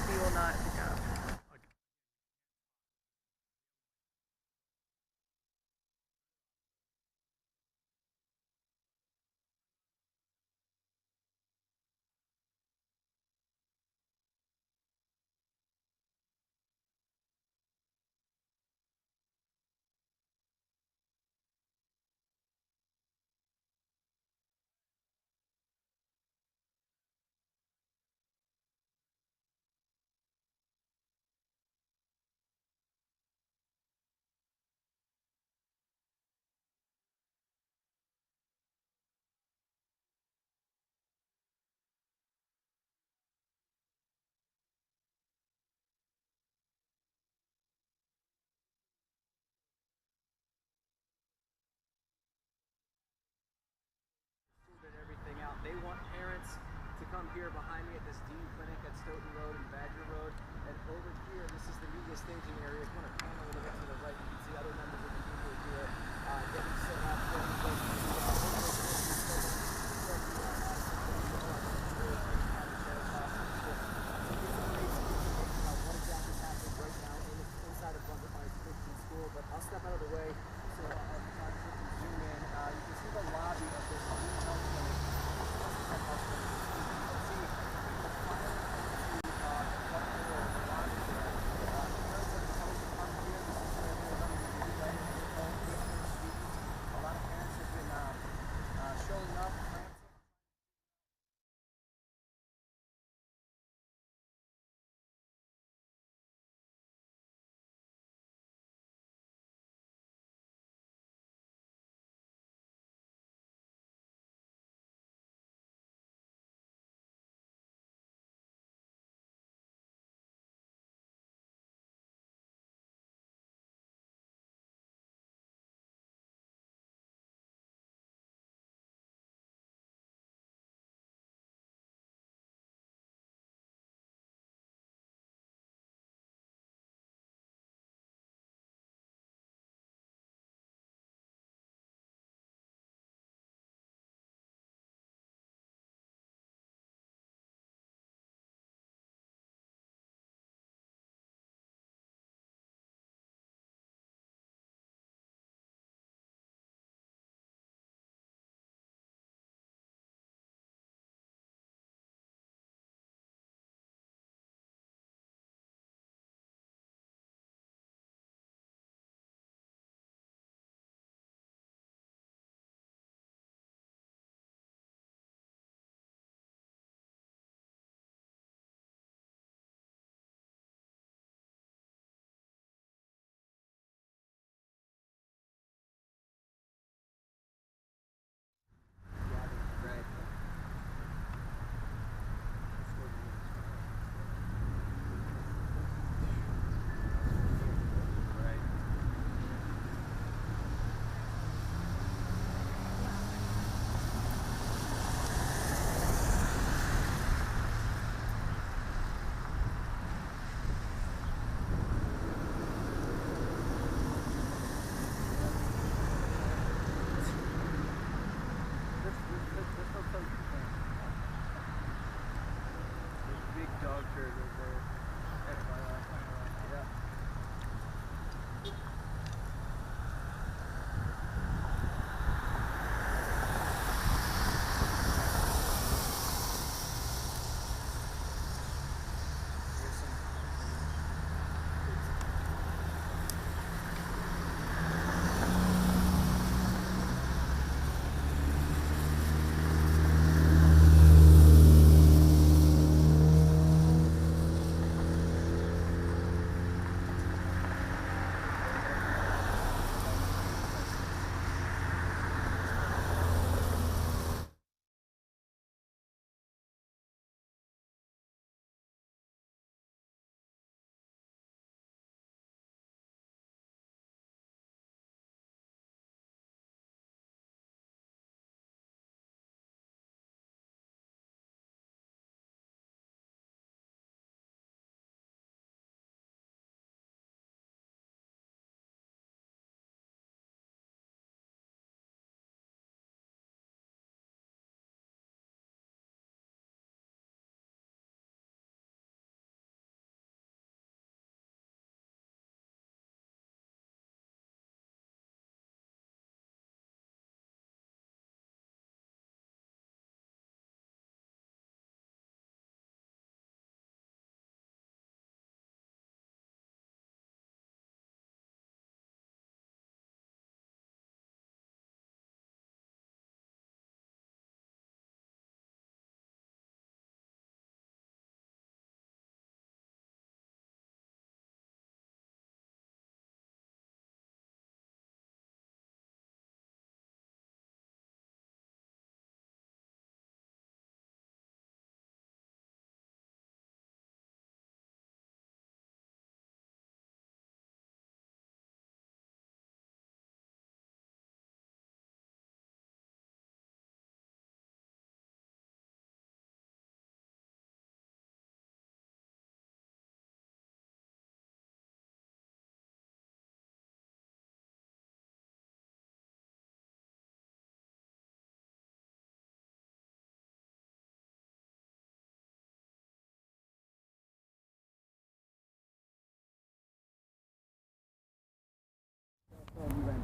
he will not pick up. And everything out. They want parents to come here behind me at this Dean Clinic at Stoughton Road and Badger Road. And over here, this is the media staging area. If you want to pan a little bit to the right, you can see other members of the media here getting set up, getting ready inside of Brunswick Christian School. But I'll step out of the way so I'll try to zoom in. You can see the lobby of this new health clinic.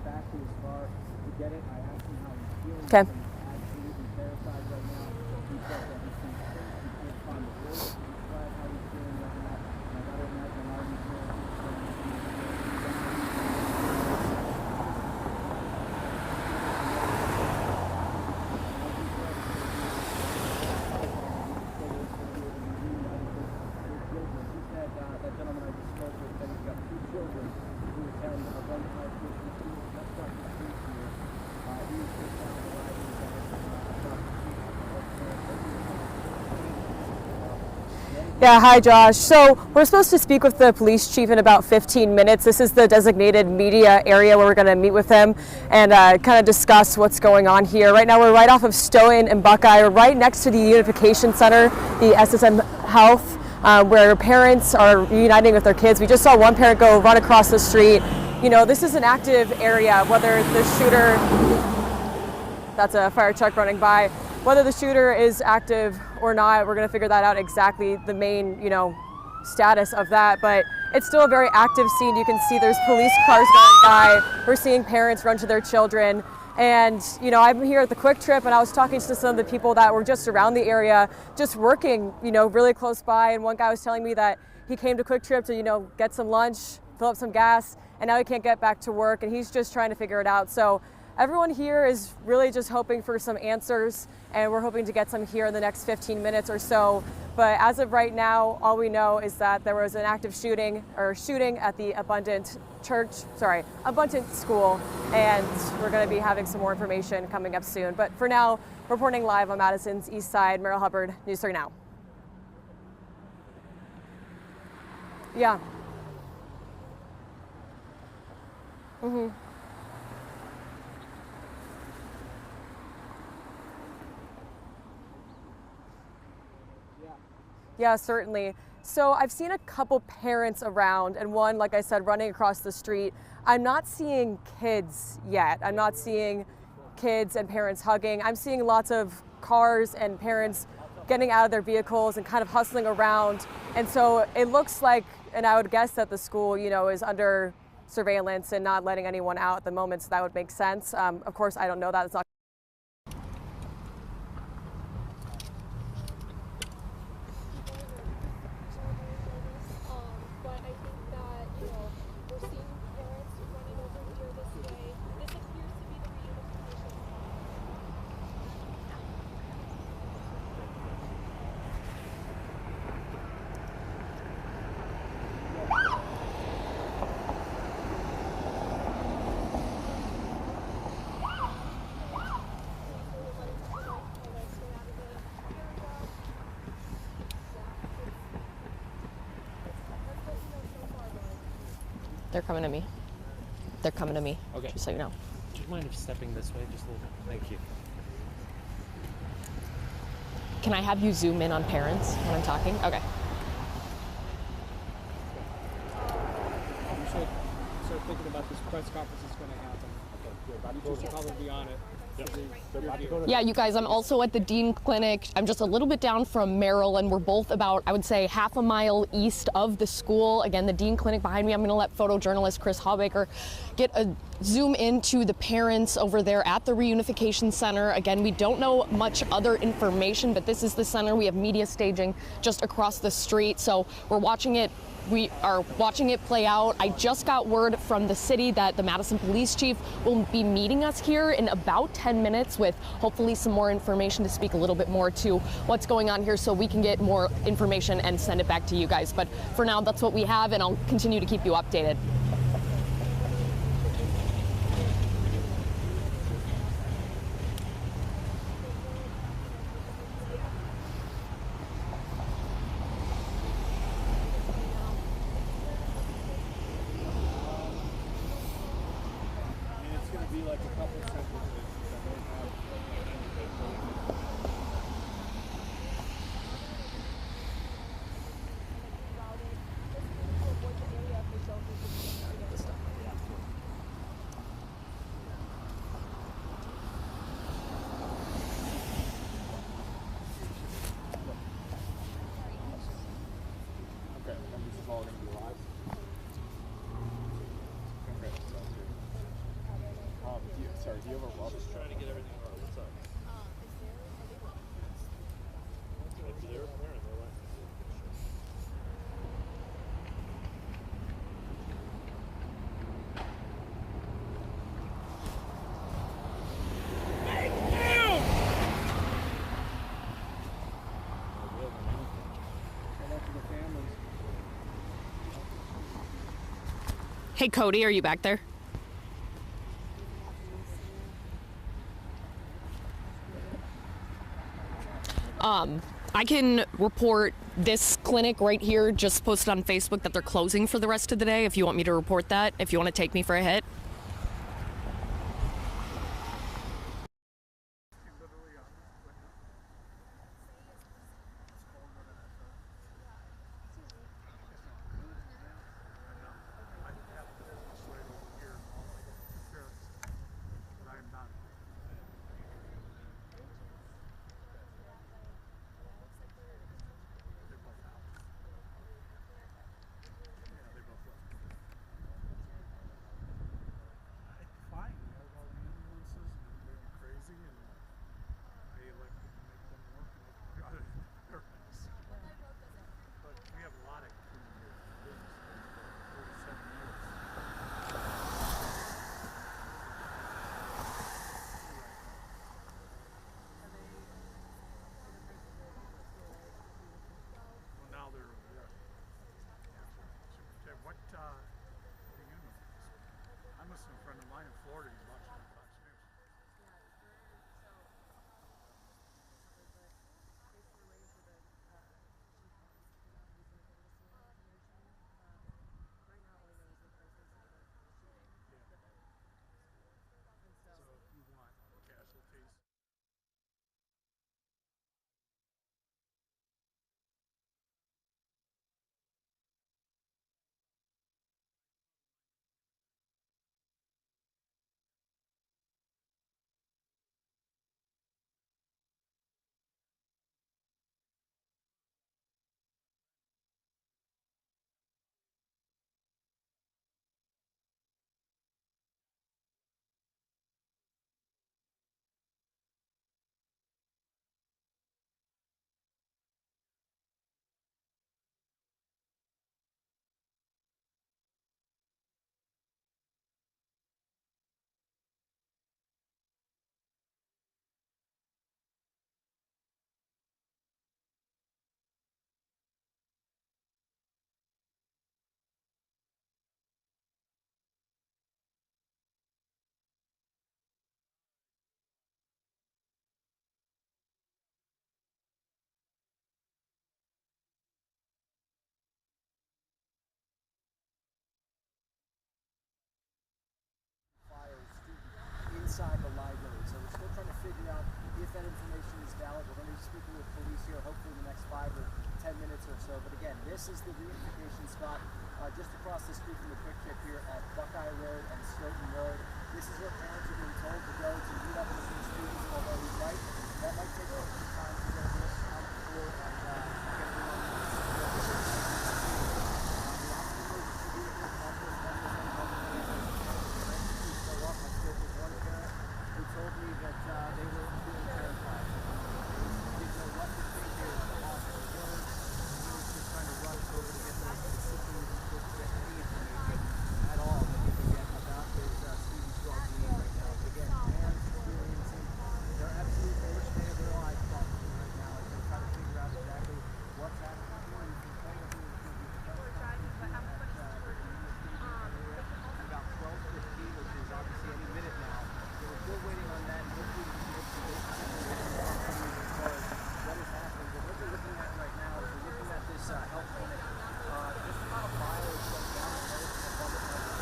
back to his car to get it. I asked him how he's feeling. Okay. He's absolutely terrified right now. He said that he's been sick. He can't find the words to describe how he's feeling right now. And I gotta imagine a lot of these that gentleman I just spoke with said he's got 2 children who attend a one-time Christian school just across the street here. He was just down the line across the street. Yeah, hi Josh. So we're supposed to speak with the police chief in about 15 minutes. This is the designated media area where we're going to meet with him and kind of discuss what's going on here. Right now we're right off of Stoughton and Buckeye. We're right next to the Reunification Center, the SSM Health, where parents are reuniting with their kids. We just saw one parent go run across the street. You know, this is an active area, whether the shooter, that's a fire truck running by, whether the shooter is active or not, we're gonna figure that out exactly, the main, you know, status of that. But it's still a very active scene. You can see there's police cars going by. We're seeing parents run to their children. And, you know, I'm here at the Quick Trip and I was talking to some of the people that were just around the area, just working, you know, really close by. And one guy was telling me that he came to Quick Trip to, you know, get some lunch, fill up some gas, and now he can't get back to work and he's just trying to figure it out. So everyone here is really just hoping for some answers, and we're hoping to get some here in the next 15 minutes or so. But as of right now, all we know is that there was an active shooting at the Abundant School, and we're going to be having some more information coming up soon. But for now, reporting live on Madison's East Side, Merrill Hubbard, News 3 Now. Yeah. Mm-hmm. Yeah, certainly. So I've seen a couple parents around, and one, like I said, running across the street. I'm not seeing kids yet. I'm not seeing kids and parents hugging. I'm seeing lots of cars and parents getting out of their vehicles and kind of hustling around. And so it looks like, and I would guess that the school, you know, is under surveillance and not letting anyone out at the moment, so that would make sense. Of course, I don't know that. It's not. They're coming to me. They're coming to me. Okay. Just so you know. Do you mind if stepping this way just a little bit? Thank you. Can I have you zoom in on parents when I'm talking? Okay. You should start thinking about this press conference is going to happen. You should probably be on it. Yeah, you guys, I'm also at the Dane Clinic. I'm just a little bit down from Merrill, and we're both about, I would say, half a mile east of the school. Again, the Dane Clinic behind me. I'm going to let photojournalist Chris Hawbaker get a zoom into the parents over there at the Reunification Center. Again, we don't know much other information, but this is the center. We have media staging just across the street, so we're watching it. We are watching it play out. I just got word from the city that the Madison police chief will be meeting us here in about 10 minutes with hopefully some more information to speak a little bit more to what's going on here so we can get more information and send it back to you guys. But for now, that's what we have, and I'll continue to keep you updated. sorry, do you have a rough? Just trying to get everything right. What's up? Maybe they're repairing their life. Hey, Cody, are you back there? I can report this clinic right here, just posted on Facebook, that they're closing for the rest of the day. If you want me to report that, if you want to take me for a hit. I'm listening to a friend of mine in Florida. He's watching on Fox News. So you want casualties? Inside the library. So we're still trying to figure out if that information is valid. We're going to be speaking with police here hopefully in the next 5 or 10 minutes or so. But again, this is the reunification spot just across the street from the Quick Trip here at Buckeye Road and Stoughton Road. This is where parents are being told to go to meet up with their students, although we might, that might take some time to get this on the floor and get everyone who told me that they were feeling terrified. They didn't know what to think here at the hospital. He was just trying to rush over to get those specific to get any information at all that he could get about his student's well-being right now. Again, parents experiencing their absolute worst day of their lives probably right now as they try to figure out exactly what's happening here. You can tell them we're driving, but I'm about 12:15, which is obviously any minute now. So we're still waiting on that, and hopefully we can get some as far as what is happening. But what we're looking at right now is we're looking at this health clinic. Just about a mile or so down the road from the public health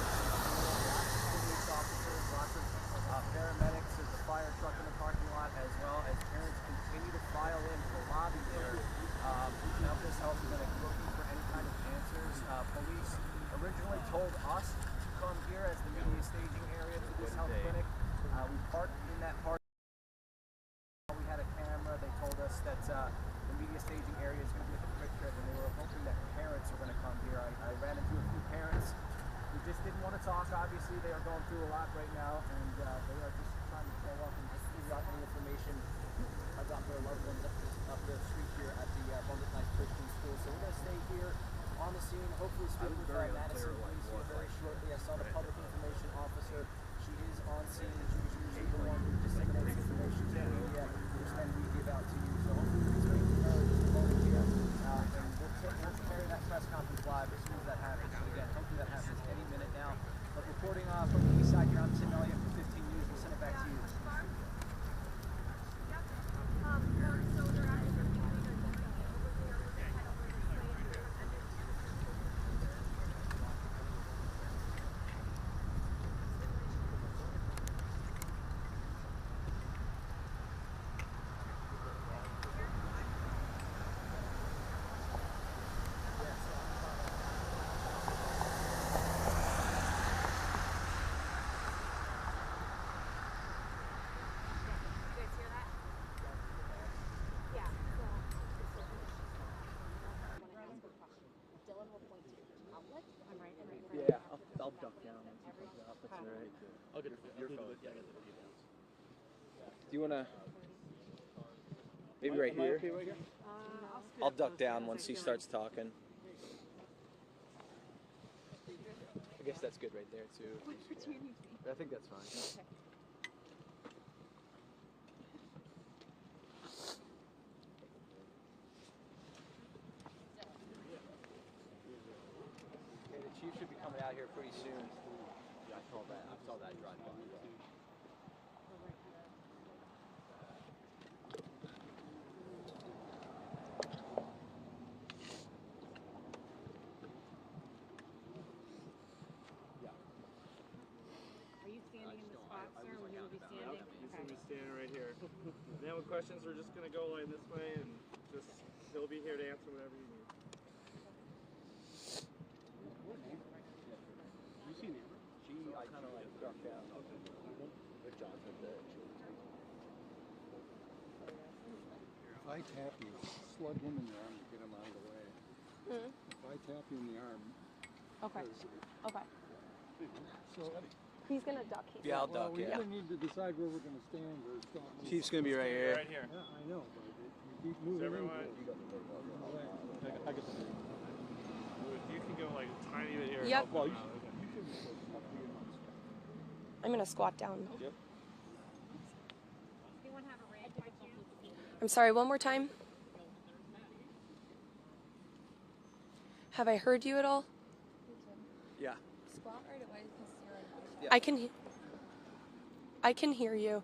police officers, lots of paramedics. There's a fire truck in the parking lot, as well as parents continue to file into the lobby there. Now this health clinic looking for any kind of answers. Police originally told us to come here as the media staging area to this health clinic. We parked in that park. We had a camera. They told us that the media staging area is going to be at the Quick Trip, and they were hoping that parents were going to come here. I ran into a few parents who just didn't want to talk. Obviously, they are going through a lot right now, and they are just Well, welcome. Just we got the information about their loved ones up the street here at the Abundant Christian School. So we're going to stay here on the scene. Hopefully speak with Madison police here very shortly. I saw the public information officer. She is on scene. She's usually the one who disseminates information to the media, which then we give out to you. So hopefully we can speak to her just a moment here. And we'll carry that press conference live as soon as that happens. So again, hopefully that happens any minute now. But reporting from the east side here, I'm Tim Elliott for 15 News. We'll send it back to you. Yeah, I'll duck down and see if that's all right. I'll get your phone. Yeah, I got the video down. Do you want to maybe right here? Okay, right here? I'll duck down once he starts talking. I guess that's good right there too. I think that's fine. Okay, the chief should be coming out here pretty soon. Yeah, I saw that drive by. Are you standing in the spot, sir? Will you be standing? He's going to be standing right here. Now with questions, we're just going to go like this way and just, he'll be here to answer whatever you need. You seen Amber? I kind of like ducked down. Good job with the If I tap you, slug him in the arm to get him out of the way. If I tap you in the arm, Okay. Okay. so He's gonna duck. Yeah, I'll well, duck. we Yeah. really need to decide where we're going to stand or stop. Chief's gonna be right here. Right here. Yeah, I know, but if you keep moving everyone- into it, I get the video. You can go like a tiny bit here. Yep. Well, I'm gonna squat down. Yep. Anyone have a rant by chance? I'm sorry, one more time. Have I heard you at all? Yeah. Squat right away because you're Yeah. I can hear you.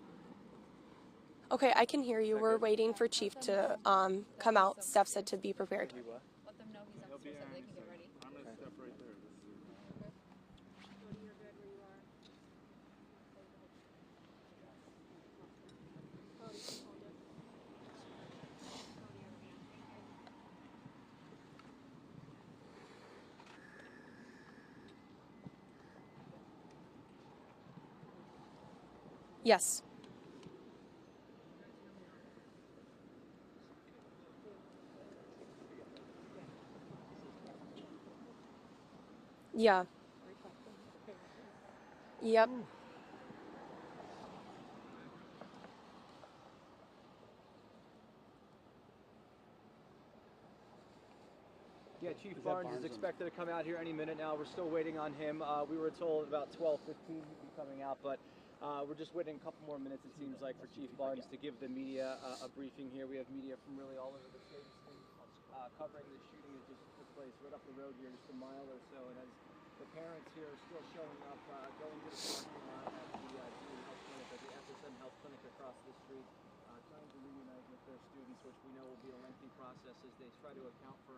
Okay, I can hear you. We're waiting for Chief to come out. Steph said to be prepared. Let them know he's upstairs so they can get ready. I'm going to step right there. You're good where you are. Yes. Yeah. Yep. Yeah, Chief Barnes is expected to come out here any minute now. We're still waiting on him. We were told about 12:15 he'd be coming out, but we're just waiting a couple more minutes, it seems like, for Chief Barnes to give the media a briefing here. We have media from really all over the state covering the shooting that just took place right up the road here, just a mile or so. And as the parents here are still showing up, going to the parking lot at the Dane Health Clinic, at the FSM Health Clinic across the street, trying to reunite with their students, which we know will be a lengthy process as they try to account for.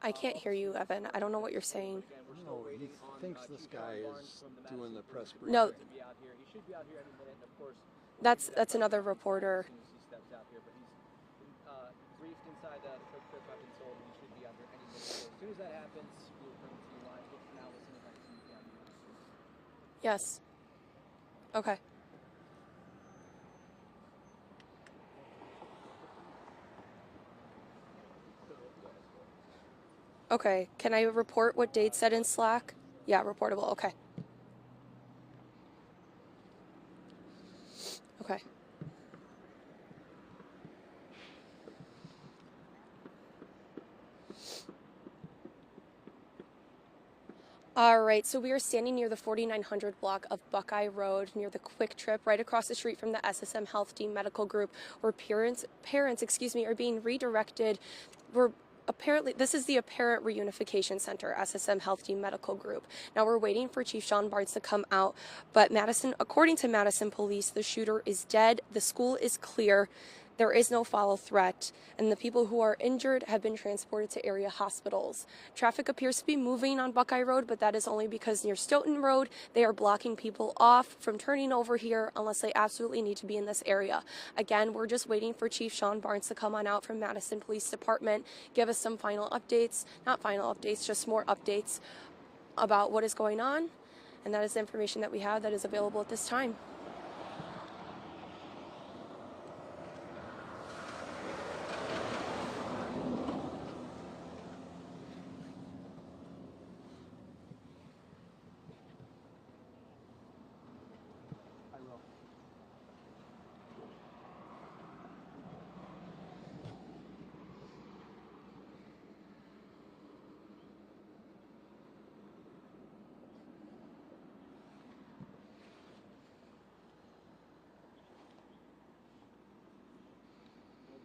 I can't hear you, Evan. I don't know what you're saying. no, he thinks this guy is doing the press briefing. No, He should be out here any minute, and of course, that's another reporter. as soon as he steps out here, but he's briefed inside the quick trip, I've been told, and he should be out here any minute. So as soon as that happens, we'll bring it to you live. But for now, listen to that TV down here. Yes. Okay. Okay, can I report what Dade said in Slack? Yeah, reportable, okay. Okay. All right, so we are standing near the 4900 block of Buckeye Road near the Quick Trip, right across the street from the SSM Health Dean Medical Group, where parents, are being redirected. This is the apparent Reunification Center, SSM Health Dean Medical Group. Now we're waiting for Chief Sean Barnes to come out, but according to Madison police, the shooter is dead. The school is clear. There is no follow threat, and the people who are injured have been transported to area hospitals. Traffic appears to be moving on Buckeye Road, but that is only because near Stoughton Road, they are blocking people off from turning over here unless they absolutely need to be in this area. Again, we're just waiting for Chief Sean Barnes to come on out from Madison Police Department, give us some final updates, not final updates, just more updates about what is going on, and that is the information that we have that is available at this time.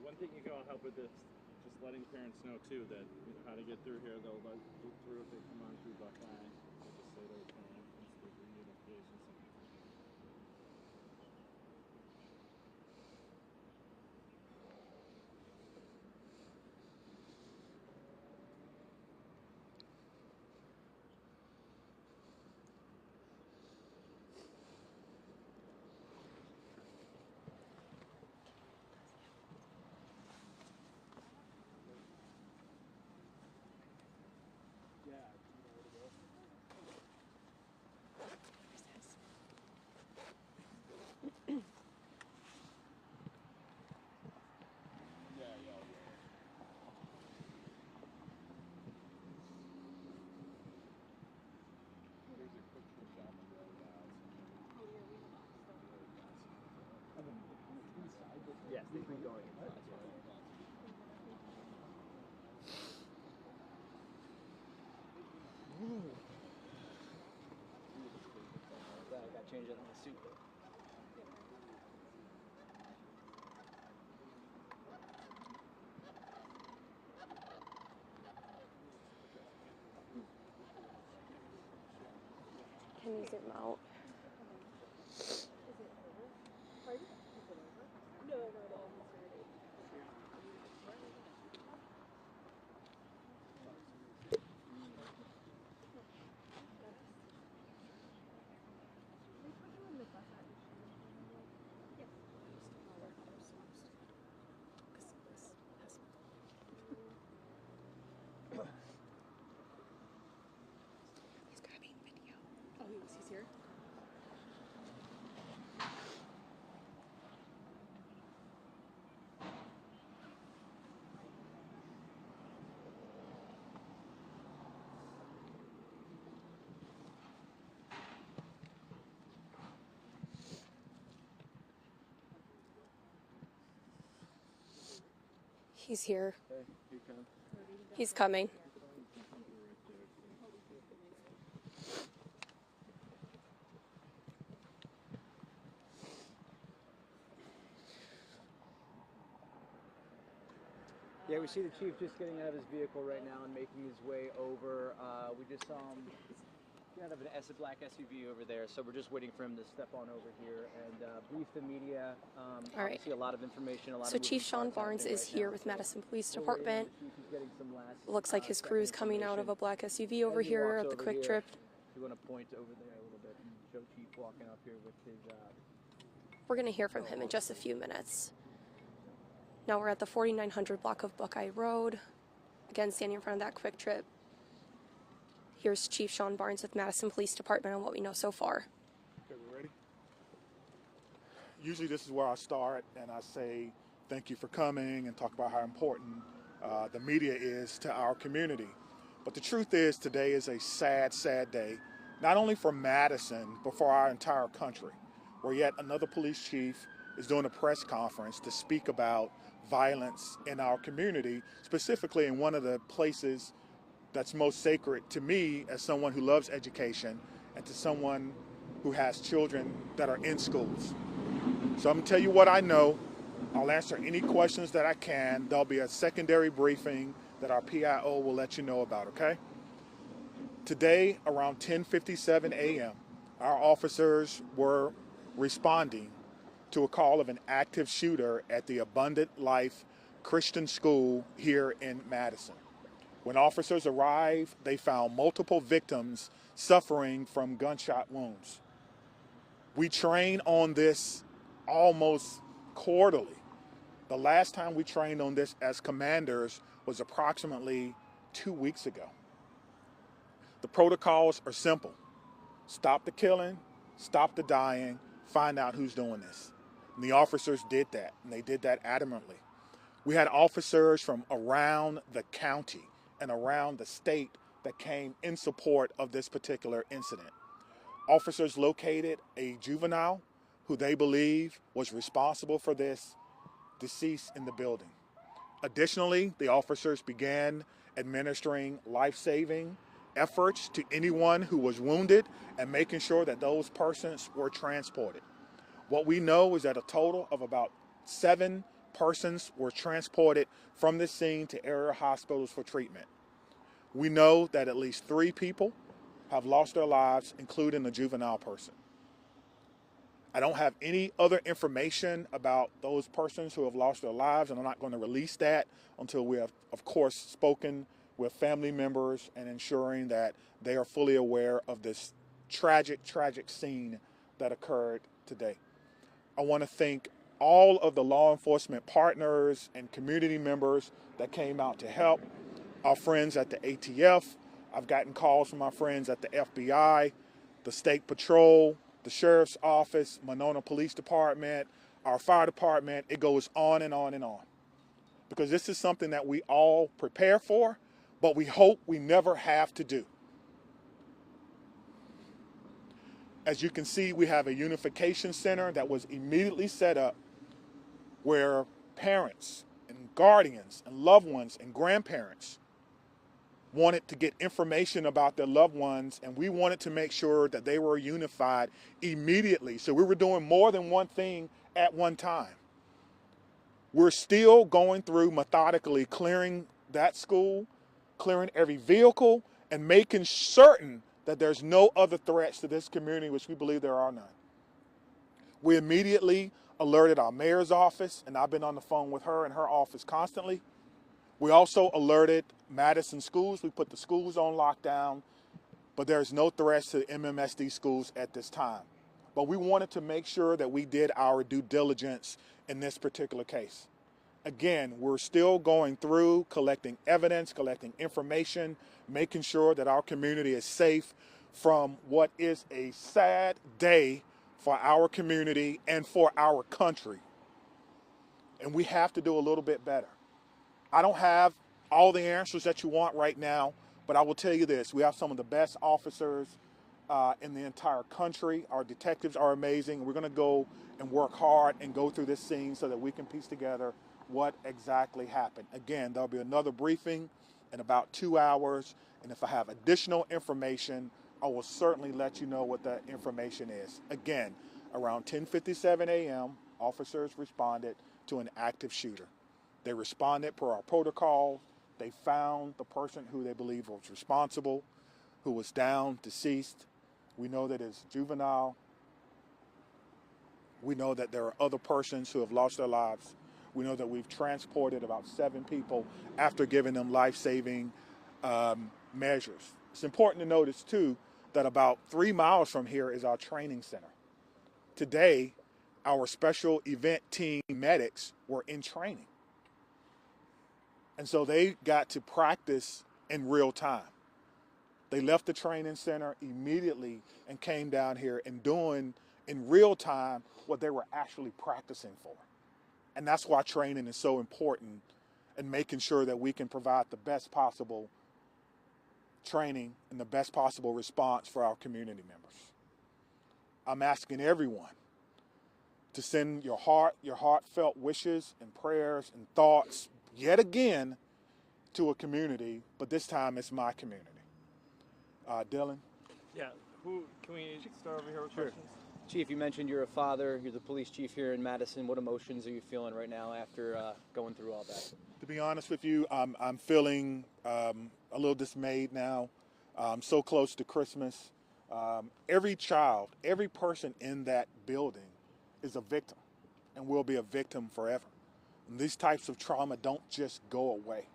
One thing you can all help with this, just letting parents know too that how to get through here. They'll let you through if they come on through Buckeye. Just say to the parent, it's the Reunification Center. Yes, they've been going. I got changed on the suit. Can you zoom out? He's grabbing video. Oh, he's here? He's here. He's coming. Yeah, we see the chief just getting out of his vehicle right now and making his way over. We just saw him get out of a black SUV over there, so we're just waiting for him to step on over here and brief the media. All right. Obviously a lot of information, a lot So of Chief Sean Barnes is here with Madison Police Department. Looks like his crew is coming out of a black SUV over here at the Quick Trip. If you want to point over there a little bit and show Chief walking up here with his... We're going to hear from him in just a few minutes. Now we're at the 4900 block of Buckeye Road. Again, standing in front of that Quick Trip. Here's Chief Sean Barnes with Madison Police Department on what we know so far. Okay, we ready? Usually this is where I start and I say thank you for coming and talk about how important the media is to our community. But the truth is today is a sad, sad day, not only for Madison, but for our entire country, where yet another police chief is doing a press conference to speak about violence in our community, specifically in one of the places that's most sacred to me as someone who loves education and to someone who has children that are in schools. So I'm gonna tell you what I know. I'll answer any questions that I can. There'll be a secondary briefing that our PIO will let you know about, okay? Today, around 10:57 a.m., our officers were responding to a call of an active shooter at the Abundant Life Christian School here in Madison. When officers arrived, they found multiple victims suffering from gunshot wounds. We train on this almost quarterly. The last time we trained on this as commanders was approximately 2 weeks ago. The protocols are simple. Stop the killing, stop the dying, find out who's doing this. And the officers did that, and they did that adamantly. We had officers from around the county and around the state that came in support of this particular incident. Officers located a juvenile who they believe was responsible for this deceased in the building. Additionally, the officers began administering life-saving efforts to anyone who was wounded and making sure that those persons were transported. What we know is that a total of about 7 persons were transported from this scene to area hospitals for treatment. We know that at least 3 people have lost their lives, including a juvenile person. I don't have any other information about those persons who have lost their lives, and I'm not going to release that until we have, of course, spoken with family members and ensuring that they are fully aware of this tragic, tragic scene that occurred today. I want to thank all of the law enforcement partners and community members that came out to help. Our friends at the ATF. I've gotten calls from my friends at the FBI, the State Patrol, the Sheriff's Office, Monona Police Department, our fire department. It goes on and on and on. Because this is something that we all prepare for, but we hope we never have to do. As you can see, we have a Reunification center that was immediately set up where parents and guardians and loved ones and grandparents wanted to get information about their loved ones, and we wanted to make sure that they were unified immediately. So we were doing more than one thing at one time. We're still going through methodically clearing that school, clearing every vehicle, and making certain that there's no other threats to this community, which we believe there are none. We immediately alerted our mayor's office, and I've been on the phone with her and her office constantly. We also alerted Madison schools. We put the schools on lockdown, but there's no threats to MMSD schools at this time. But we wanted to make sure that we did our due diligence in this particular case. Again, we're still going through collecting evidence, collecting information, making sure that our community is safe from what is a sad day for our community and for our country. And we have to do a little bit better. I don't have all the answers that you want right now, but I will tell you this. We have some of the best officers in the entire country. Our detectives are amazing. We're going to go and work hard and go through this scene so that we can piece together what exactly happened. Again, there'll be another briefing in about 2 hours, and if I have additional information, I will certainly let you know what that information is. Again, around 10:57 a.m., officers responded to an active shooter. They responded per our protocol. They found the person who they believe was responsible, who was down, deceased. We know that it's juvenile. We know that there are other persons who have lost their lives. We know that we've transported about 7 people after giving them life-saving measures. It's important to notice, too, that about 3 miles from here is our training center. Today, our special event team medics were in training. And so they got to practice in real time. They left the training center immediately and came down here and doing in real time what they were actually practicing for. And that's why training is so important and making sure that we can provide the best possible training and the best possible response for our community members. I'm asking everyone to send your heartfelt wishes and prayers and thoughts yet again to a community, but this time it's my community. Dylan? Yeah, who can we start over here with questions? Chief, you mentioned you're a father. You're the police chief here in Madison. What emotions are you feeling right now after going through all that? To be honest with you, I'm feeling a little dismayed now. So close to Christmas. Every child, every person in that building is a victim and will be a victim forever. And these types of trauma don't just go away.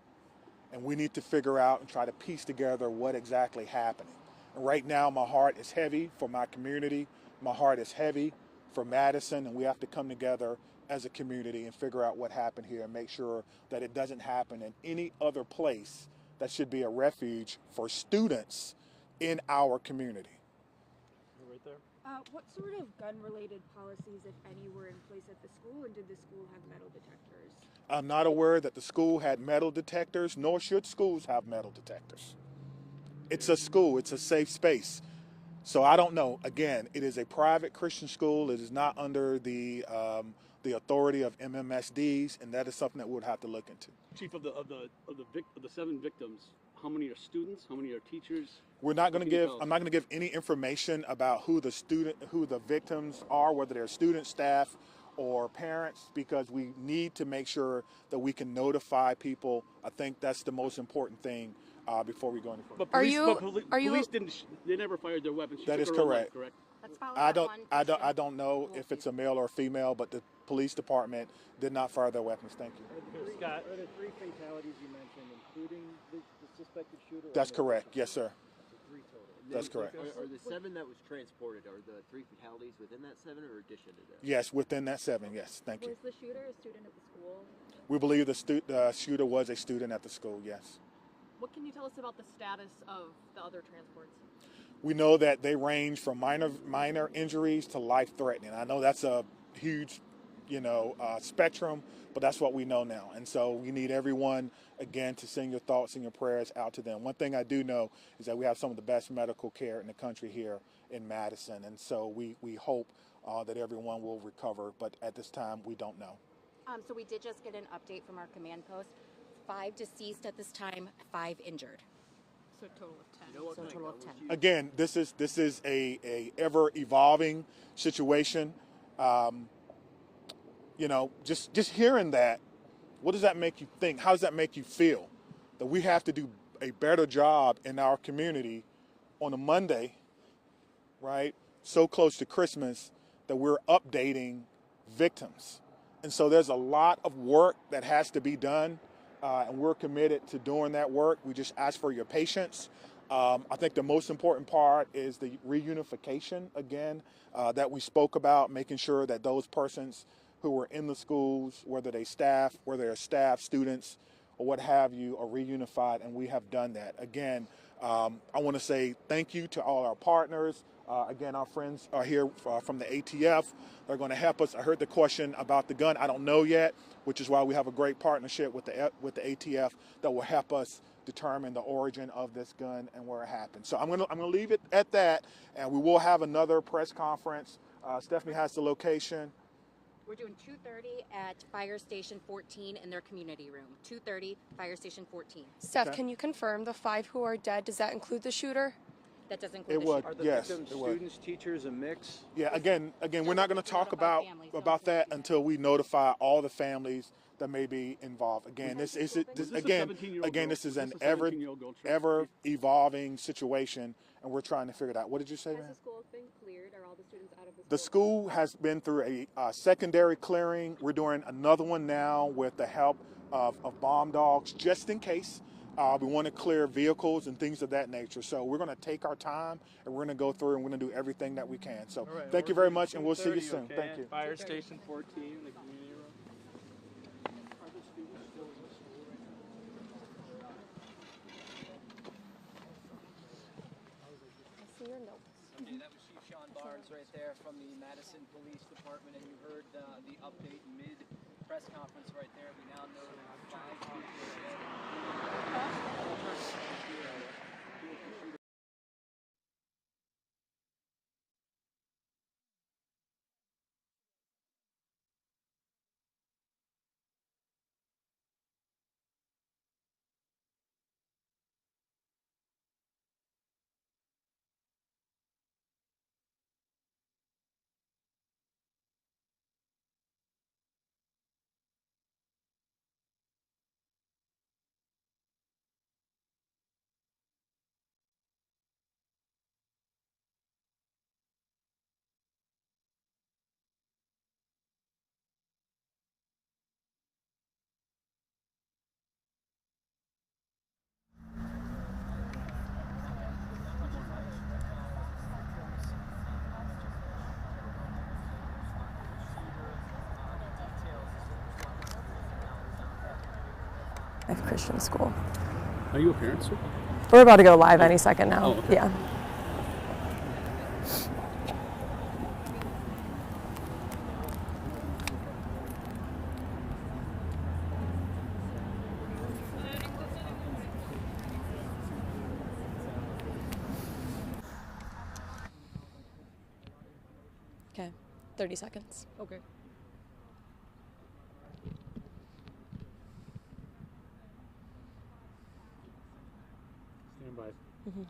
And we need to figure out and try to piece together what exactly happened. And right now, my heart is heavy for my community. My heart is heavy for Madison, and we have to come together as a community and figure out what happened here and make sure that it doesn't happen in any other place that should be a refuge for students in our community. Right there. What sort of gun-related policies, if any, were in place at the school, and did the school have metal detectors? I'm not aware that the school had metal detectors, nor should schools have metal detectors. It's a school, it's a safe space. So I don't know. Again, it is a private Christian school. It is not under the authority of MMSDs, and that is something that we would have to look into. Chief, of the 7 victims, how many are students? How many are teachers? I'm not going to give any information about who the victims are, whether they're students, staff, or parents, because we need to make sure that we can notify people. I think that's the most important thing before we go any further. But police they never fired their weapons. That is correct. Correct. Let's follow I don't know if it's a male or a female, but the police department did not fire their weapons. Thank you. Scott, Are there 3 fatalities you mentioned, including the suspected shooter? That's correct. Yes, sir. So 3 total. That's correct. Are the 7 that was transported, are the 3 fatalities within that 7 or addition to that? Yes, within that 7. Yes, thank you. Was the shooter a student at the school? We believe the shooter was a student at the school. Yes. What can you tell us about the status of the other transports? We know that they range from minor injuries to life-threatening. I know that's a huge, spectrum, but that's what we know now. And so we need everyone, again, to send your thoughts and your prayers out to them. One thing I do know is that we have some of the best medical care in the country here in Madison. And so we hope that everyone will recover. But at this time, we don't know. So we did just get an update from our command post. 5 deceased at this time, 5 injured. So a total of 10. So a total of 10. Again, this is a ever evolving situation. Just hearing that, what does that make you think? How does that make you feel? That we have to do a better job in our community on a Monday, right? So close to Christmas that we're updating victims. And so there's a lot of work that has to be done. And we're committed to doing that work. We just ask for your patience. I think the most important part is the reunification, again, that we spoke about, making sure that those persons who were in the schools, whether they're staff, students, or what have you, are reunified, and we have done that. Again, I want to say thank you to all our partners. Again, our friends are here from the ATF. They're going to help us. I heard the question about the gun. I don't know yet, which is why we have a great partnership with the ATF that will help us determine the origin of this gun and where it happened. So I'm gonna leave it at that, and we will have another press conference. Stephanie has the location. We're doing 2:30 at Fire Station 14 in their community room. 2:30, Fire Station 14. Steph, can you confirm the 5 who are dead? Does that include the shooter? That does include It the would, shooter. Are the yes. victims It would. students, teachers, a mix? Yeah, again, we're not going to talk about that until we notify all the families that may be involved. Again, this is an ever evolving situation, and we're trying to figure it out. What did you say, man? Has the school been cleared? Are all the students out of the school? The school has been through a secondary clearing. We're doing another one now with the help of bomb dogs, just in case. We want to clear vehicles and things of that nature. So we're going to take our time, and we're going to go through, and we're going to do everything that we can. So thank you very much, and we'll see you soon. Okay? Thank you. Fire Station 14, the community room. Are the students still in the school right now? I see your notes. Okay, that was Chief Sean Barnes right there from the Madison Police Department, and you heard the update mid-press conference right there. We now know that 5 people Life Christian School. Are you a parent, sir? We're about to go live any second now. Oh, okay. Yeah. Okay, 30 seconds. Okay. Stand by. Mm-hmm.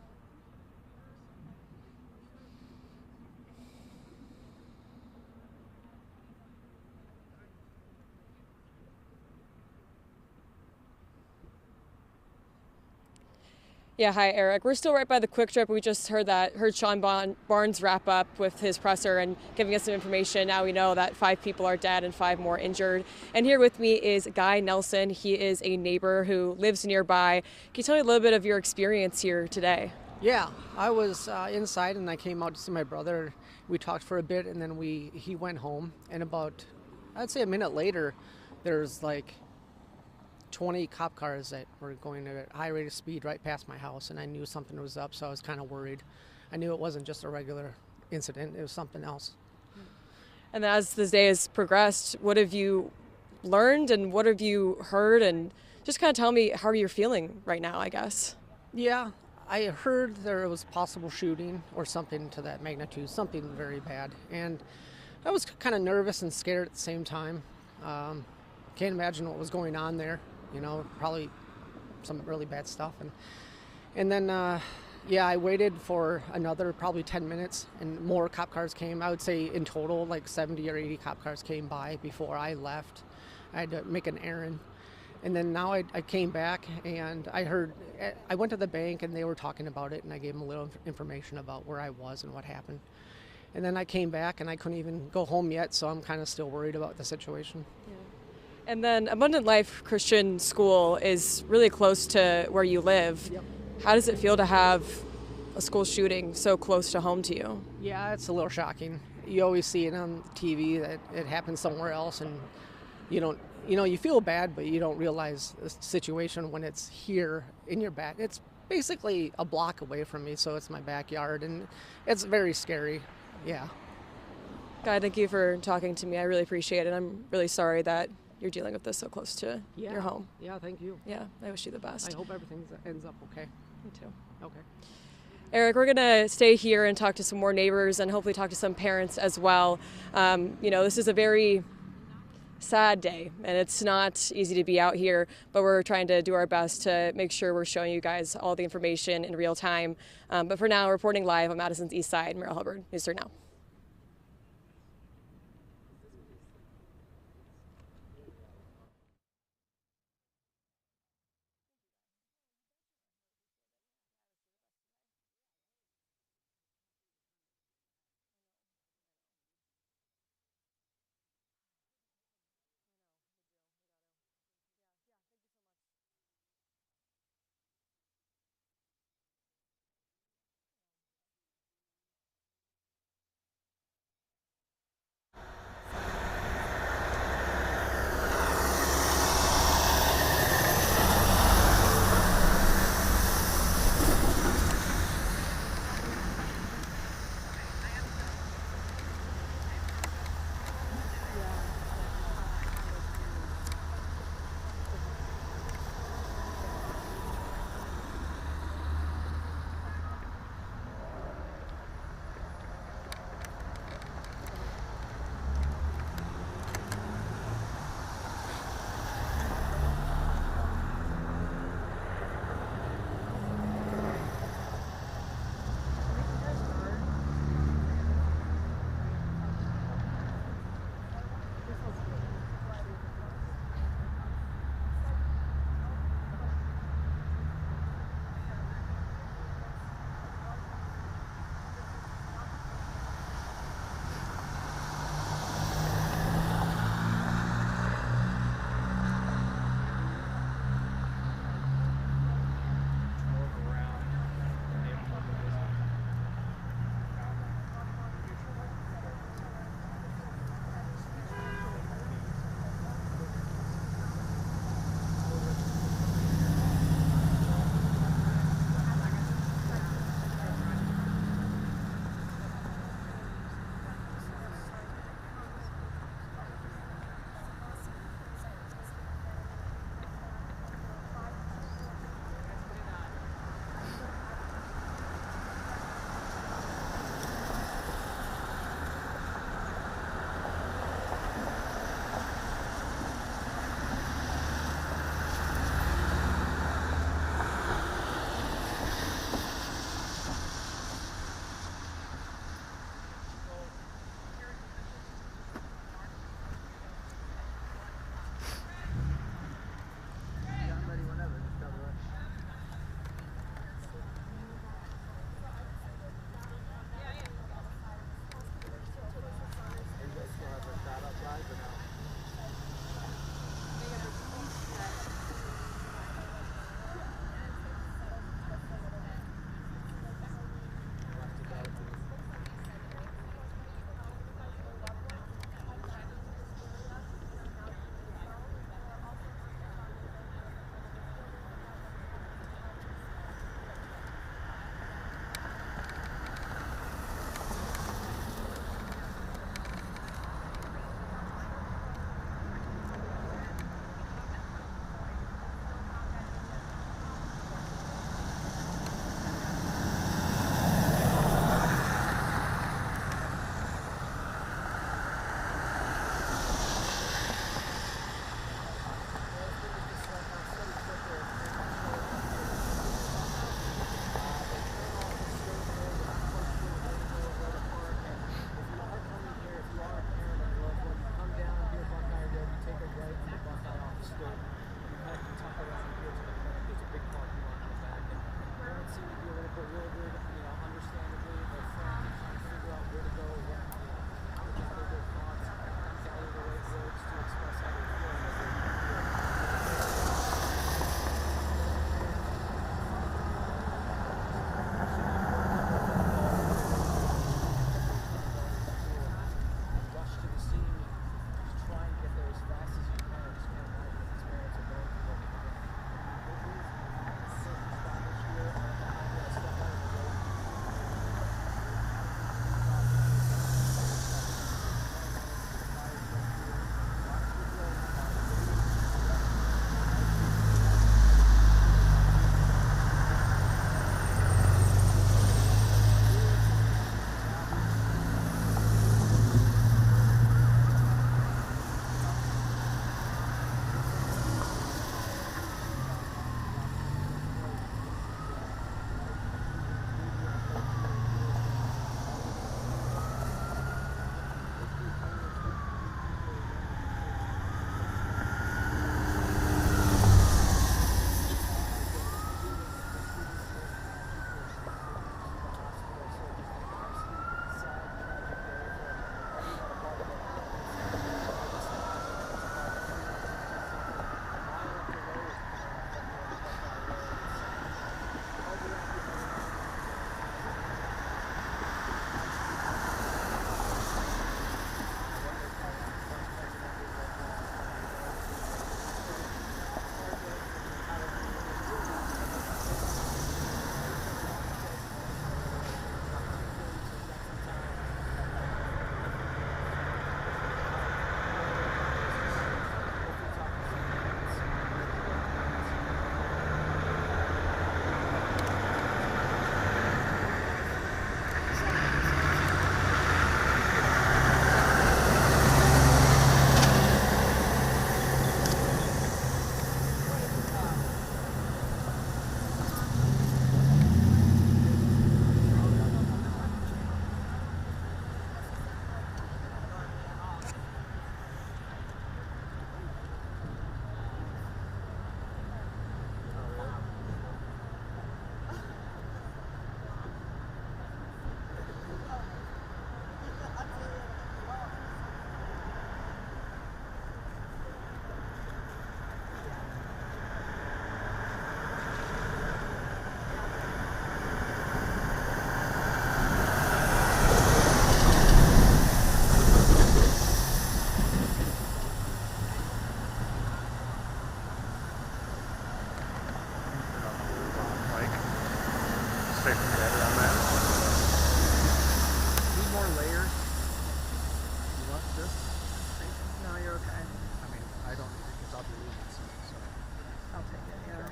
Yeah, hi, Eric. We're still right by the Quick Trip. We just heard Sean Barnes wrap up with his presser and giving us some information. Now we know that 5 people are dead and 5 more injured. And here with me is Guy Nelson. He is a neighbor who lives nearby. Can you tell me a little bit of your experience here today? Yeah, I was inside and I came out to see my brother. We talked for a bit and then he went home. And about, I'd say a minute later, there's like 20 cop cars that were going at a high rate of speed right past my house, and I knew something was up, so I was kind of worried. I knew it wasn't just a regular incident, it was something else. And as the day has progressed, what have you learned and what have you heard? And just kind of tell me how you're feeling right now, I guess. Yeah, I heard there was possible shooting or something to that magnitude, something very bad. And I was kind of nervous and scared at the same time. Can't imagine what was going on there. You know, probably some really bad stuff. And then, I waited for another probably 10 minutes and more cop cars came. I would say in total, like 70 or 80 cop cars came by before I left. I had to make an errand. And then now I came back and I went to the bank and they were talking about it and I gave them a little information about where I was and what happened. And then I came back and I couldn't even go home yet, so I'm kind of still worried about the situation. Yeah. And then Abundant Life Christian School is really close to where you live. Yep. How does it feel to have a school shooting so close to home to you? Yeah, it's a little shocking. You always see it on TV that it happens somewhere else, and you feel bad, but you don't realize the situation when it's here in your back. It's basically a block away from me, so it's my backyard, and it's very scary. Yeah. Guy, thank you for talking to me. I really appreciate it. I'm really sorry that you're dealing with this so close to your home. Yeah, thank you. Yeah, I wish you the best. I hope everything ends up okay. Me too. Okay. Eric, we're going to stay here and talk to some more neighbors and hopefully talk to some parents as well. This is a very sad day and it's not easy to be out here, but we're trying to do our best to make sure we're showing you guys all the information in real time. But for now, reporting live on Madison's East Side, Merrill Hubbard, News 3 Now. getting better on that. Need more layers. You want this? No, you're okay. I mean, I don't need it because I'll be leaving soon, so. I'll take it, yeah.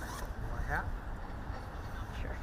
You want a hat? Sure.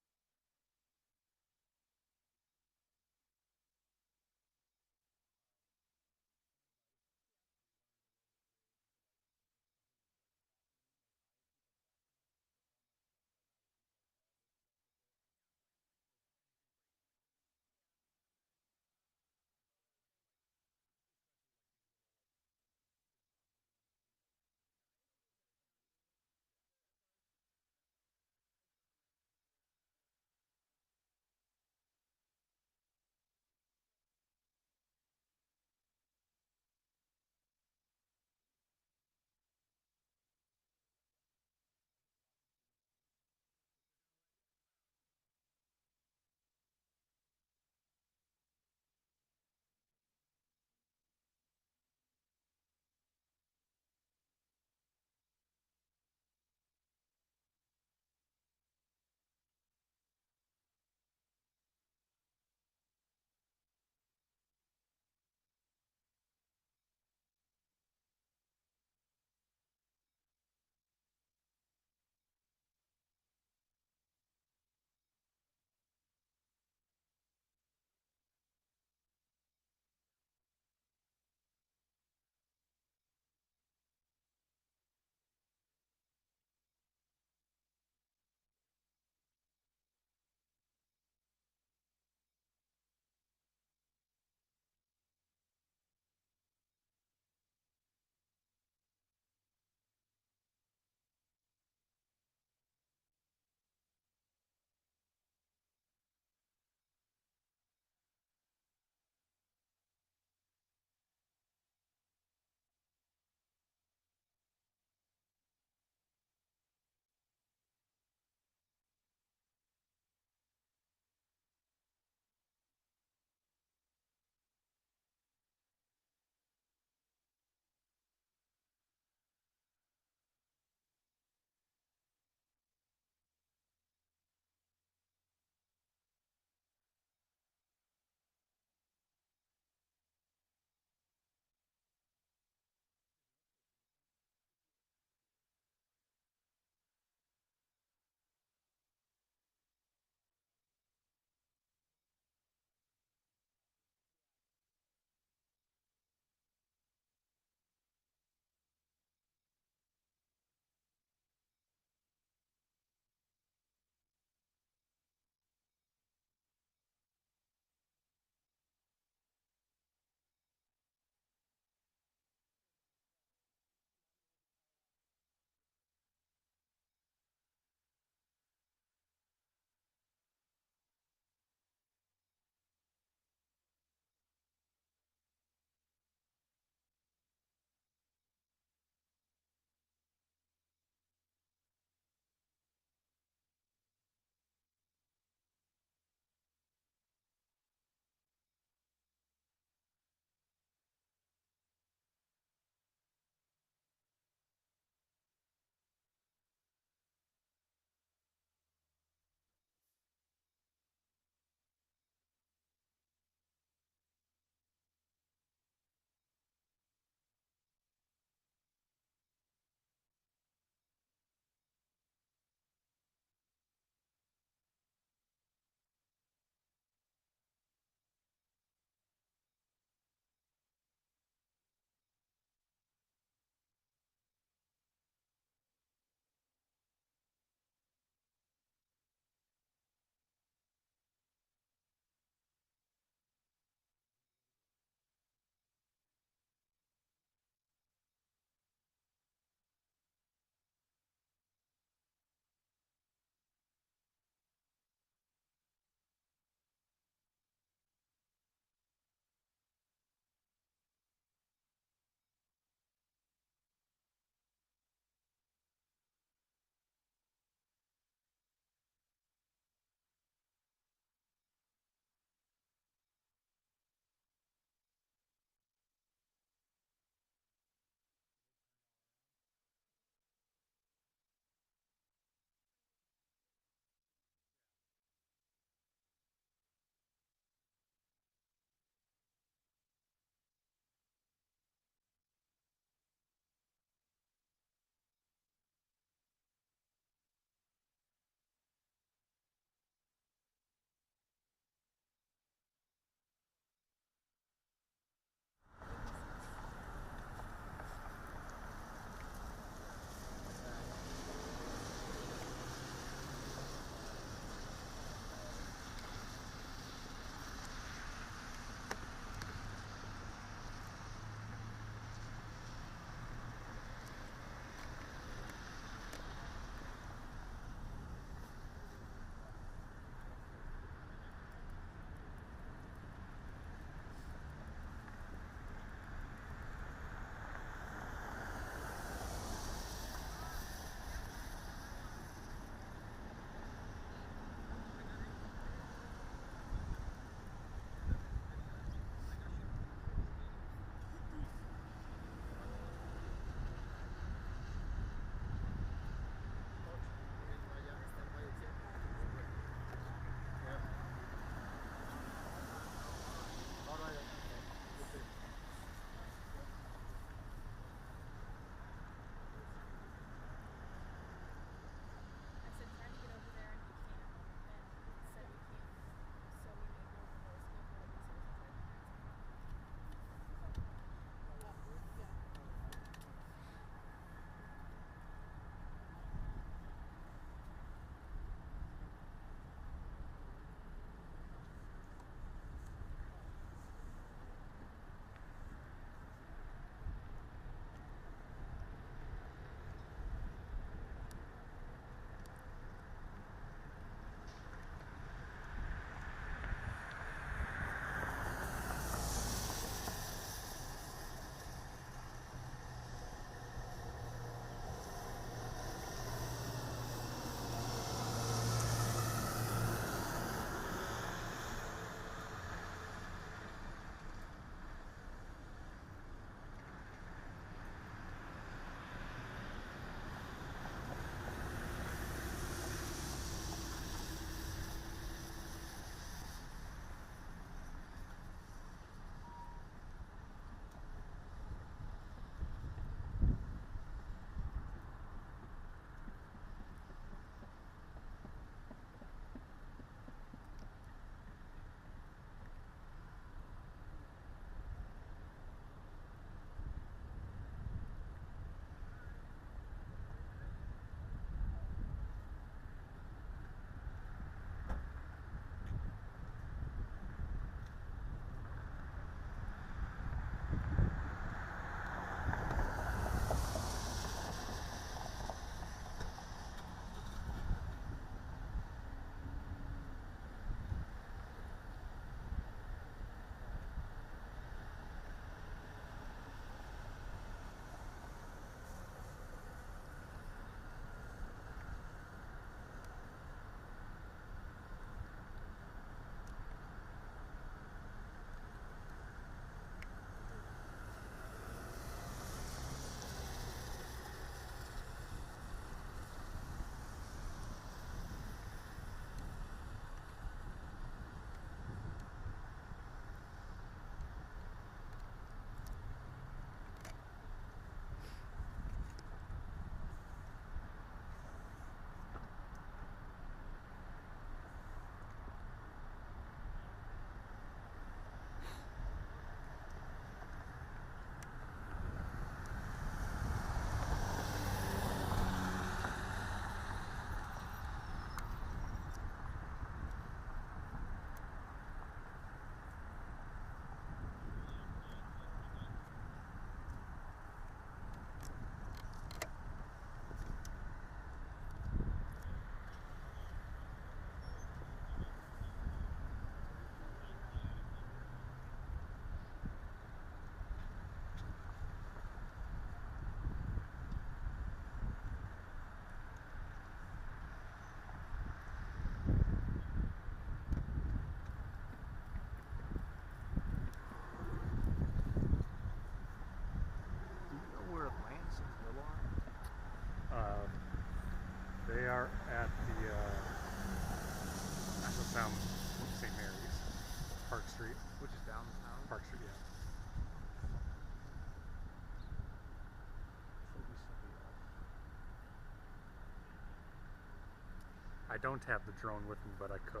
I don't have the drone with me, but I could.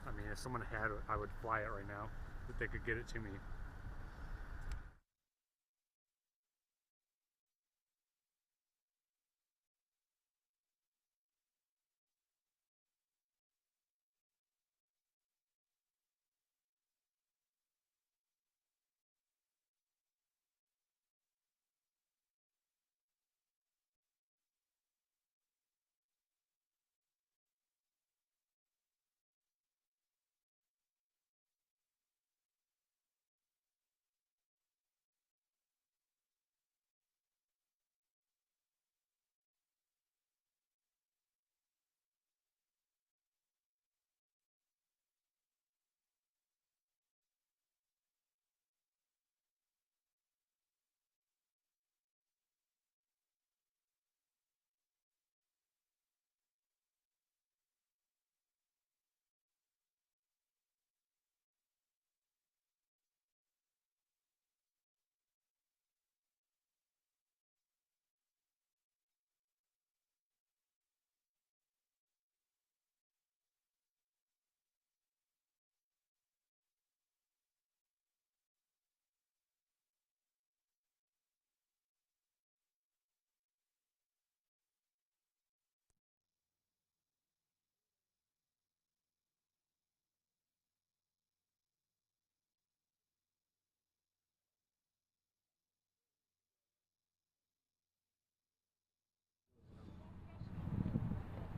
I mean, if someone had it, I would fly it right now, if they could get it to me.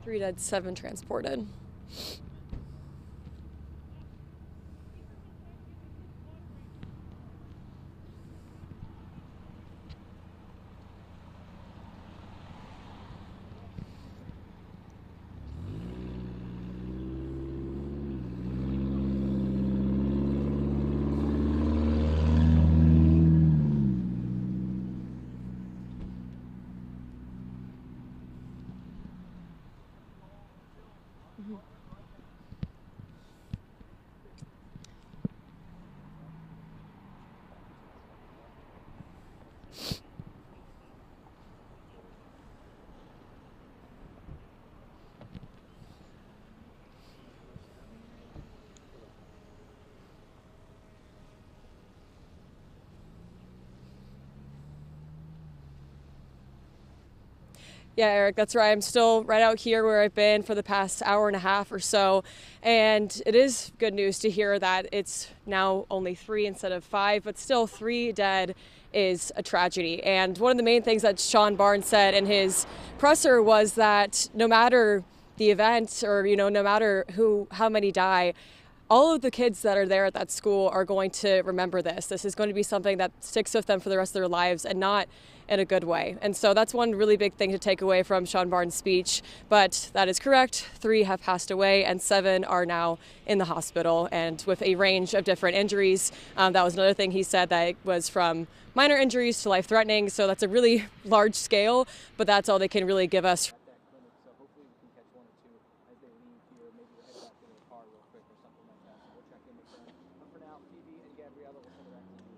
Three dead, 7 transported. Yeah, Eric, that's right. I'm still right out here where I've been for the past hour and a half or so. And it is good news to hear that it's now only 3 instead of 5, but still 3 dead is a tragedy. And one of the main things that Sean Barnes said in his presser was that no matter the event or, no matter how many die, all of the kids that are there at that school are going to remember this. This is going to be something that sticks with them for the rest of their lives, and not in a good way. And so that's one really big thing to take away from Sean Barnes' speech. But that is correct. 3 have passed away and 7 are now in the hospital and with a range of different injuries. That was another thing he said, that it was from minor injuries to life-threatening. So that's a really large scale, but that's all they can really give us. So hopefully we can catch 1 or 2 as they leave here. Maybe we'll head back to their car real quick or something like that. So we'll check in with them. But for now, Phoebe and Gabriella will send it back to you.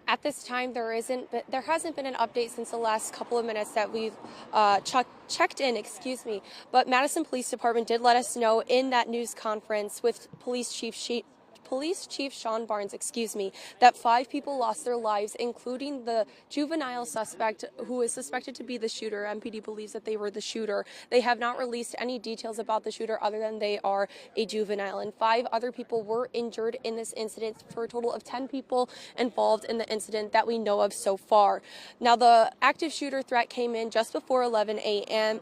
At this time, there hasn't been an update since the last couple of minutes that we've checked in, excuse me. But Madison Police Department did let us know in that news conference with Police Chief Sean Barnes, that 5 people lost their lives, including the juvenile suspect who is suspected to be the shooter. MPD believes that they were the shooter. They have not released any details about the shooter other than they are a juvenile. And 5 other people were injured in this incident for a total of 10 people involved in the incident that we know of so far. Now, the active shooter threat came in just before 11 a.m.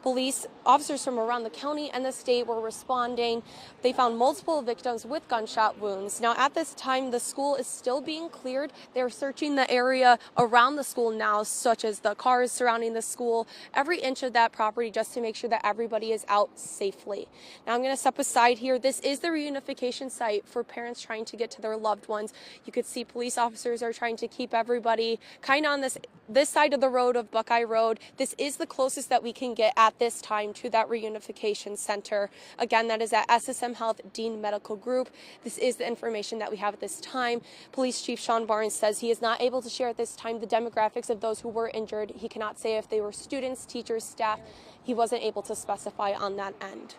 Police officers from around the county and the state were responding. They found multiple victims with gunshot wounds. Now, at this time, the school is still being cleared. They're searching the area around the school now, such as the cars surrounding the school, every inch of that property, just to make sure that everybody is out safely. Now, I'm going to step aside here. This is the reunification site for parents trying to get to their loved ones. You could see police officers are trying to keep everybody kind of on this side of the road of Buckeye Road. This is the closest that we can get at this time to that reunification center. Again, that is at SSM Health Dane Medical Group. This is the information that we have at this time. Police Chief Sean Barnes says he is not able to share at this time the demographics of those who were injured. He cannot say if they were students, teachers, staff. He wasn't able to specify on that end.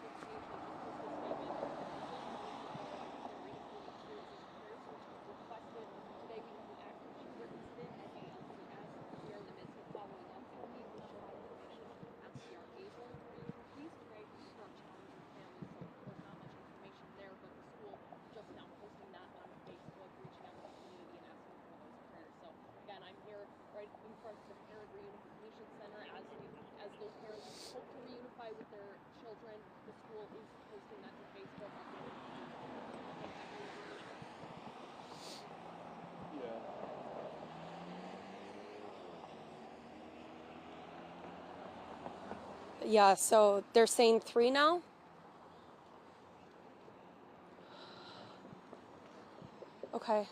Yeah, so they're saying 3 now? Okay.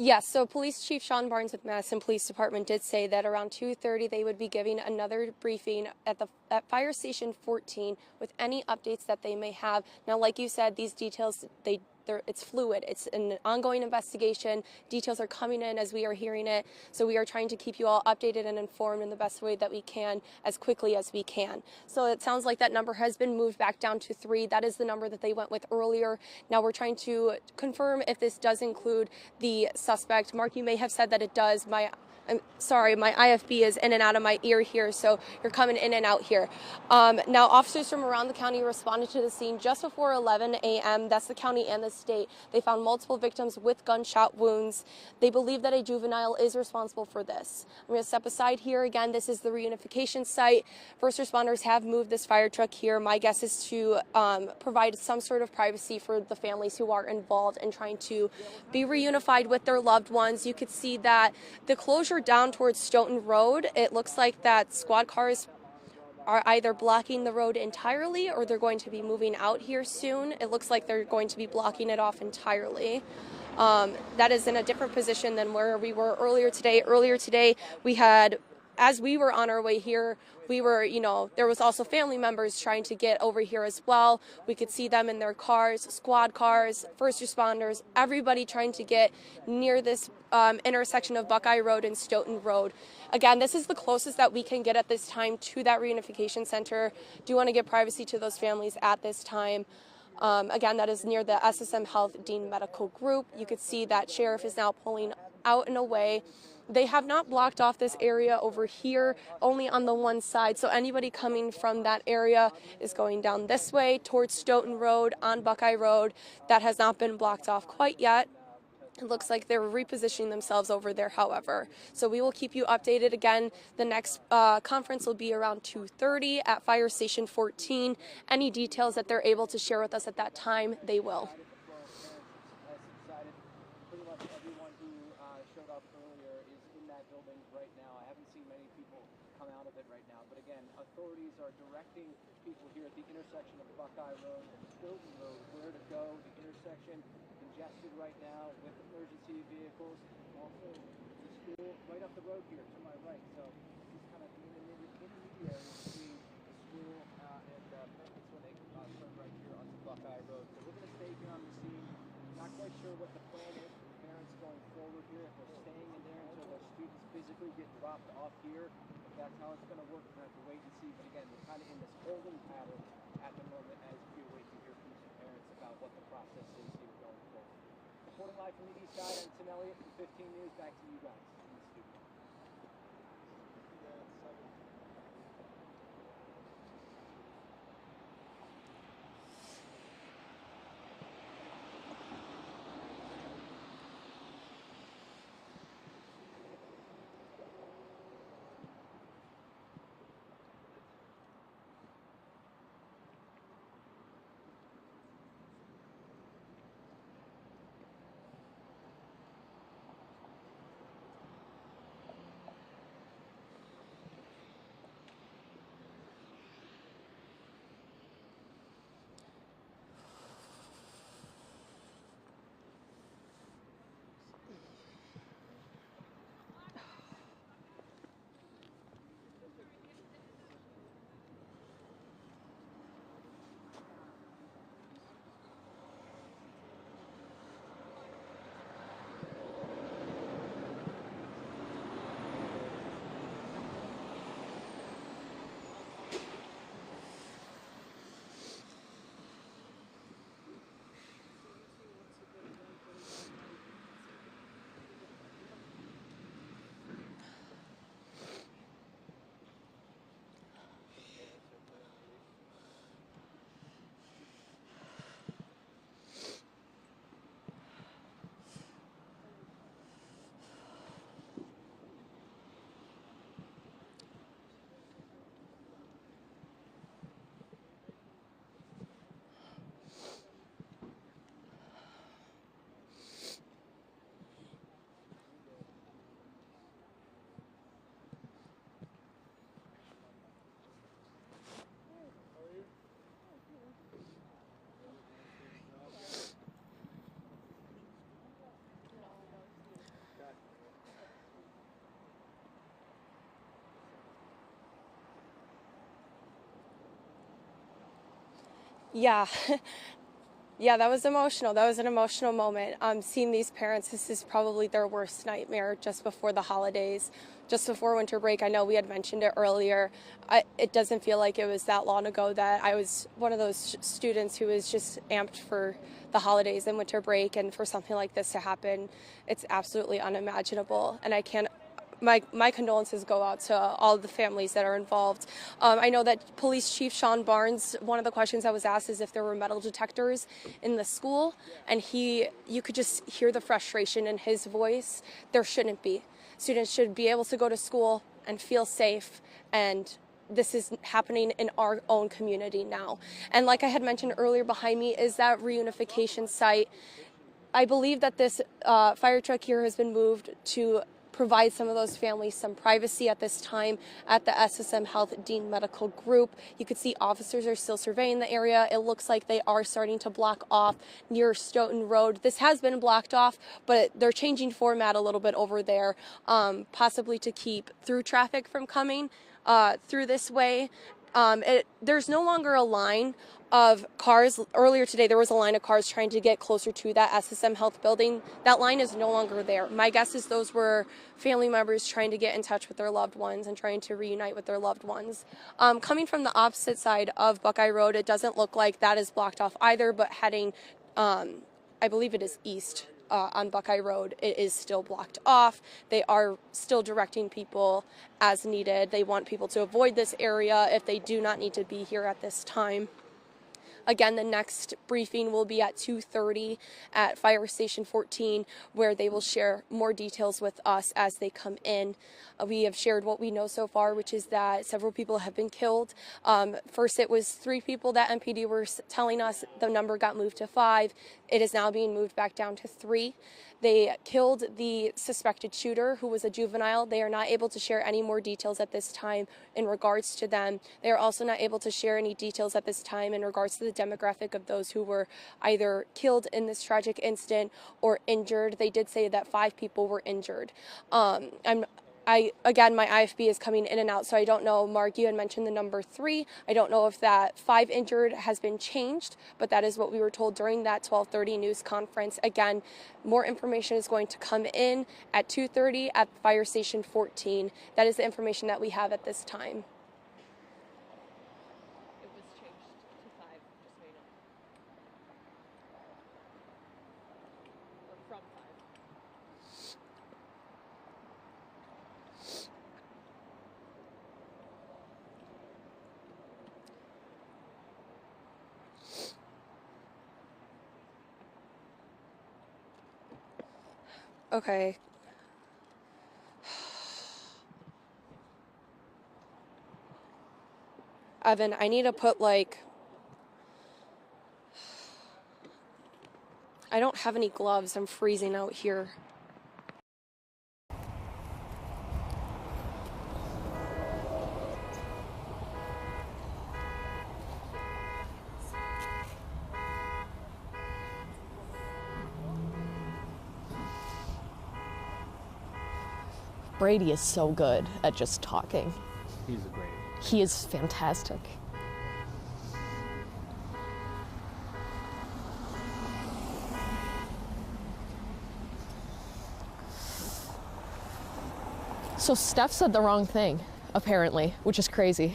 Yes, so Police Chief Sean Barnes with Madison Police Department did say that around 2:30 they would be giving another briefing at Fire Station 14 with any updates that they may have. Now, like you said, these details, it's fluid. It's an ongoing investigation. Details are coming in as we are hearing it. So we are trying to keep you all updated and informed in the best way that we can as quickly as we can. So it sounds like that number has been moved back down to 3. That is the number that they went with earlier. Now we're trying to confirm if this does include the suspect. Mark, you may have said that it does. I'm sorry, my IFB is in and out of my ear here, so you're coming in and out here. Now, officers from around the county responded to the scene just before 11 a.m. That's the county and the state. They found multiple victims with gunshot wounds. They believe that a juvenile is responsible for this. I'm going to step aside here. Again, this is the reunification site. First responders have moved this fire truck here. My guess is to provide some sort of privacy for the families who are involved in trying to be reunified with their loved ones. You could see that the closure down towards Stoughton Road, it looks like that squad cars are either blocking the road entirely or they're going to be moving out here soon. It looks like they're going to be blocking it off entirely. That is in a different position than where we were earlier today. Earlier today, we had, as we were on our way here, we were, there was also family members trying to get over here as well. We could see them in their cars, squad cars, first responders, everybody trying to get near this intersection of Buckeye Road and Stoughton Road. Again, this is the closest that we can get at this time to that reunification center. Do want to give privacy to those families at this time. Again, that is near the SSM Health Dane Medical Group. You could see that sheriff is now pulling out and away. They have not blocked off this area over here, only on the one side. So anybody coming from that area is going down this way towards Stoughton Road on Buckeye Road. That has not been blocked off quite yet. It looks like they're repositioning themselves over there, however. So we will keep you updated. Again, the next conference will be around 2:30 at Fire Station 14. Any details that they're able to share with us at that time, they will. Pretty much everyone who showed up earlier is in that building right now. I haven't seen many people come out of it right now. But again, authorities are directing people here at the intersection of Buckeye Road and Stoughton Road where to go. The intersection congested right now with emergency vehicles. Also, the school right up the road here to my right. So this is kind of the intermediary between the school and parents when they turn right here onto Buckeye Road. So we're going to stay here on the scene. Not quite sure what the plan is for the parents going forward here. If they're staying in there until their students physically get dropped off here. If that's how it's going to work, we're going to have to wait and see. But again, we're kind of in this holding pattern at the moment as we wait to hear from some parents about what the process is here going forward. Reporting live from the east side, I'm Tim Elliott from 15 News. Back to you guys in the studio. Yeah. Yeah, that was emotional. That was an emotional moment. Seeing these parents, this is probably their worst nightmare just before the holidays, just before winter break. I know we had mentioned it earlier. It doesn't feel like it was that long ago that I was one of those students who was just amped for the holidays and winter break, and for something like this to happen, it's absolutely unimaginable. And I can't. My condolences go out to all the families that are involved. I know that Police Chief Sean Barnes, one of the questions I was asked is if there were metal detectors in the school, and you could just hear the frustration in his voice. There shouldn't be. Students should be able to go to school and feel safe, and this is happening in our own community now. And like I had mentioned earlier, behind me is that Reunification site. I believe that this fire truck here has been moved to provide some of those families some privacy at this time at the SSM Health Dean Medical Group. You could see officers are still surveying the area. It looks like they are starting to block off near Stoughton Road. This has been blocked off, but they're changing format a little bit over there, possibly to keep through traffic from coming through this way. There's no longer a line of cars. Earlier today, there was a line of cars trying to get closer to that SSM Health building. That line is no longer there. My guess is those were family members trying to get in touch with their loved ones and trying to reunite with their loved ones. Coming from the opposite side of Buckeye Road, it doesn't look like that is blocked off either, but heading, I believe it is east on Buckeye Road, it is still blocked off. They are still directing people as needed. They want people to avoid this area if they do not need to be here at this time. Again, the next briefing will be at 2:30 at Fire Station 14, where they will share more details with us as they come in. We have shared what we know so far, which is that several people have been killed. First, it was 3 people that MPD were telling us. The number got moved to 5. It is now being moved back down to 3. They killed the suspected shooter, who was a juvenile. They are not able to share any more details at this time in regards to them. They are also not able to share any details at this time in regards to the demographic of those who were either killed in this tragic incident or injured. They did say that 5 people were injured. Again, my IFB is coming in and out, so I don't know. Mark, you had mentioned the number 3. I don't know if that 5 injured has been changed, but that is what we were told during that 12:30 news conference. Again, more information is going to come in at 2:30 at Fire Station 14. That is the information that we have at this time. It was changed to 5, just so you know. Or from 5. Okay. Evan, I need to put like, I don't have any gloves. I'm freezing out here. Brady is so good at just talking. He's a great. He is fantastic. So Steph said the wrong thing, apparently, which is crazy.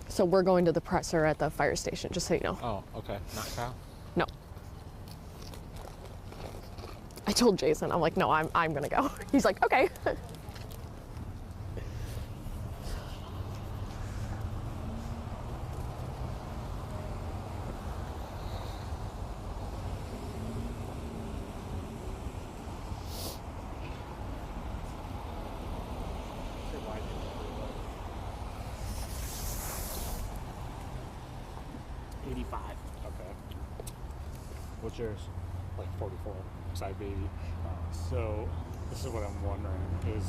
So we're going to the presser at the fire station, just so you know. Oh, okay. Not Kyle? No. I told Jason, I'm like, no, I'm gonna go. He's like, okay. What's yours? Like 44, side baby. So this is what I'm wondering is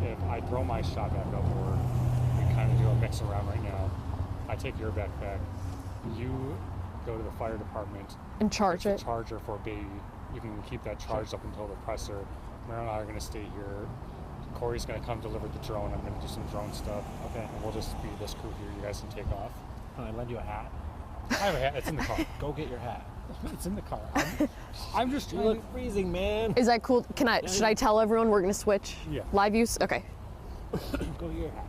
if I throw my shot back up, or we kind of do a mix around right now, I take your backpack, you go to the fire department and charge it. Charger for a baby. You can keep that charged up until the presser. Mary and I are going to stay here. Corey's going to come deliver the drone. I'm going to do some drone stuff. Okay. And we'll just be this crew here. You guys can take off. Can I lend you a hat? I have a hat. It's in the car. Go get your hat. It's in the car. I'm just trying. You look freezing, man. Is that cool? Should I tell everyone we're gonna switch? Yeah. Live use? Okay. Go get your hat.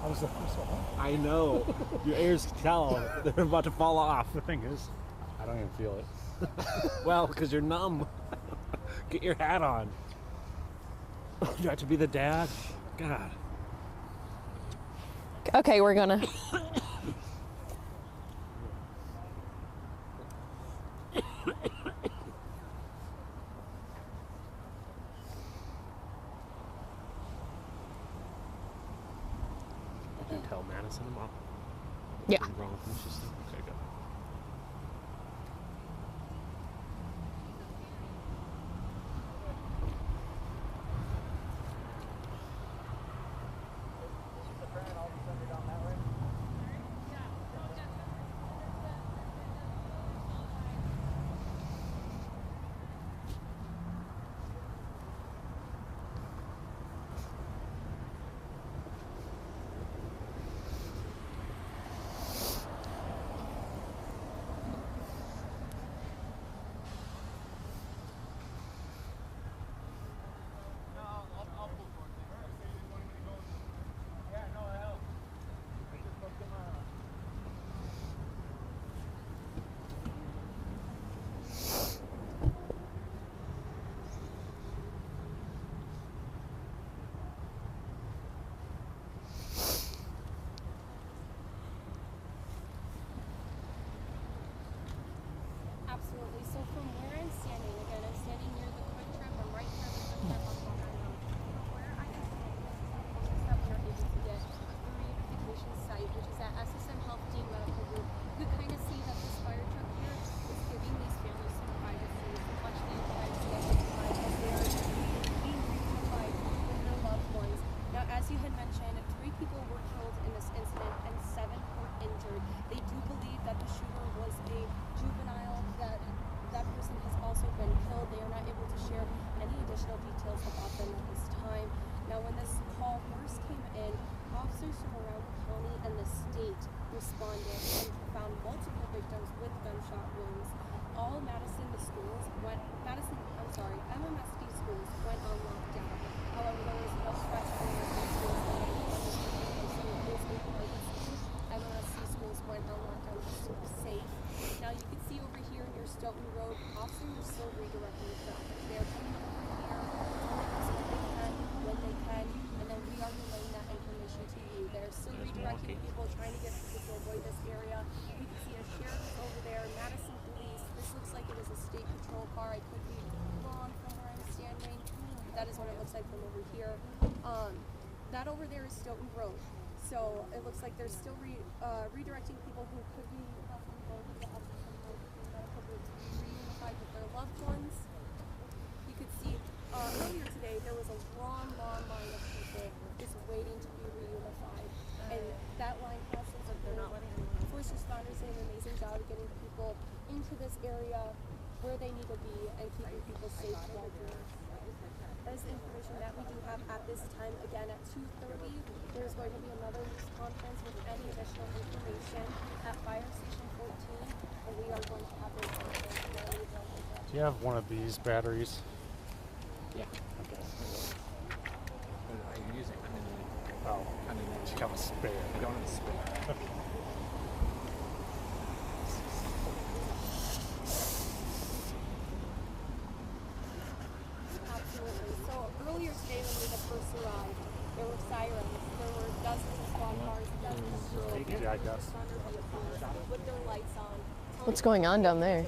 I was the first one. I know. Your ears tell. They're about to fall off. The thing is, I don't even feel it. Well, because you're numb. Get your hat on. You have to be the dad? God. Okay, we're gonna. I can tell Madison about. Yeah. What's wrong with me? She's like, okay, good. responded and found multiple victims with gunshot wounds. All MMSD schools went on lockdown. However, there was no question in schools MMSD schools went on lockdown just to be safe. Now you can see over here near Stoughton Road, officers are still redirecting traffic. They're coming over here, when they can, and then we are relaying that information to you. They're still redirecting people, trying to get people to avoid this area. We can see a sheriff is over there, Madison police. This looks like it is a state patrol car. I could be wrong from where I'm standing, but that is what it looks like from over here. That over there is Stoughton Road. So it looks like they're still redirecting people who could be reunified with their loved ones. You could see earlier today there was a long line of people just waiting to be reunified, and that line passes. They're not letting anyone. First responders did an amazing job of getting people into this area where they need to be and keeping people safe while doing it. That is the information that we do have at this time. Again, at 2:30, there's going to be another news conference with any additional information at Fire Station 14, and we are going to have those information. Do you have one of these batteries? Yeah. Okay. What are you using? I'm a spare. I don't have a spare. Absolutely. So earlier today when we had first arrived, there were sirens. There were dozens of squad cars, dozens of vehicles with their lights on. What's going on down there?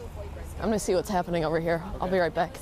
I'm gonna see what's happening over here. I'll be right back.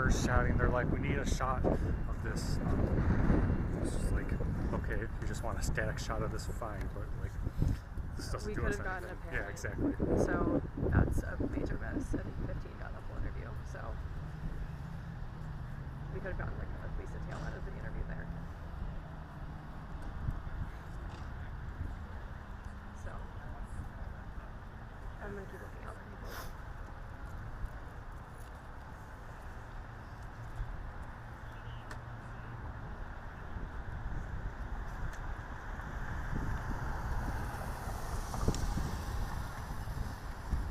neighbors shouting. They're like, we need a shot of this. It's just like, okay, if you just want a static shot of this, fine, but like, this doesn't We do could us have gotten anything. a parent. Yeah, exactly. So that's a major miss, and 15 got a full interview. So we could have gotten like at least a tail end of the interview there. So I'm gonna keep looking out for people.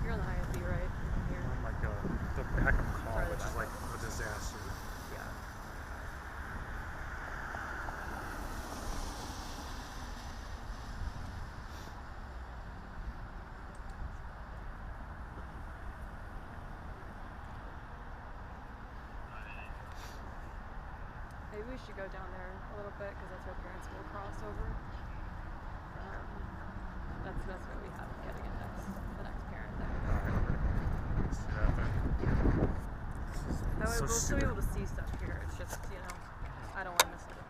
You're on the ISB, right? Here. On like the backup call, Sorry, the which is backup. like a disaster. Yeah. Maybe we should go down there a little bit because that's where parents will cross over. That's what we have getting it the next parent that we go over. Let's do that then. That way So we'll still be stupid. able to see stuff here. It's just, I don't want to miss the parent.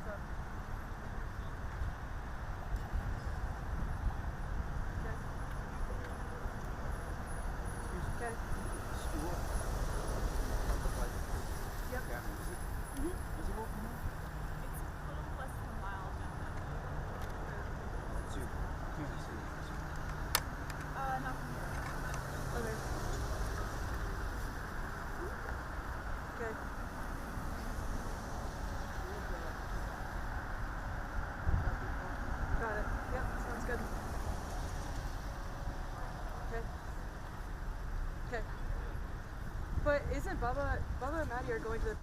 Okay. School. Yep. Yeah. Is it visible from here? It's a little less than a mile down that way. So you can't see it. Not from here. Okay. Okay. Got it. Yep, sounds good. Okay. Okay. But isn't Bubba and Maddie are going to the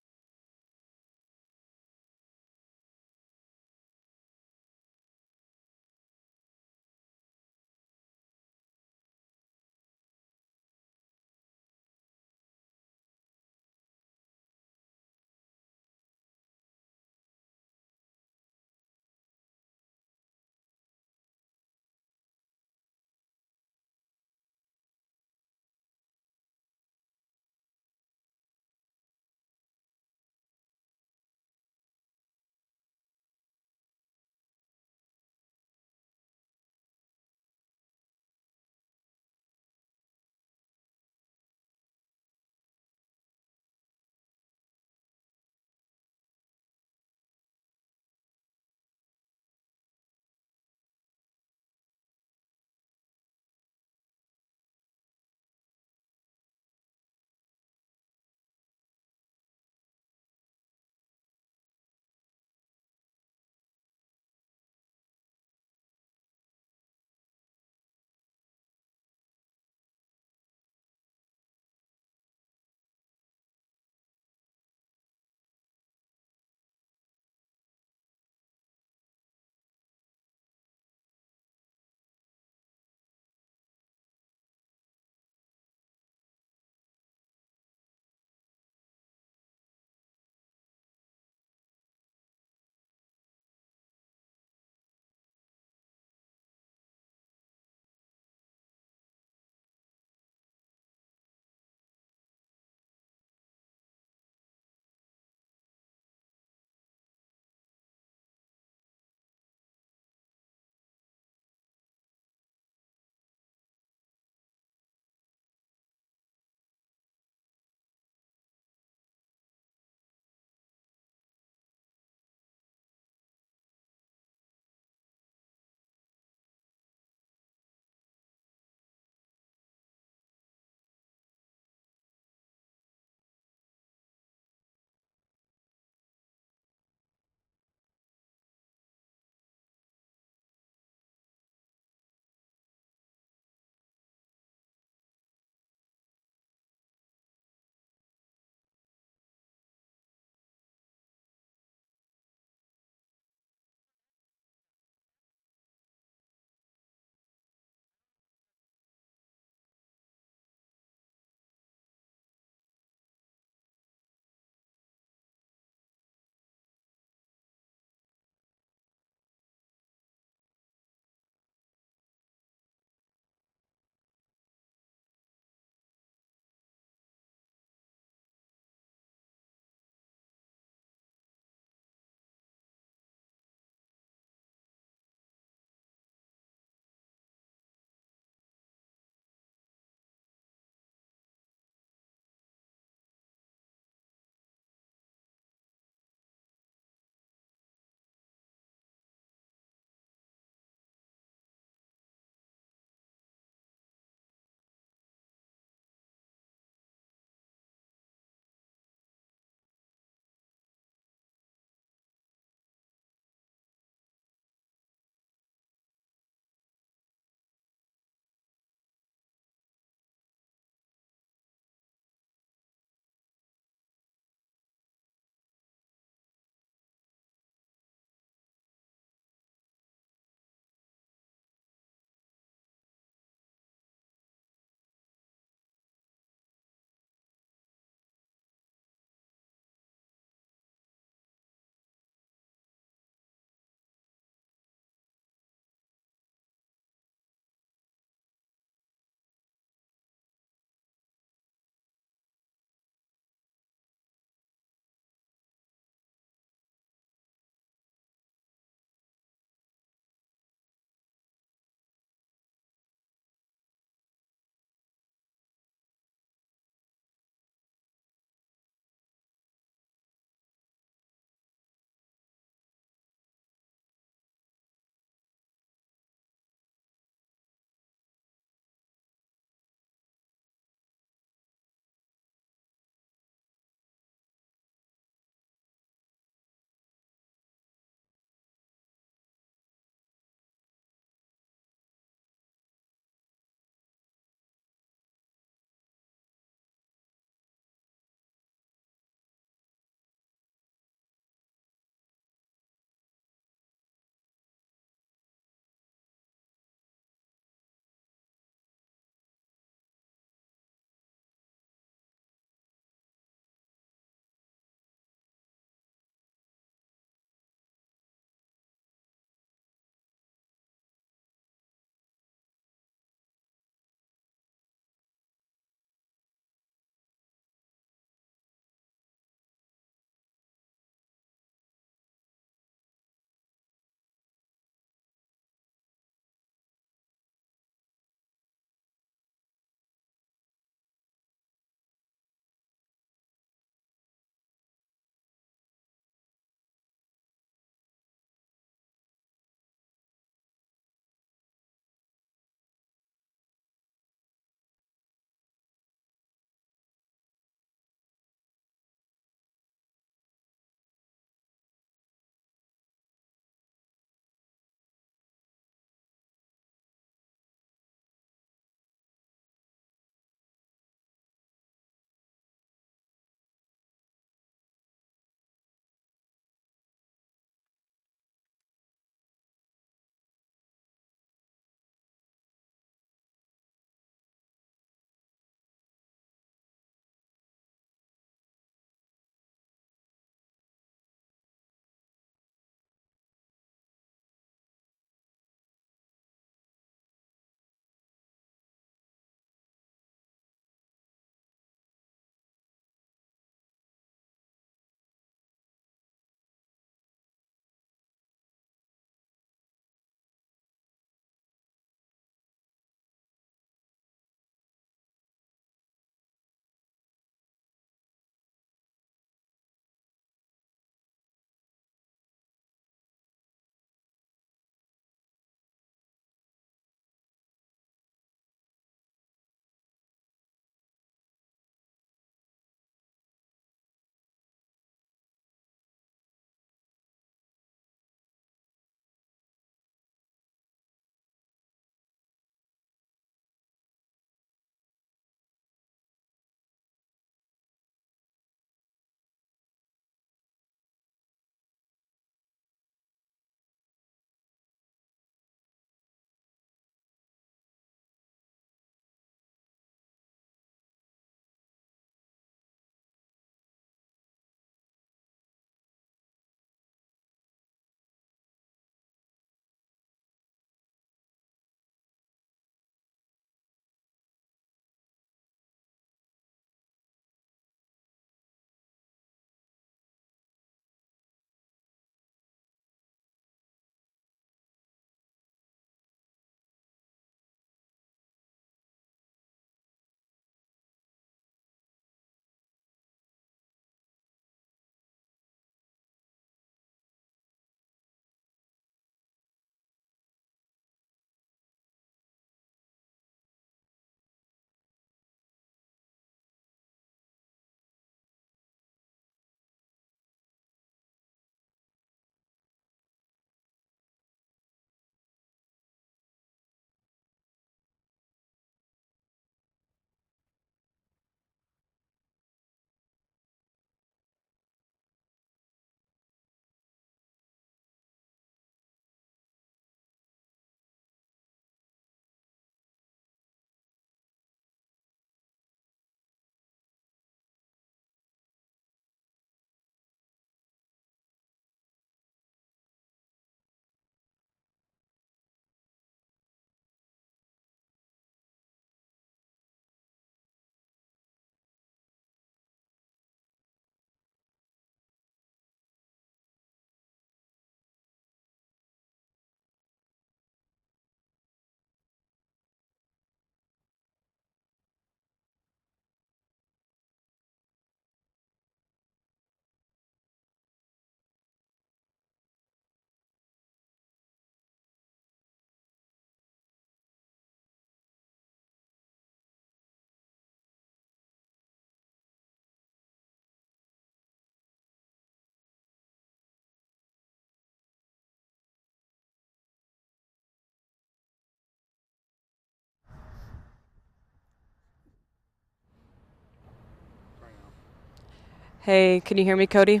Hey, can you hear me, Cody?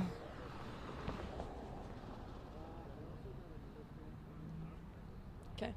Okay.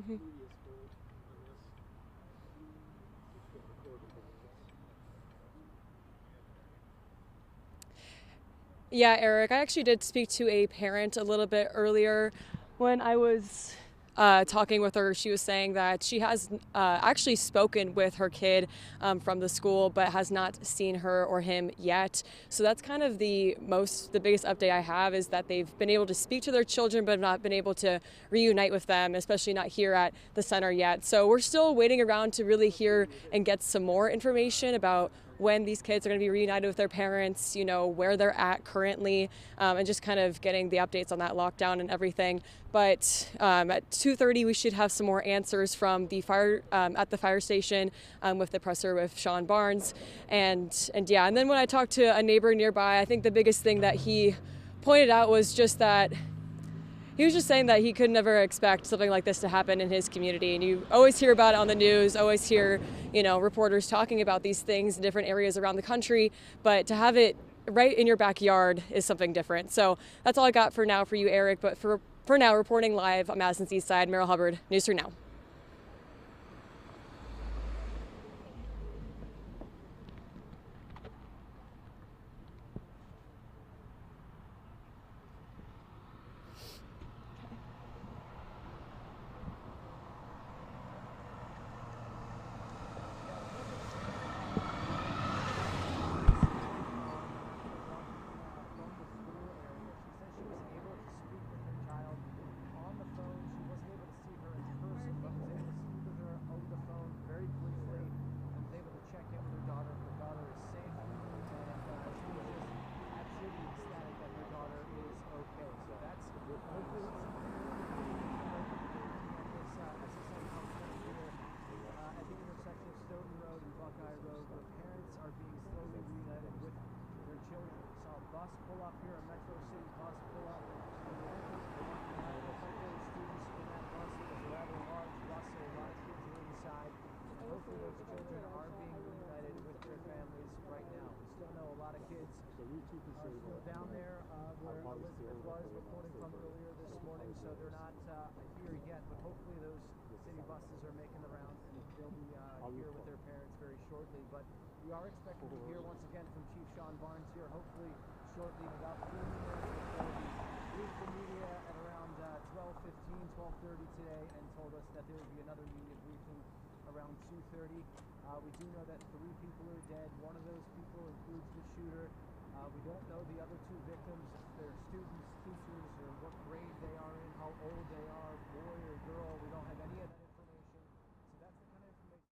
Mhm. Yeah, Eric, I actually did speak to a parent a little bit earlier when I was talking with her. She was saying that she has actually spoken with her kid from the school, but has not seen her or him yet. So that's kind of the biggest update I have, is that they've been able to speak to their children, but have not been able to reunite with them, especially not here at the center yet. So we're still waiting around to really hear and get some more information about when these kids are going to be reunited with their parents, where they're at currently, and just kind of getting the updates on that lockdown and everything. But at 2:30, we should have some more answers from the fire at the fire station with the presser with Sean Barnes. And then when I talked to a neighbor nearby, I think the biggest thing that he pointed out was just that he was just saying that he could never expect something like this to happen in his community. And you always hear about it on the news, always hear, reporters talking about these things in different areas around the country. But to have it right in your backyard is something different. So that's all I got for now for you, Eric. But for now, reporting live on Madison's East Side, Meryl Hubbard, News 3 Now. Down there where Elizabeth was reporting from earlier this morning, so they're not here yet, but hopefully those city buses are making the rounds and they'll be here with their parents very shortly. But we are expecting to hear once again from Chief Sean Barnes here, hopefully shortly, in about 40 minutes. Brief the media at around 12:30 today and told us that there would be another media briefing around 2:30. We do know that 3 people are dead. One of those people includes the shooter. We don't know the other 2 victims, if they're students, teachers, or what grade they are in, how old they are, boy or girl. We don't have any of that information. So that's the kind of information.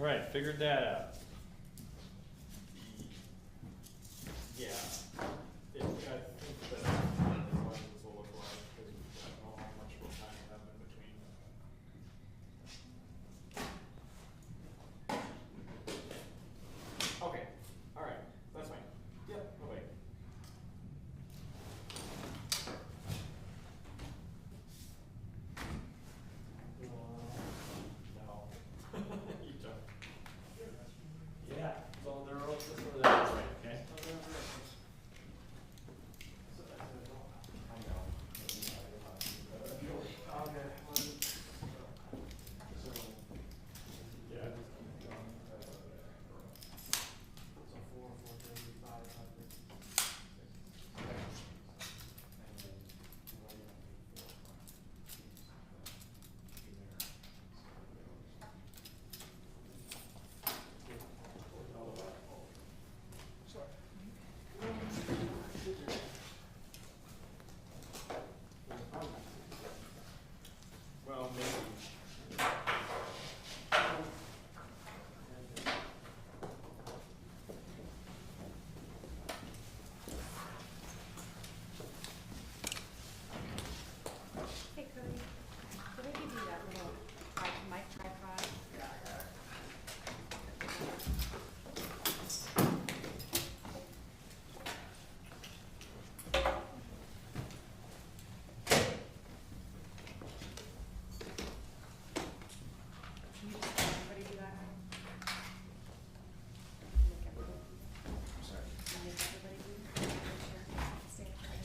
All right, figured that out. Yeah. I think that's what this will look like, because we don't know how much more time we have in between. Okay, all right, that's fine. Yep, no wait. No. You don't. Yeah, so they're all just over that way, okay? Well, maybe. Hey Cody, did I give you that little mic tripod? Yeah, I got it. Can you just have everybody do that? Make everybody. I'm sorry. Can you make everybody do that? Make sure. Stay up there.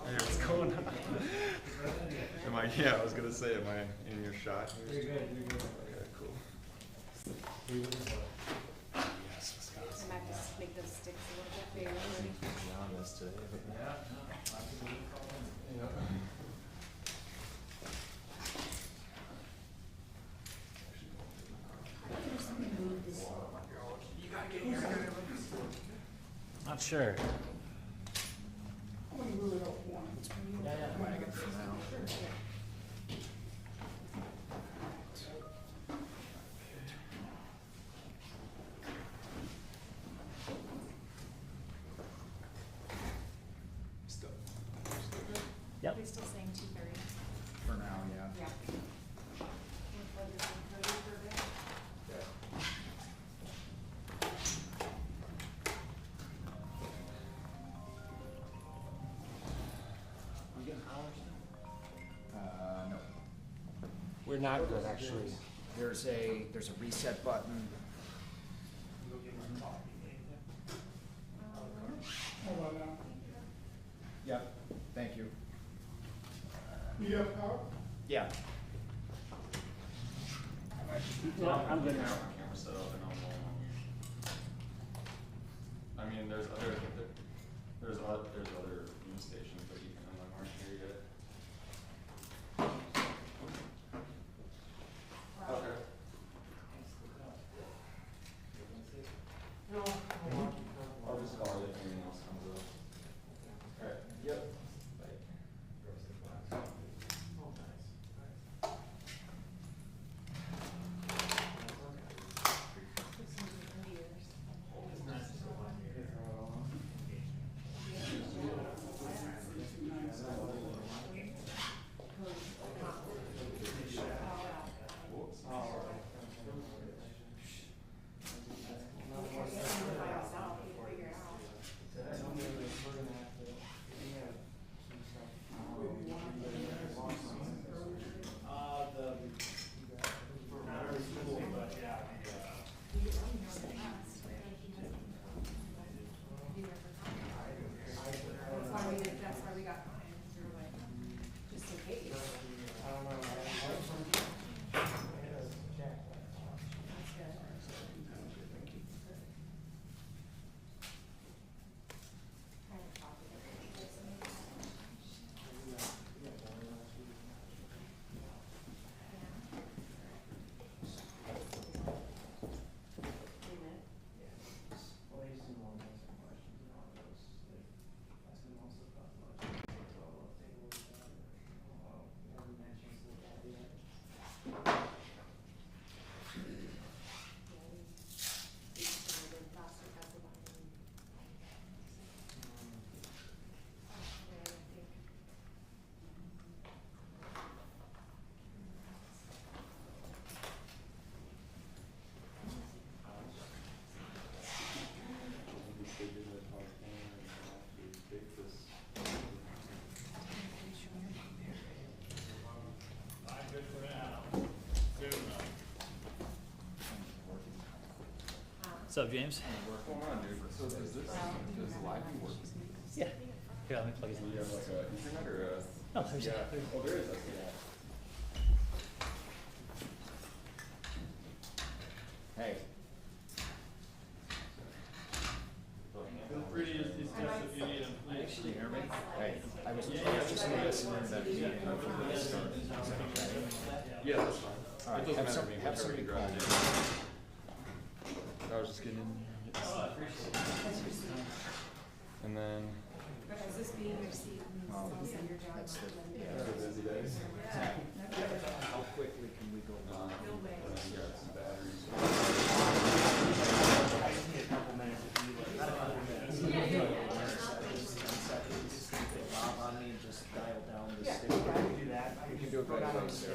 Hey, what's going on? Am I? Yeah, I was gonna say, am I in your shot? You're good, you're good. Okay, cool. Yes, Wisconsin. I might have to make those sticks a little bit bigger. Beyond this today, but Not sure. Wagon for now. Yep. Are we still saying 2:30? For now, yeah. Yeah. No. We're not good, actually. There's a reset button. Yep, thank you. You have power? Yeah. No, I'm good now. Camera set up and I mean, there's other news stations that you can aren't here yet. Okay. I'll just call it if anything else comes up. Alright, yep. Bye. What's up, James? What's going on, dude? So does live work? Yeah. Here, let me plug it in. Do you have like a Ethernet or a? No, there's yeah. a- Oh, there is. Yeah. Hey. Feel free to use these tests if you need them. Can you hear me? Hey, I was just listening to that meeting. Yeah, that's fine. All right, It doesn't have matter to me, somebody whatever call you me. grab. I was just getting in. And then. Is this being received? That's the. Busy days. How quickly can we go on? Yeah, some batteries. Bob on me and just dial down the stick. Do that. You can do it right away, sir.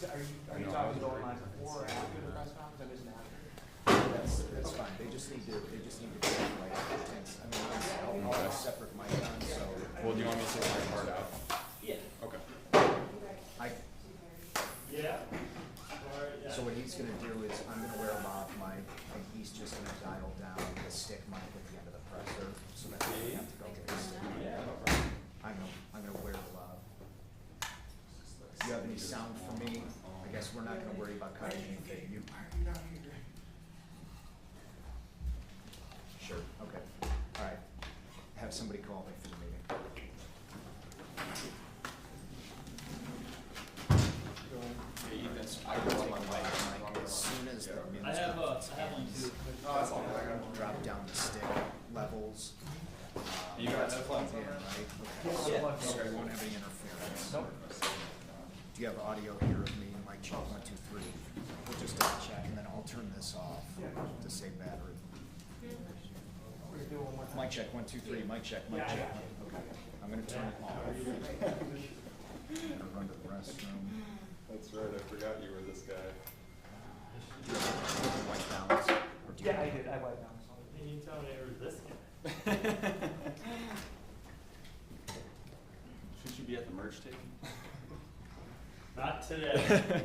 Are you talking going on before or after the press conference? That doesn't matter. That's fine. They just need to do it like intense. I mean, I'll have a separate mic on, so. Well, do you want me to take my card out? Yeah. Okay. Yeah. So what he's gonna do is, I'm gonna wear him off mic, and he's just gonna dial down the stick mic at the end of the presser, so that we don't have to go get his stick. I'm gonna wear the Do you have any sound for me? I guess we're not gonna worry about cutting anything. You. Sure, okay. All right. Have somebody call me for the meeting. Hey, Ethan, I will on my mic as soon as the I have one too. Oh, that's all. Drop down the stick levels. You got that plugged in, right? Okay. Yeah. So we won't have any interference. Nope. Do you have audio here of me? Mic check 1, 2, 3. We'll just double check, and then I'll turn this off to save battery. Mic check 1, 2, 3. Mic check. Mic check. Okay. I'm gonna turn it off. I'm gonna run to the restroom. That's right. I forgot you were this guy. Do you have white balance? Or do you Yeah, I did. I wiped down. Can you tell me it was this guy? Should you be at the merch table? Not today.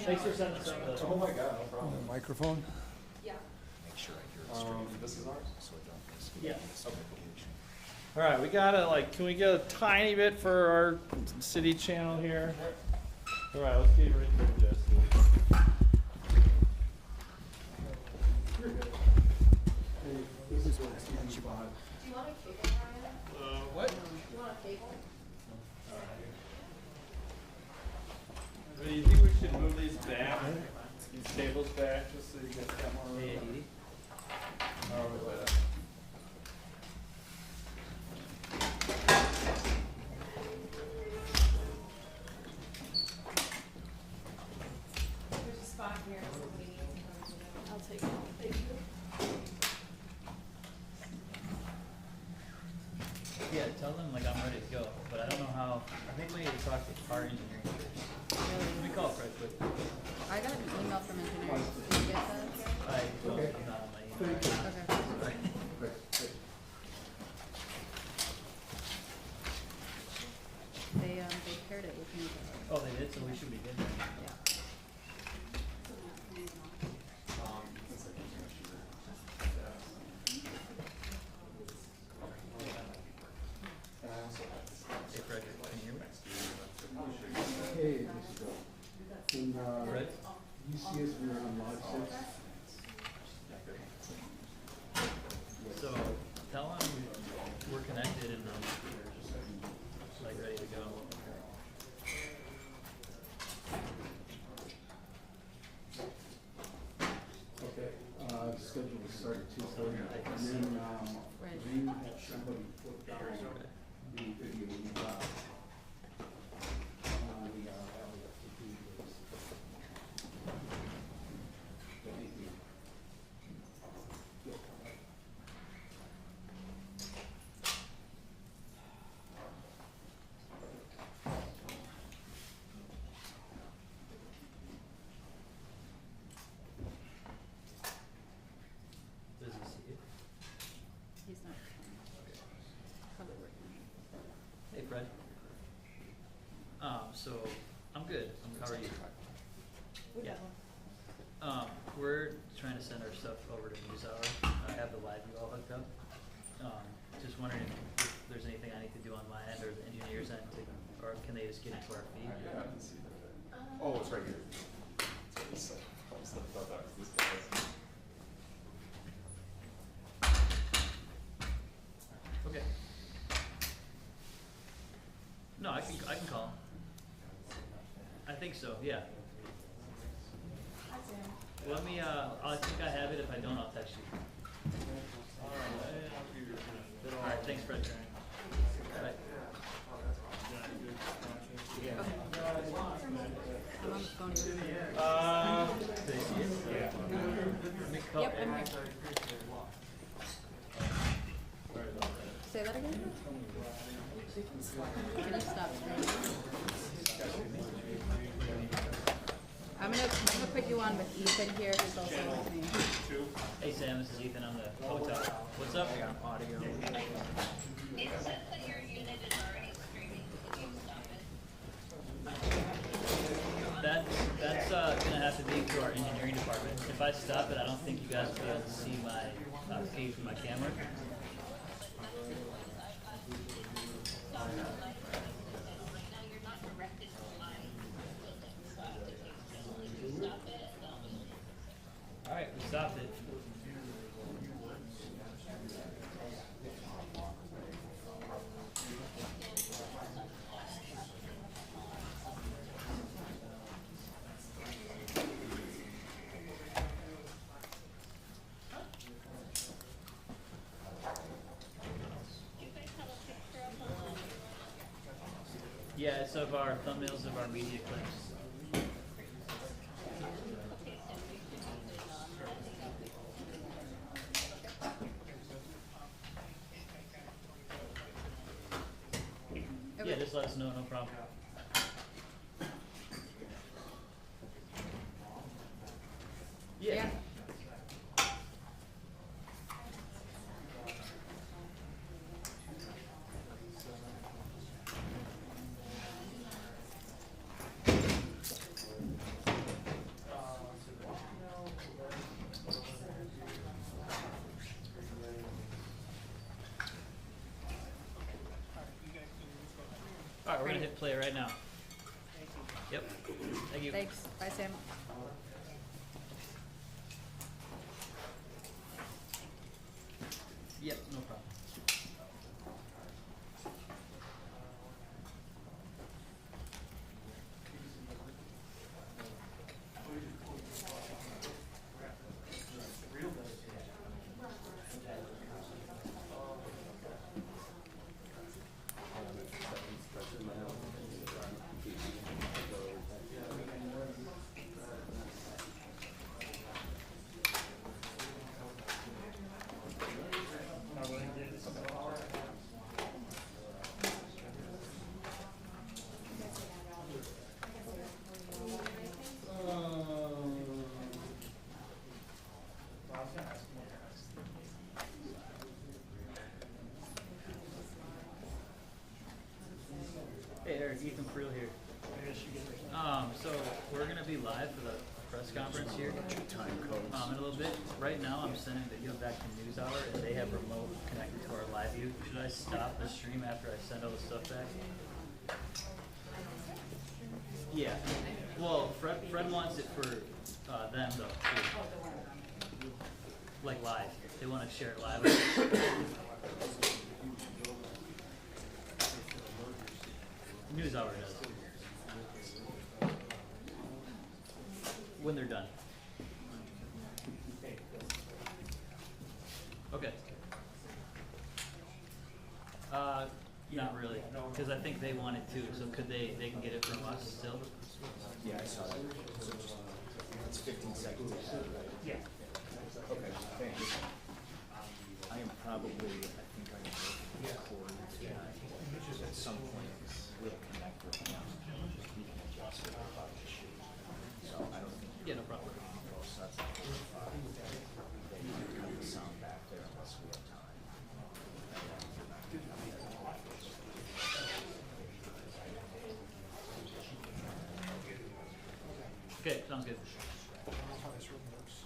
Thanks for sending some of those. Oh my god, no problem. Microphone? Yeah. Make sure I hear This is ours? Yeah. All right, we gotta can we get a tiny bit for our city channel here? All right, let's get right there, Jesse. This is what she bought. Do you want a cable, Ryan? What? Do you want a cable? Do you think we should move these back, these tables back, just so you guys got more room? Or was that? There's a spot here. I'll take it. Thank you. Yeah, tell them I'm ready to go, but I don't know how. I think we need to talk to our engineering. Let me call Fred quick. I got an email from engineering. Did you get that? I don't. I'm not on my email. Okay. They paired it with me. Oh, they did, so we should be good then. Yeah. Hey, Fred, can you hear me? Hey, can you see us when we're on Lodge 6? So, tell them we're connected and ready to go. Okay, scheduled to start at 2:30. And then, Dane had somebody put down the video we got. Does he see it? He's not. Probably working. Hey, Fred. So I'm good. How are you? Yeah. We're trying to send our stuff over to NewsHour. I have the live view all hooked up. Just wondering if there's anything I need to do on my end or the engineers end to, or can they just get into our feed? Yeah, I can see that. Oh, it's right here. So I thought that was this guy. Okay. No, I can call him. I think so, yeah. Let me, I think I have it. If I don't, I'll text you. Alright, thanks, Fred. Bye. I'm on the phone. Did they see it? Yeah. Yep, I'm here. Say that again? Can you stop streaming? I'm gonna put you on with Ethan here, who's also with me. Hey Sam, this is Ethan. I'm the hotel. What's up? I got audio. It says that your unit is already streaming. Could you stop it? That's gonna have to be through our engineering department. If I stop it, I don't think you guys will be able to see my feed from my camera. Alright, we stopped it. Yeah, it's of our thumbnails of our media clips. Yeah, just let us know, no problem. Yeah. All right, we're gonna hit play right now. Yep. Thank you. Thanks. Bye, Sam. Yep, no problem. Hey Eric, Ethan Creel here. So we're gonna be live for the press conference here in a little bit. Right now, I'm sending video back to NewsHour, and they have remote connected to our live view. Should I stop the stream after I send all the stuff back? Yeah. Well, Fred wants it for them though, too. Like live. They want to share it live. NewsHour does. When they're done. Okay. Not really, because I think they want it too. So could they can get it from us still? Yeah, I saw that. So just, it's 15 seconds. Yeah. Okay, thank you. I am probably, I think I'm recording tonight. At some point, we'll connect with him. He can adjust it about the shoot. So I don't think. Yeah, no problem. So that's like 45. They can cut the sound back there unless we have time. Okay, sounds good. How this room works.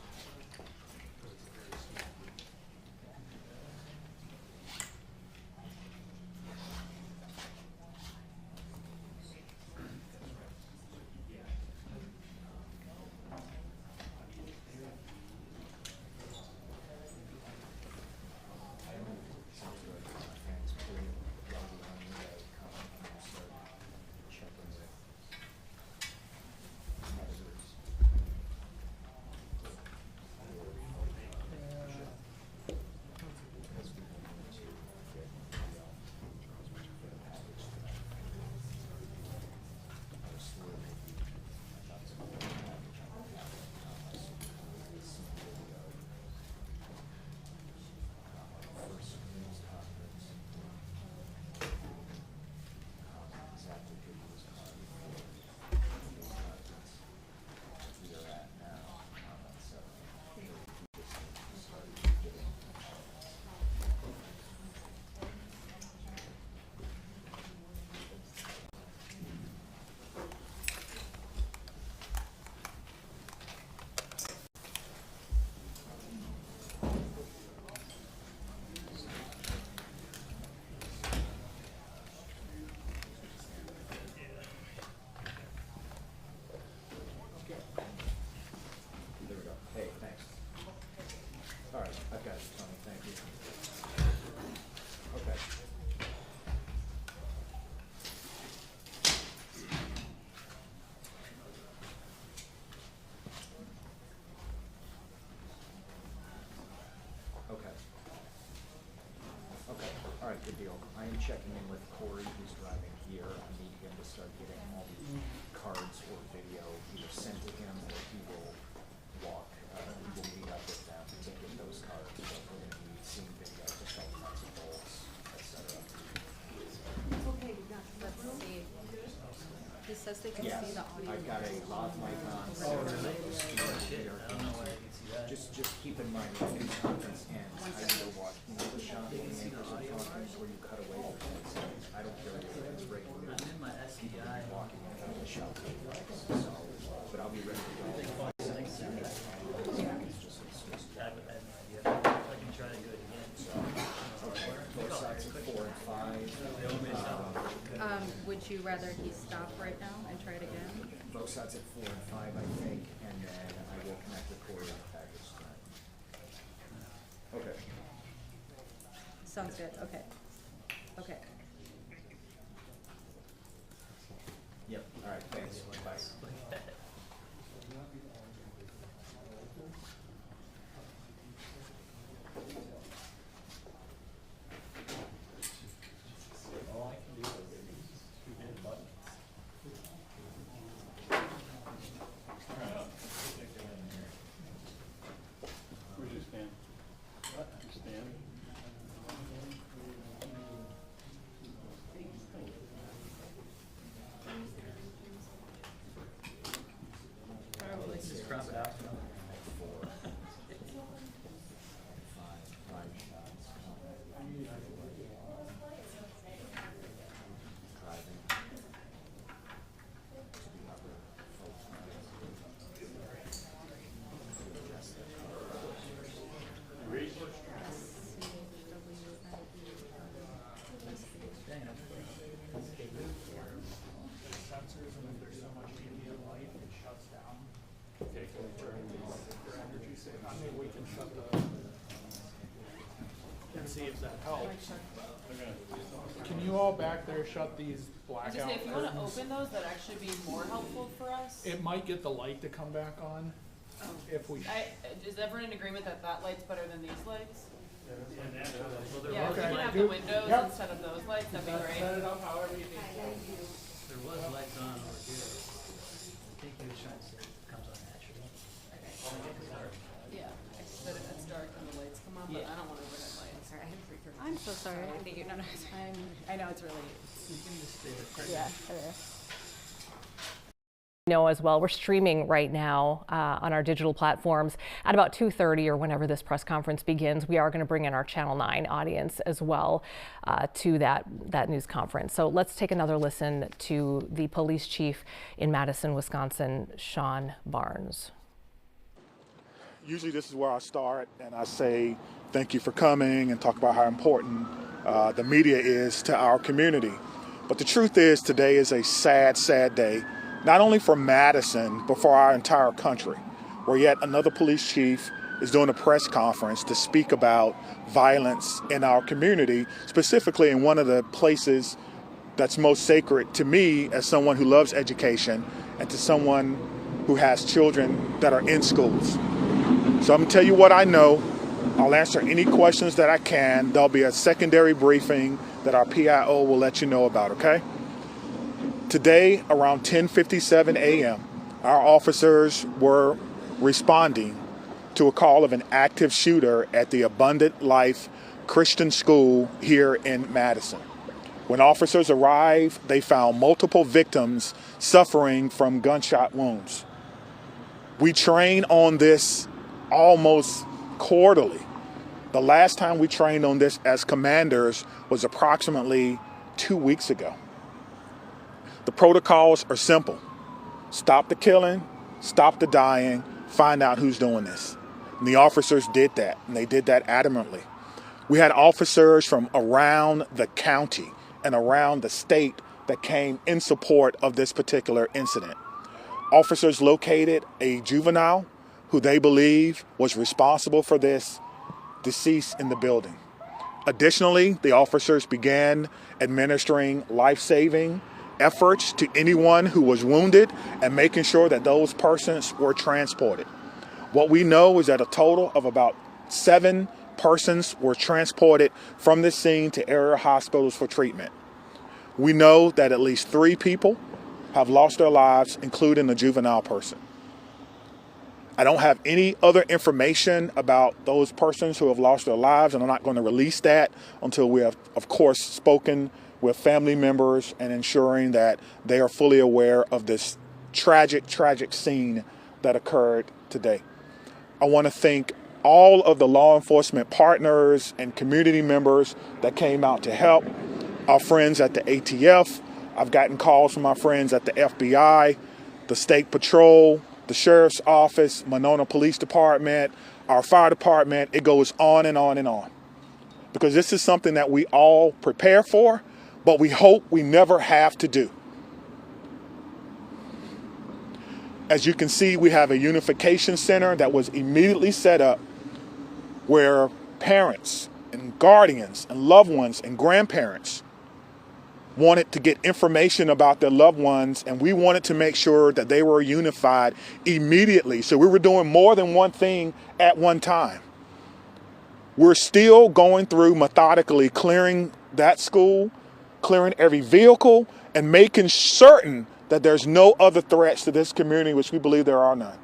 All right, good deal. I am checking in with Corey, who's driving here. I need him to start getting all the cards or video either sent to him or he will walk, we will meet up with them to get those cards. So we're going to be seeing video to sell nuts and bolts, etc. Okay, let's see. This says they can see the audio. I've got a lav mic on. Oh, really? Oh, shit. I don't know why I can see that. Just keep in mind when the conference ends, I will watch, you know the shot in the anchors of conference where you cut away for 10 seconds. I don't care whether it's regular. I'm in my SDI. Walking in front of the shot. So, but I'll be ready to go. I have no idea. I can try to do it again. Both sides of 4 and 5. Would Would you rather he stop right now and try it again? Both sides at 4 and 5, I think, and then I will connect the cord in the package tonight. Okay. Sounds good, okay. Okay. Yep, all right, thanks. Bye. Where's your stand? What? Your stand? Probably just crop it out. Sensors, and if there's so much ambient light, it shuts down. Okay, can we turn your energy saving? I mean, we can shut the, and see if that helps. Can you all back there shut these blackout If you want to curtains? open those, that'd actually be more helpful for us. It might get the light to come back on if we. Is everyone in agreement that that light's better than these lights? Yeah, if we Okay. can have the windows Yep. instead of those lights, that'd be great. Set it up however you need. There was lights on over here. I think he was trying to say it comes on naturally. Yeah, that if it's dark and the lights come on, but I don't want overhead lights. Sorry, I have three curtains. I'm so sorry. Thank you. No, no, I know it's really. Yeah. Know as well, we're streaming right now on our digital platforms at about 2:30 or whenever this press conference begins. We are going to bring in our Channel 9 audience as well to that news conference. So let's take another listen to the police chief in Madison, Wisconsin, Sean Barnes. Usually this is where I start and I say thank you for coming and talk about how important the media is to our community. But the truth is today is a sad, sad day, not only for Madison, but for our entire country, where yet another police chief is doing a press conference to speak about violence in our community, specifically in one of the places that's most sacred to me as someone who loves education and to someone who has children that are in schools. So I'm gonna tell you what I know. I'll answer any questions that I can. There'll be a secondary briefing that our PIO will let you know about, okay? Today, around 10:57 a.m., our officers were responding to a call of an active shooter at the Abundant Life Christian School here in Madison. When officers arrived, they found multiple victims suffering from gunshot wounds. We train on this almost quarterly. The last time we trained on this as commanders was approximately 2 weeks ago. The protocols are simple. Stop the killing, stop the dying, find out who's doing this. And the officers did that, and they did that adamantly. We had officers from around the county and around the state that came in support of this particular incident. Officers located a juvenile who they believe was responsible for this deceased in the building. Additionally, the officers began administering life-saving efforts to anyone who was wounded and making sure that those persons were transported. What we know is that a total of about 7 persons were transported from this scene to area hospitals for treatment. We know that at least 3 people have lost their lives, including a juvenile person. I don't have any other information about those persons who have lost their lives, and I'm not going to release that until we have, of course, spoken with family members and ensuring that they are fully aware of this tragic, tragic scene that occurred today. I want to thank all of the law enforcement partners and community members that came out to help, our friends at the ATF. I've gotten calls from my friends at the FBI, the State Patrol, the Sheriff's Office, Monona Police Department, our fire department. It goes on and on and on. Because this is something that we all prepare for, but we hope we never have to do. As you can see, we have a Reunification center that was immediately set up where parents and guardians and loved ones and grandparents wanted to get information about their loved ones, and we wanted to make sure that they were unified immediately. So we were doing more than one thing at one time. We're still going through methodically clearing that school, clearing every vehicle, and making certain that there's no other threats to this community, which we believe there are none.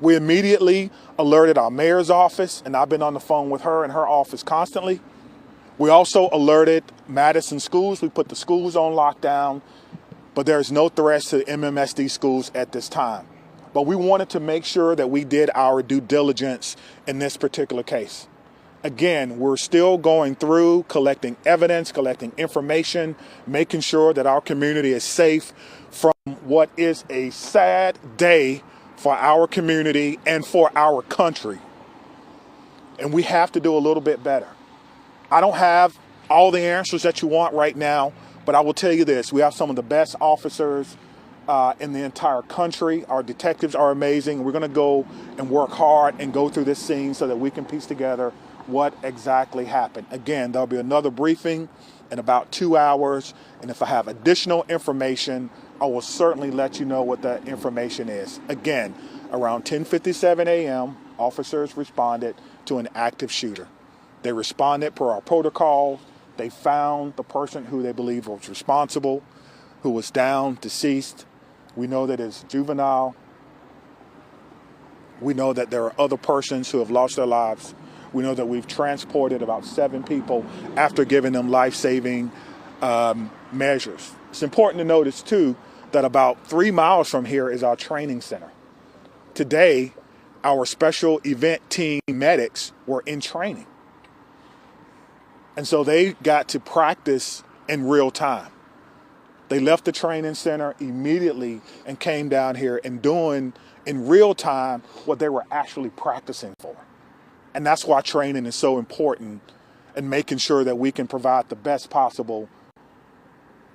We immediately alerted our mayor's office, and I've been on the phone with her and her office constantly. We also alerted Madison schools. We put the schools on lockdown, but there's no threats to MMSD schools at this time. But we wanted to make sure that we did our due diligence in this particular case. Again, we're still going through collecting evidence, collecting information, making sure that our community is safe from what is a sad day for our community and for our country. And we have to do a little bit better. I don't have all the answers that you want right now, but I will tell you this. We have some of the best officers in the entire country. Our detectives are amazing. We're going to go and work hard and go through this scene so that we can piece together what exactly happened. Again, there'll be another briefing in about 2 hours, and if I have additional information, I will certainly let you know what that information is. Again, around 10:57 a.m., officers responded to an active shooter. They responded per our protocol. They found the person who they believe was responsible, who was down, deceased. We know that it's juvenile. We know that there are other persons who have lost their lives. We know that we've transported about 7 people after giving them life-saving measures. It's important to notice, too, that about 3 miles from here is our training center. Today, our special event team medics were in training. And so they got to practice in real time. They left the training center immediately and came down here and doing in real time what they were actually practicing for. And that's why training is so important, and making sure that we can provide the best possible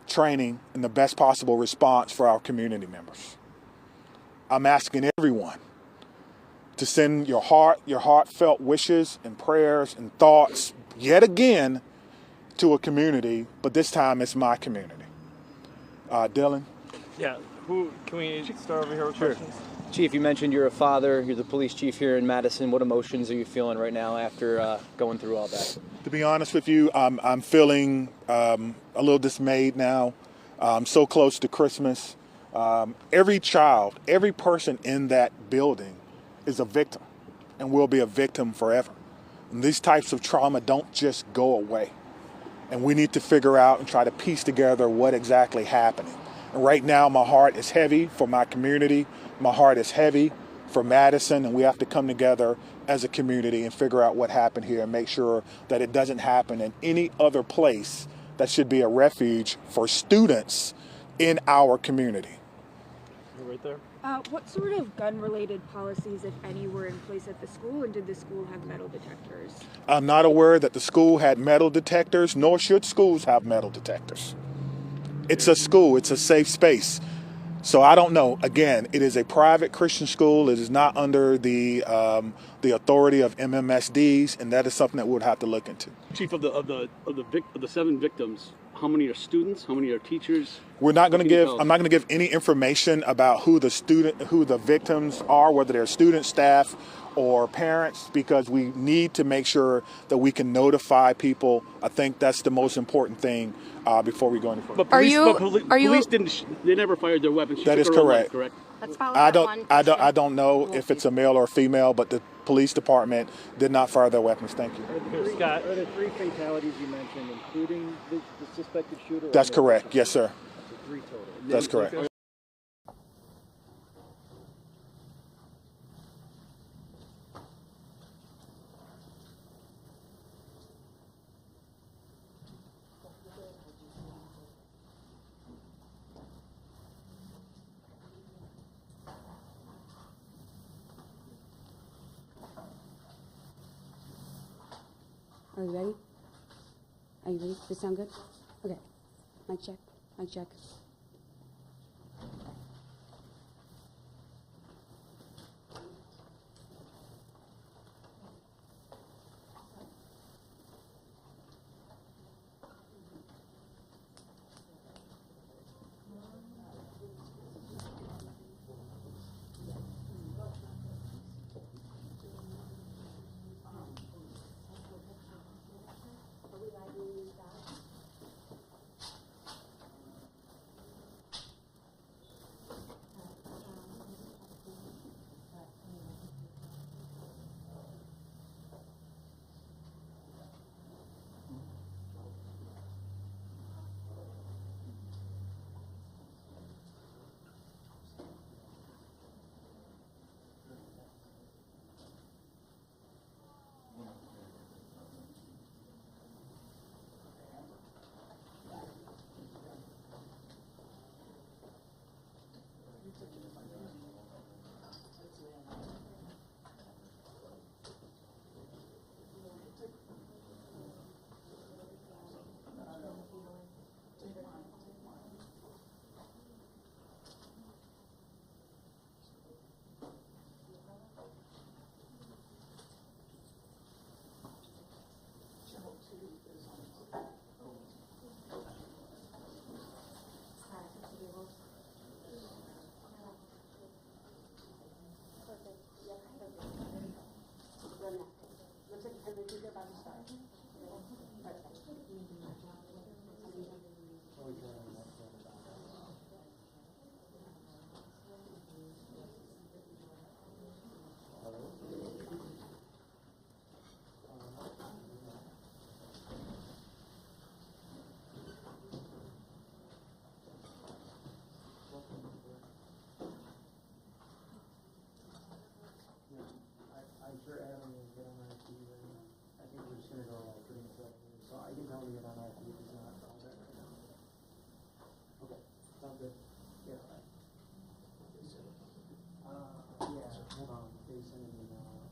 training and the best possible response for our community members. I'm asking everyone to send your heartfelt wishes and prayers and thoughts yet again to a community, but this time it's my community. Dylan? Yeah, can we start over here with questions? Chief, you mentioned you're a father, you're the police chief here in Madison. What emotions are you feeling right now after going through all that? To be honest with you, I'm feeling a little dismayed now. I'm so close to Christmas. Every child, every person in that building is a victim and will be a victim forever. And these types of trauma don't just go away. And we need to figure out and try to piece together what exactly happened. And right now, my heart is heavy for my community. My heart is heavy for Madison, and we have to come together as a community and figure out what happened here and make sure that it doesn't happen in any other place that should be a refuge for students in our community. You're right there. What sort of gun-related policies, if any, were in place at the school, and did the school have metal detectors? I'm not aware that the school had metal detectors, nor should schools have metal detectors. It's a school. It's a safe space. So I don't know. Again, it is a private Christian school. It is not under the authority of MMSDs, and that is something that we would have to look into. Chief, of the 7 victims, how many are students? How many are teachers? I'm not going to give any information about who the victims are, whether they're student, staff, or parents, because we need to make sure that we can notify people. I think that's the most important thing before we go any further. But police they never fired their weapons. That is correct. Correct? Let's follow I that one. I don't know if it's a male or a female, but the police department did not fire their weapons. Thank you. Scott, are there 3 fatalities you mentioned, including the suspected shooter? That's correct. Yes, sir. So 3 total. That's correct. Are you ready? Are you ready? Does it sound good? Okay. Mic check. Mic check. I'm sure Adam will get on our feed, and I think we're just gonna go like pretty much right here. So I can probably get on our feed, he's not all that right now. Okay, sounds good. Yeah. Yeah, hold on, they sent an email out.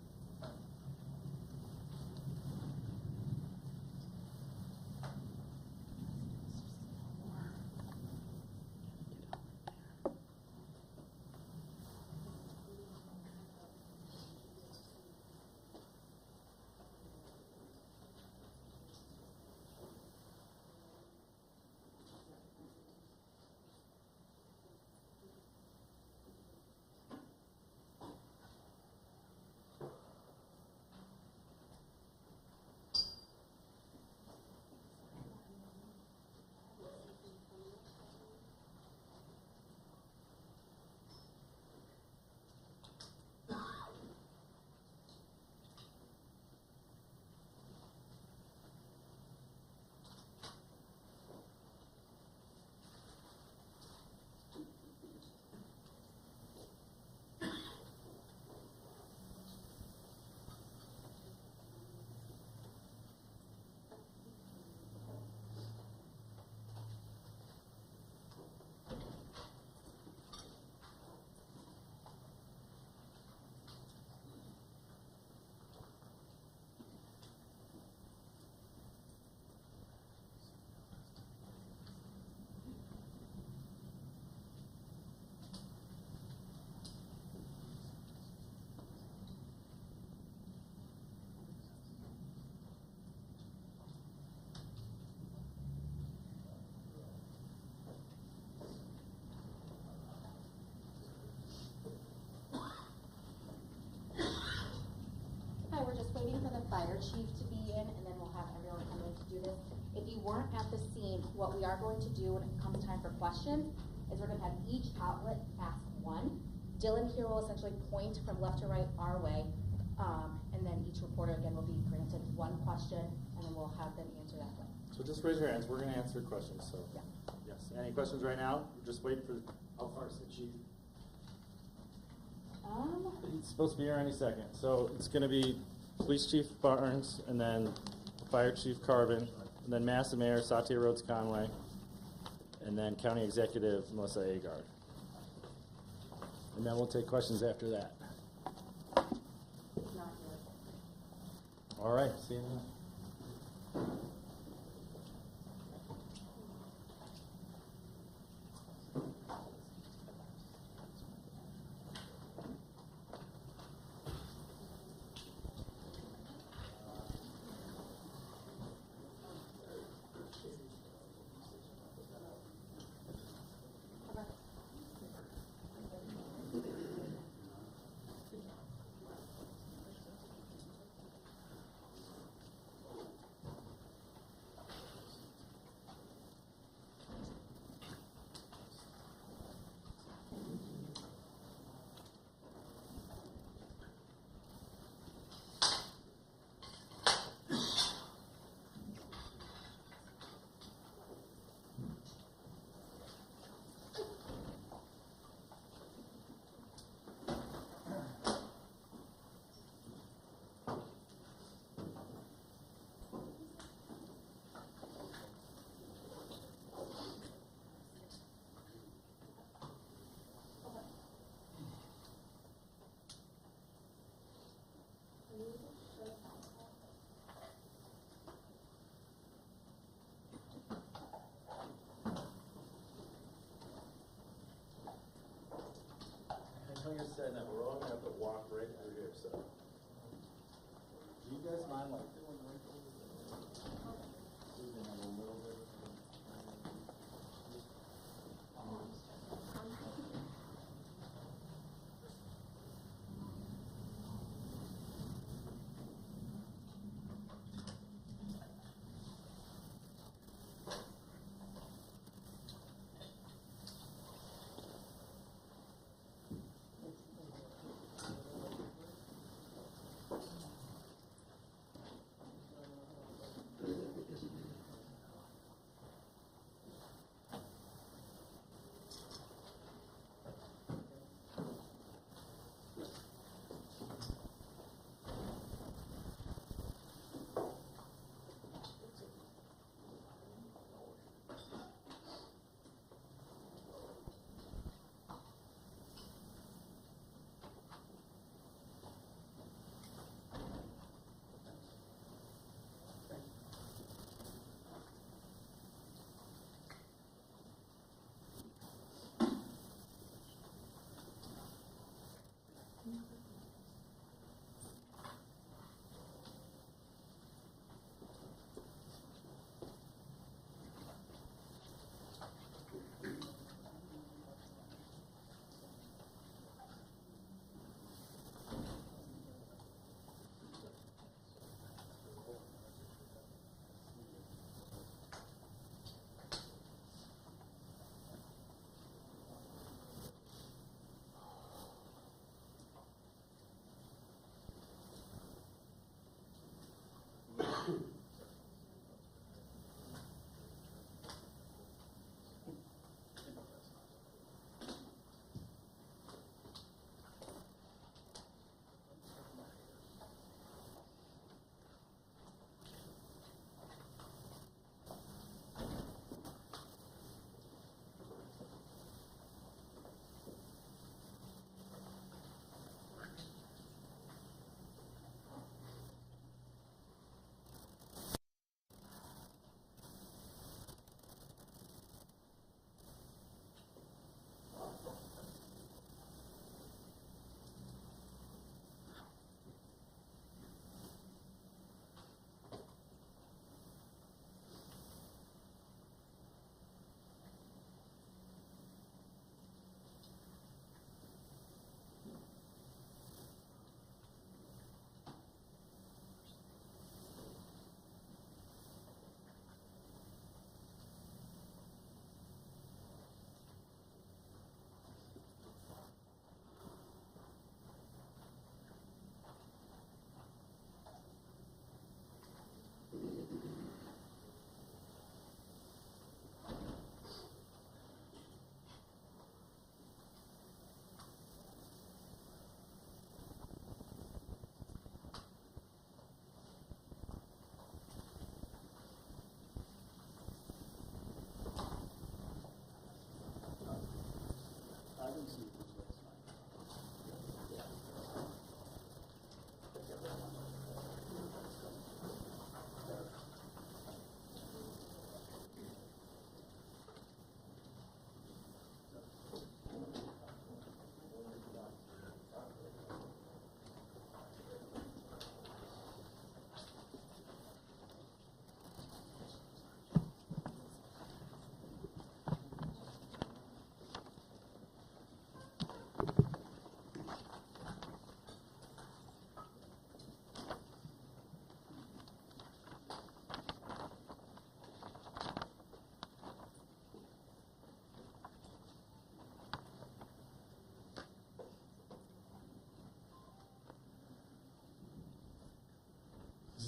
Hi, we're just waiting for the fire chief to be in, and then we'll have everyone come in to do this. If you weren't at the scene, what we are going to do when it comes time for questions is we're gonna have each outlet ask one. Dylan here will essentially point from left to right our way, and then each reporter again will be granted one question, and then we'll have them answer that way. So just raise your hands. We're going to answer questions. So Yeah. yes. Any questions right now? We're just waiting for. How far is the chief? He's supposed to be here any second. So it's going to be Police Chief Barnes, and then Fire Chief Carvin, and then Madison Mayor Satya Rhodes Conway, and then County Executive Melissa Agard. And then we'll take questions after that. All right. See you in a minute.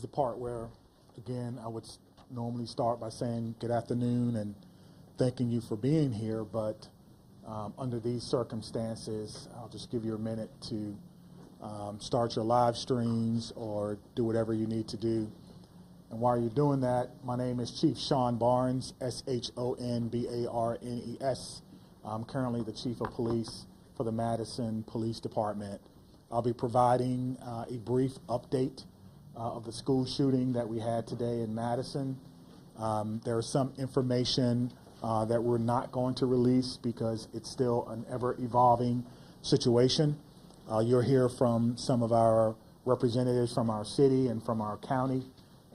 the part where, again, I would normally start by saying good afternoon and thanking you for being here, but under these circumstances, I'll just give you a minute to start your live streams or do whatever you need to do. And while you're doing that, my name is Chief Sean Barnes, S-H-O-N-B-A-R-N-E-S. I'm currently the Chief of Police for the Madison Police Department. I'll be providing a brief update of the school shooting that we had today in Madison. There is some information that we're not going to release because it's still an ever-evolving situation. You'll hear from some of our representatives from our city and from our county.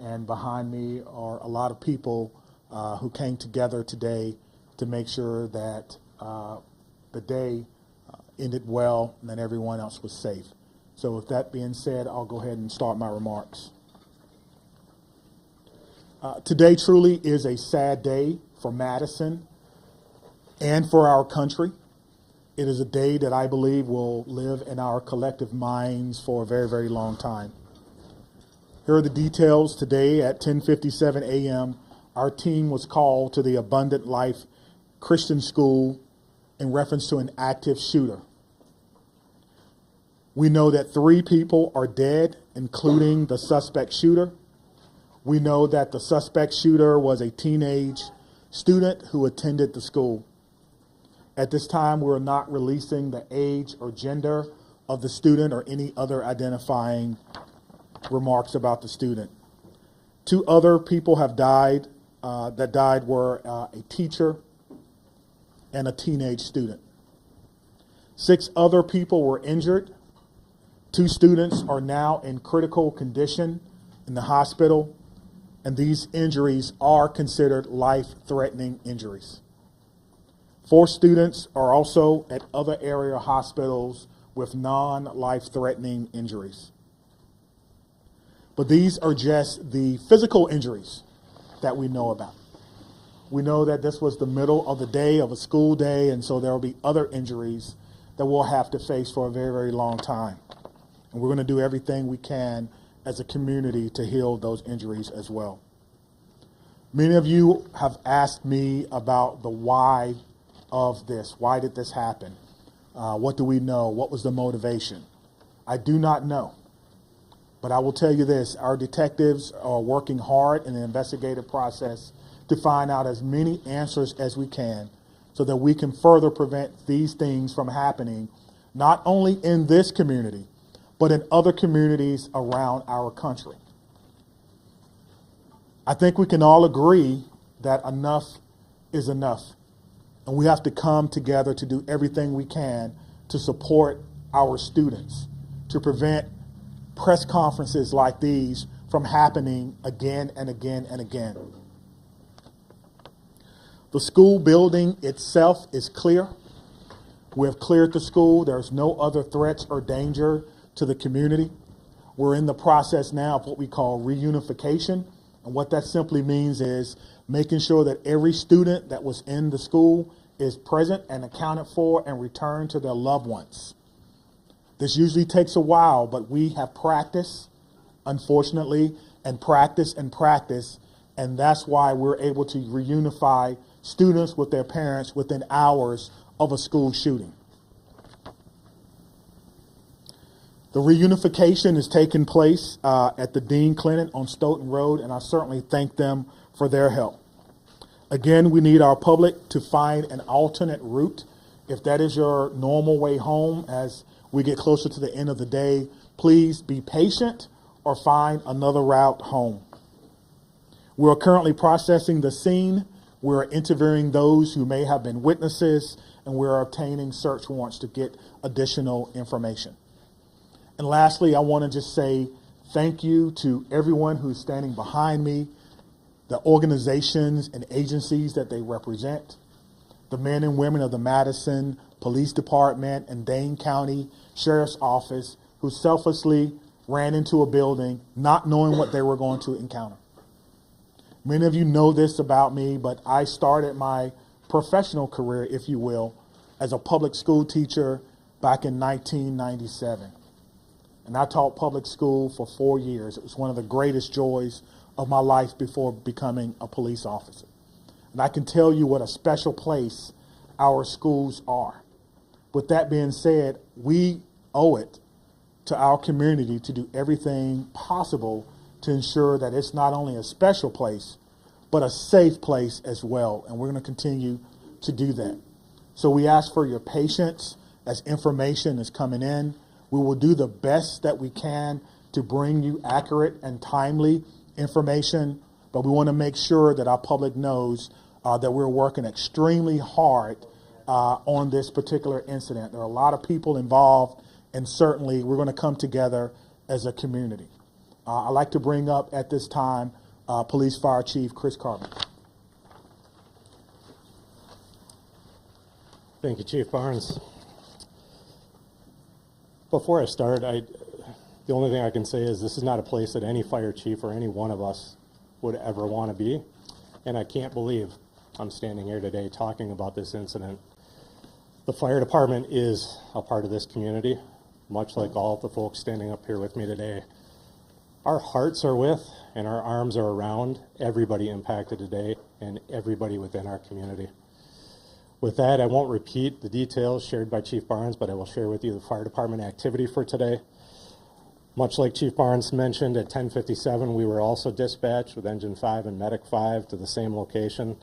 And behind me are a lot of people who came together today to make sure that the day ended well and that everyone else was safe. So with that being said, I'll go ahead and start my remarks. Today truly is a sad day for Madison and for our country. It is a day that I believe will live in our collective minds for a very, very long time. Here are the details. Today at 10:57 a.m., our team was called to the Abundant Life Christian School in reference to an active shooter. We know that 3 people are dead, including the suspect shooter. We know that the suspect shooter was a teenage student who attended the school. At this time, we're not releasing the age or gender of the student or any other identifying remarks about the student. 2 other people have died. That died were a teacher and a teenage student. 6 other people were injured. 2 students are now in critical condition in the hospital, and these injuries are considered life-threatening injuries. 4 students are also at other area hospitals with non-life-threatening injuries. But these are just the physical injuries that we know about. We know that this was the middle of the day of a school day, and so there will be other injuries that we'll have to face for a very, very long time. And we're going to do everything we can as a community to heal those injuries as well. Many of you have asked me about the why of this. Why did this happen? What do we know? What was the motivation? I do not know. But I will tell you this, our detectives are working hard in the investigative process to find out as many answers as we can so that we can further prevent these things from happening, not only in this community, but in other communities around our country. I think we can all agree that enough is enough, and we have to come together to do everything we can to support our students, to prevent press conferences like these from happening again and again and again. The school building itself is clear. We have cleared the school. There's no other threats or danger to the community. We're in the process now of what we call reunification. And what that simply means is making sure that every student that was in the school is present and accounted for and returned to their loved ones. This usually takes a while, but we have practiced, unfortunately, and practice, and that's why we're able to reunify students with their parents within hours of a school shooting. The reunification is taking place at the Dane Clinic on Stoughton Road, and I certainly thank them for their help. Again, we need our public to find an alternate route. If that is your normal way home as we get closer to the end of the day, please be patient or find another route home. We're currently processing the scene. We're interviewing those who may have been witnesses, and we're obtaining search warrants to get additional information. And lastly, I want to just say thank you to everyone who's standing behind me, the organizations and agencies that they represent, the men and women of the Madison Police Department and Dane County Sheriff's Office who selflessly ran into a building not knowing what they were going to encounter. Many of you know this about me, but I started my professional career, if you will, as a public school teacher back in 1997. And I taught public school for 4 years. It was one of the greatest joys of my life before becoming a police officer. And I can tell you what a special place our schools are. With that being said, we owe it to our community to do everything possible to ensure that it's not only a special place, but a safe place as well. And we're going to continue to do that. So we ask for your patience as information is coming in. We will do the best that we can to bring you accurate and timely information, but we want to make sure that our public knows that we're working extremely hard on this particular incident. There are a lot of people involved, and certainly we're going to come together as a community. I'd like to bring up at this time Police Fire Chief Chris Carbon. Thank you, Chief Barnes. Before I start, the only thing I can say is this is not a place that any fire chief or any one of us would ever want to be, and I can't believe I'm standing here today talking about this incident. The fire department is a part of this community, much like all of the folks standing up here with me today. Our hearts are with and our arms are around everybody impacted today and everybody within our community. With that, I won't repeat the details shared by Chief Barnes, but I will share with you the fire department activity for today. Much like Chief Barnes mentioned, at 10:57, we were also dispatched with Engine 5 and Medic 5 to the same location.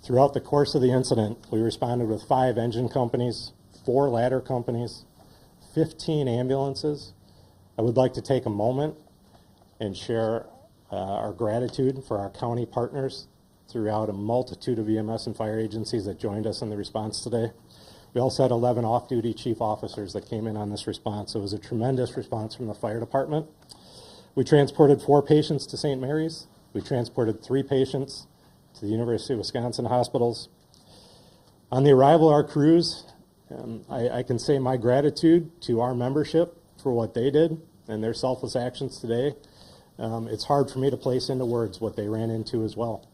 Throughout the course of the incident, we responded with 5 engine companies, 4 ladder companies, 15 ambulances. I would like to take a moment and share our gratitude for our county partners throughout a multitude of EMS and fire agencies that joined us in the response today. We also had 11 off-duty chief officers that came in on this response. So it was a tremendous response from the fire department. We transported 4 patients to St. Mary's. We transported 3 patients to the University of Wisconsin hospitals. On the arrival of our crews, I can say my gratitude to our membership for what they did and their selfless actions today. It's hard for me to place into words what they ran into as well.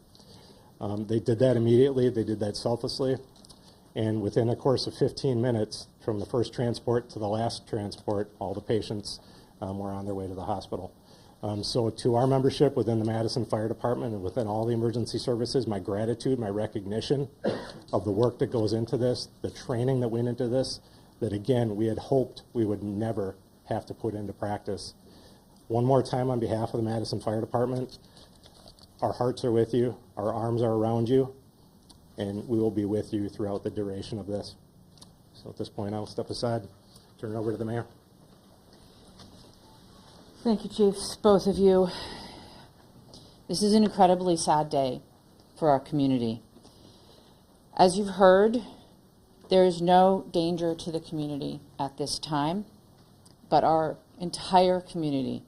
They did that immediately, they did that selflessly, and within a course of 15 minutes, from the first transport to the last transport, all the patients were on their way to the hospital. So to our membership within the Madison Fire Department and within all the emergency services, my gratitude, my recognition of the work that goes into this, the training that went into this, that again, we had hoped we would never have to put into practice. One more time on behalf of the Madison Fire Department, our hearts are with you, our arms are around you, and we will be with you throughout the duration of this. So at this point, I will step aside, turn it over to the mayor. Thank you, Chiefs, both of you. This is an incredibly sad day for our community. As you've heard, there is no danger to the community at this time, but our entire community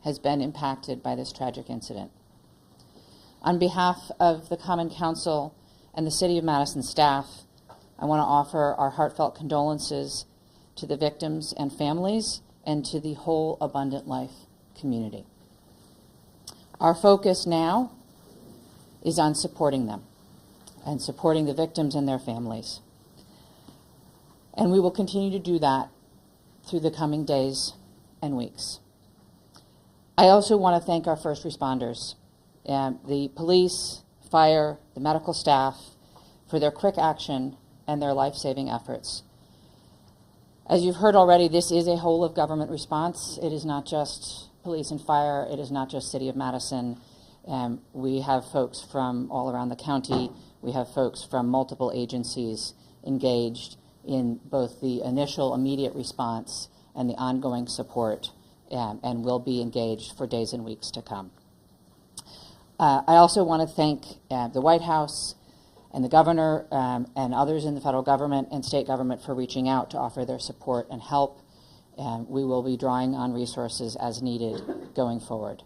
has been impacted by this tragic incident. On behalf of the Common Council and the City of Madison staff, I want to offer our heartfelt condolences to the victims and families and to the whole Abundant Life community. Our focus now is on supporting them and supporting the victims and their families. And we will continue to do that through the coming days and weeks. I also want to thank our first responders, the police, fire, the medical staff, for their quick action and their life-saving efforts. As you've heard already, this is a whole of government response. It is not just police and fire. It is not just City of Madison. We have folks from all around the county. We have folks from multiple agencies engaged in both the initial immediate response and the ongoing support, and will be engaged for days and weeks to come. I also want to thank the White House and the governor and others in the federal government and state government for reaching out to offer their support and help. We will be drawing on resources as needed going forward.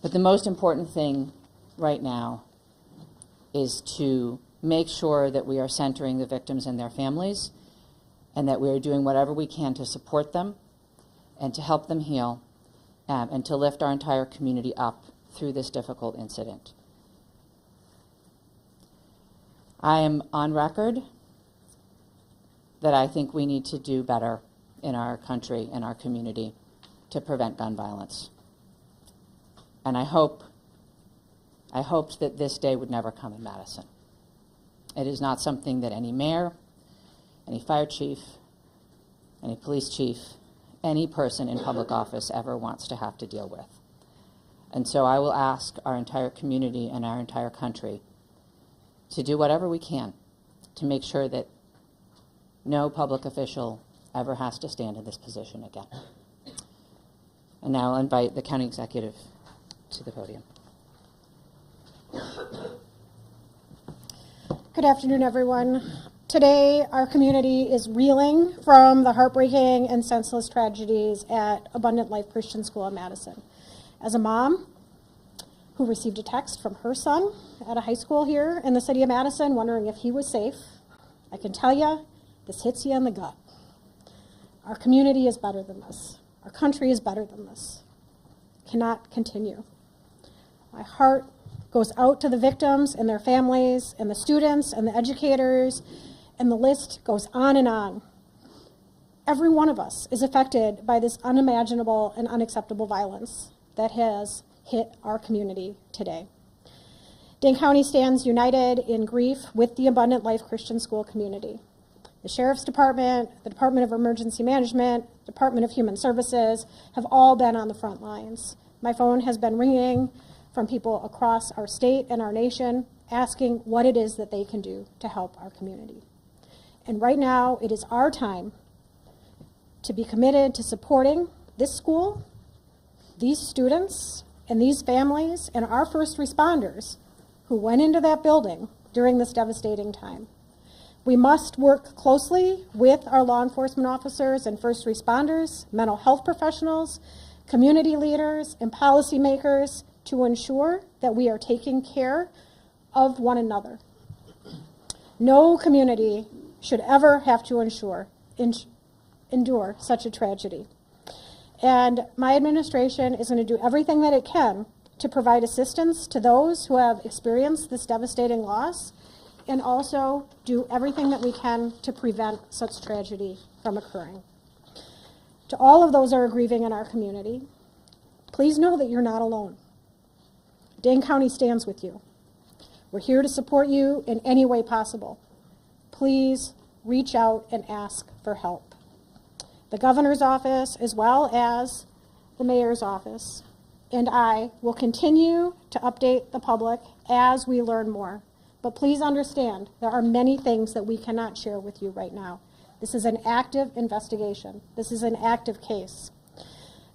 But the most important thing right now is to make sure that we are centering the victims and their families, and that we are doing whatever we can to support them and to help them heal, and to lift our entire community up through this difficult incident. I am on record that I think we need to do better in our country, in our community, to prevent gun violence. And I hoped that this day would never come in Madison. It is not something that any mayor, any fire chief, any police chief, any person in public office ever wants to have to deal with. And so I will ask our entire community and our entire country to do whatever we can to make sure that no public official ever has to stand in this position again. And now I'll invite the county executive to the podium. Good afternoon, everyone. Today, our community is reeling from the heartbreaking and senseless tragedies at Abundant Life Christian School in Madison. As a mom who received a text from her son at a high school here in the city of Madison wondering if he was safe, I can tell you, this hits you in the gut. Our community is better than this. Our country is better than this. It cannot continue. My heart goes out to the victims and their families and the students and the educators, and the list goes on and on. Every one of us is affected by this unimaginable and unacceptable violence that has hit our community today. Dane County stands united in grief with the Abundant Life Christian School community. The Sheriff's Department, the Department of Emergency Management, Department of Human Services have all been on the front lines. My phone has been ringing from people across our state and our nation asking what it is that they can do to help our community. And right now, it is our time to be committed to supporting this school, these students, and these families, and our first responders who went into that building during this devastating time. We must work closely with our law enforcement officers and first responders, mental health professionals, community leaders, and policymakers to ensure that we are taking care of one another. No community should ever have to endure such a tragedy. And my administration is going to do everything that it can to provide assistance to those who have experienced this devastating loss, and also do everything that we can to prevent such tragedy from occurring. To all of those who are grieving in our community, please know that you're not alone. Dane County stands with you. We're here to support you in any way possible. Please reach out and ask for help. The governor's office, as well as the mayor's office, and I will continue to update the public as we learn more. But please understand, there are many things that we cannot share with you right now. This is an active investigation. This is an active case.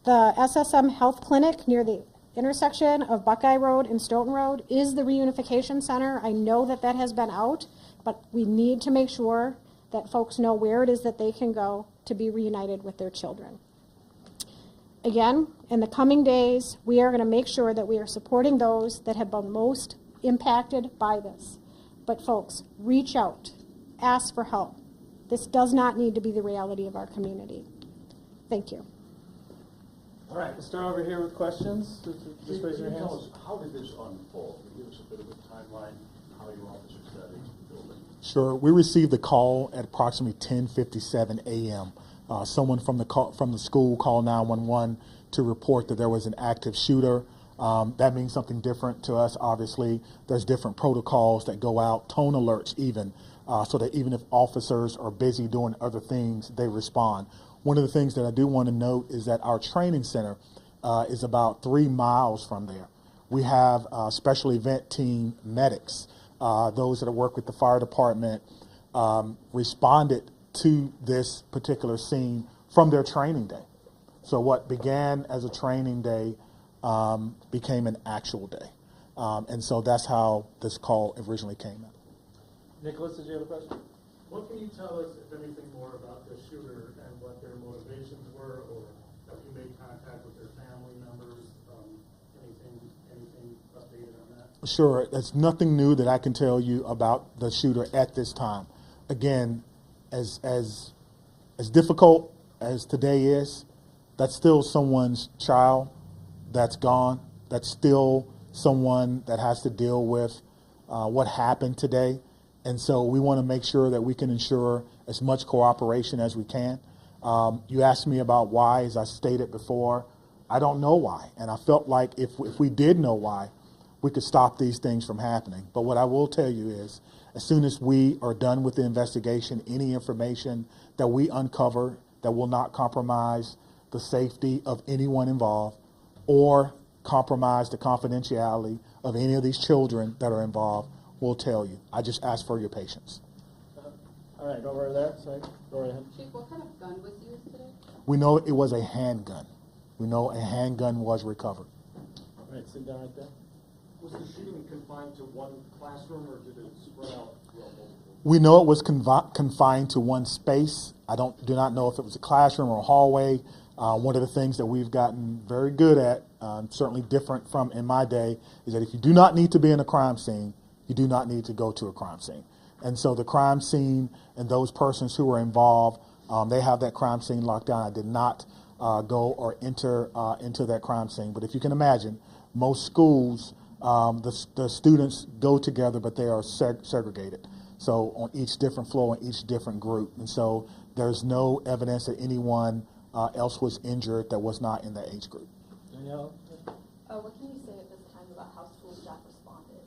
The SSM Health Clinic near the intersection of Buckeye Road and Stoughton Road is the Reunification Center. I know that that has been out, but we need to make sure that folks know where it is that they can go to be reunited with their children. Again, in the coming days, we are going to make sure that we are supporting those that have been most impacted by this. But folks, reach out, ask for help. This does not need to be the reality of our community. Thank you. All right, we'll start over here with questions. Just raise your Can you tell hands. us, how did this unfold? Can you give us a bit of a timeline, how your officers got into the building? Sure. We received the call at approximately 10:57 a.m. Someone from the school called 911 to report that there was an active shooter. That means something different to us, obviously. There's different protocols that go out, tone alerts even, so that even if officers are busy doing other things, they respond. One of the things that I do want to note is that our training center is about 3 miles from there. We have special event team medics, those that work with the fire department, responded to this particular scene from their training day. So what began as a training day became an actual day. And so that's how this call originally came up. Nicholas, did you have a question? What can you tell us, if anything, more about the shooter and what their motivations were, or have you made contact with their family members? Anything updated on that? Sure. There's nothing new that I can tell you about the shooter at this time. Again, as difficult as today is, that's still someone's child that's gone. That's still someone that has to deal with what happened today. And so we want to make sure that we can ensure as much cooperation as we can. You asked me about why, as I stated before. I don't know why, and I felt like if we did know why, we could stop these things from happening. But what I will tell you is, as soon as we are done with the investigation, any information that we uncover that will not compromise the safety of anyone involved or compromise the confidentiality of any of these children that are involved, we'll tell you. I just ask for your patience. All right, over there. Sorry, go right ahead. Chief, what kind of gun was used today? We know it was a handgun. We know a handgun was recovered. All right, sit down right there. Was the shooting confined to one classroom, or did it spread out throughout multiple? We know it was confined to one space. I do not know if it was a classroom or a hallway. One of the things that we've gotten very good at, certainly different from in my day, is that if you do not need to be in a crime scene, you do not need to go to a crime scene. And so the crime scene and those persons who were involved, they have that crime scene locked down. I did not go or enter into that crime scene. But if you can imagine, most schools, the students go together, but they are segregated. So on each different floor, on each different group. And so there's no evidence that anyone else was injured that was not in that age group. Danielle? What can you say at this time about how school staff responded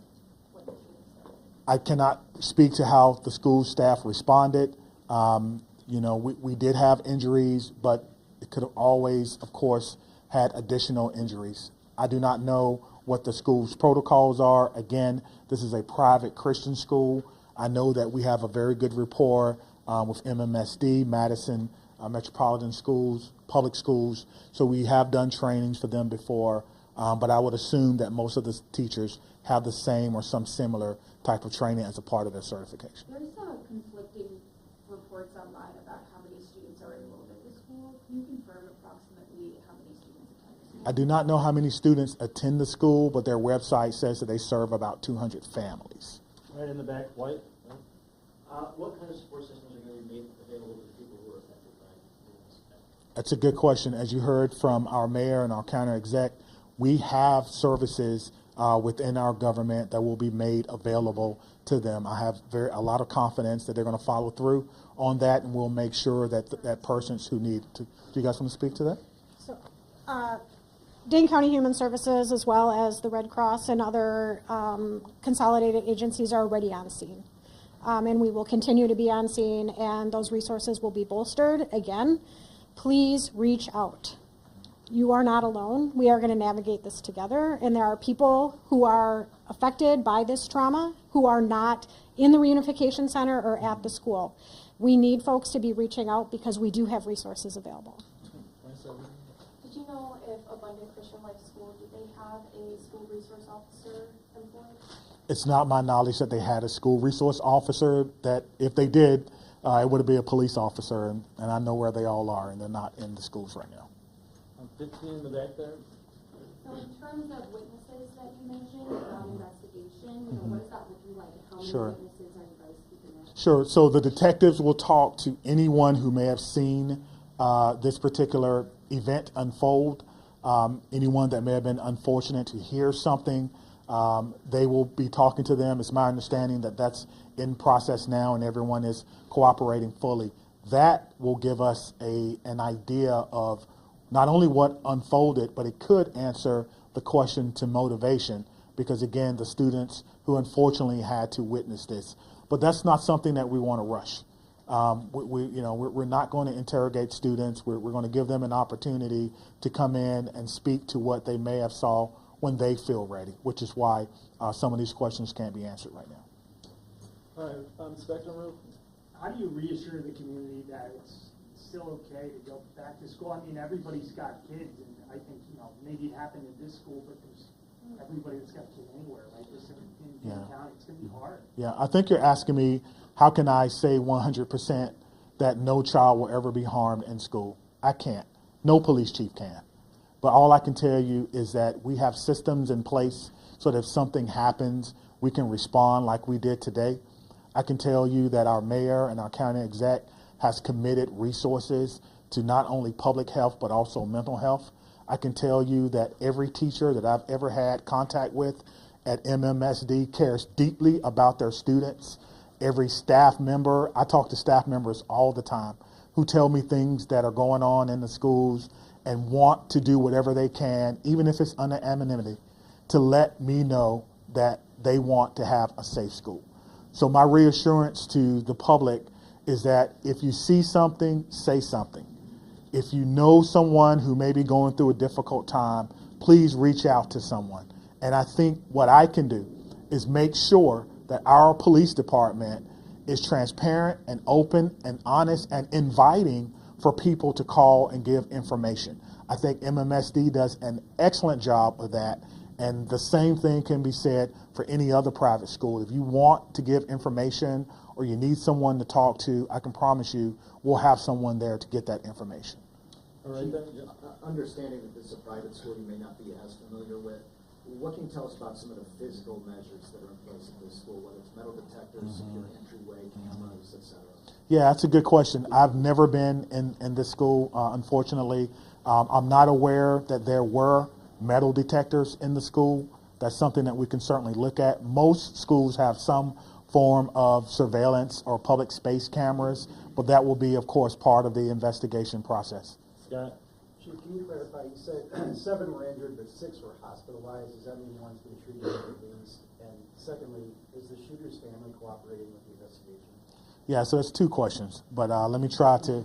when the shooting started? I cannot speak to how the school staff responded. You know, we did have injuries, but it could have always, of course, had additional injuries. I do not know what the school's protocols are. Again, this is a private Christian school. I know that we have a very good rapport with MMSD, Madison Metropolitan Schools, public schools. So we have done trainings for them before, but I would assume that most of the teachers have the same or some similar type of training as a part of their certification. There's conflicting reports online about how many students are enrolled at the school. Can you confirm approximately how many students attend the school? I do not know how many students attend the school, but their website says that they serve about 200 families. Right in the back, white. What kind of support systems are going to be made available to people who are affected by this? That's a good question. As you heard from our mayor and our county exec, we have services within our government that will be made available to them. I have a lot of confidence that they're going to follow through on that, and we'll make sure that that persons who need to. Do you guys want to speak to that? So, Dane County Human Services, as well as the Red Cross and other consolidated agencies, are already on scene. And we will continue to be on scene, and those resources will be bolstered. Again, please reach out. You are not alone. We are going to navigate this together, and there are people who are affected by this trauma who are not in the Reunification Center or at the school. We need folks to be reaching out because we do have resources available. Did you know if Abundant Christian Life School, did they have a school resource officer employed? It's not my knowledge that they had a school resource officer. That if they did, it would be a police officer, and I know where they all are, and they're not in the schools right now. 15 in the back there. So in terms of witnesses that you mentioned about investigation, what is that looking like? How many Sure. witnesses are you guys speaking with? Sure. So the detectives will talk to anyone who may have seen this particular event unfold, anyone that may have been unfortunate to hear something. They will be talking to them. It's my understanding that that's in process now, and everyone is cooperating fully. That will give us an idea of not only what unfolded, but it could answer the question to motivation, because again, the students who unfortunately had to witness this. But that's not something that we want to rush. We're not going to interrogate students. We're going to give them an opportunity to come in and speak to what they may have saw when they feel ready, which is why some of these questions can't be answered right now. All right, Spectrum Room. How do you reassure the community that it's still okay to go back to school? I mean, everybody's got kids, and I think, maybe it happened in this school, but there's everybody that's got a kid anywhere, like this in Dane County. It's going to be hard. Yeah, I think you're asking me, how can I say 100% that no child will ever be harmed in school? I can't. No police chief can. But all I can tell you is that we have systems in place so that if something happens, we can respond like we did today. I can tell you that our mayor and our county exec has committed resources to not only public health, but also mental health. I can tell you that every teacher that I've ever had contact with at MMSD cares deeply about their students. Every staff member, I talk to staff members all the time. who tell me things that are going on in the schools and want to do whatever they can, even if it's under anonymity, to let me know that they want to have a safe school. So my reassurance to the public is that if you see something, say something. If you know someone who may be going through a difficult time, please reach out to someone. And I think what I can do is make sure that our police department is transparent and open and honest and inviting for people to call and give information. I think MMSD does an excellent job of that, and the same thing can be said for any other private school. If you want to give information or you need someone to talk to, I can promise you we'll have someone there to get that information. All right, then, understanding that this is a private school you may not be as familiar with, what can you tell us about some of the physical measures that are in place at this school, whether it's metal detectors, secure entryway, cameras, etc.? Yeah, that's a good question. I've never been in this school, unfortunately. I'm not aware that there were metal detectors in the school. That's something that we can certainly look at. Most schools have some form of surveillance or public space cameras, but that will be, of course, part of the investigation process. Scott? Chief, can you clarify? You said 7 were injured, but 6 were hospitalized. Does that mean one's been treated at least? And secondly, is the shooter's family cooperating with the investigation? Yeah, so it's 2 questions, but let me try to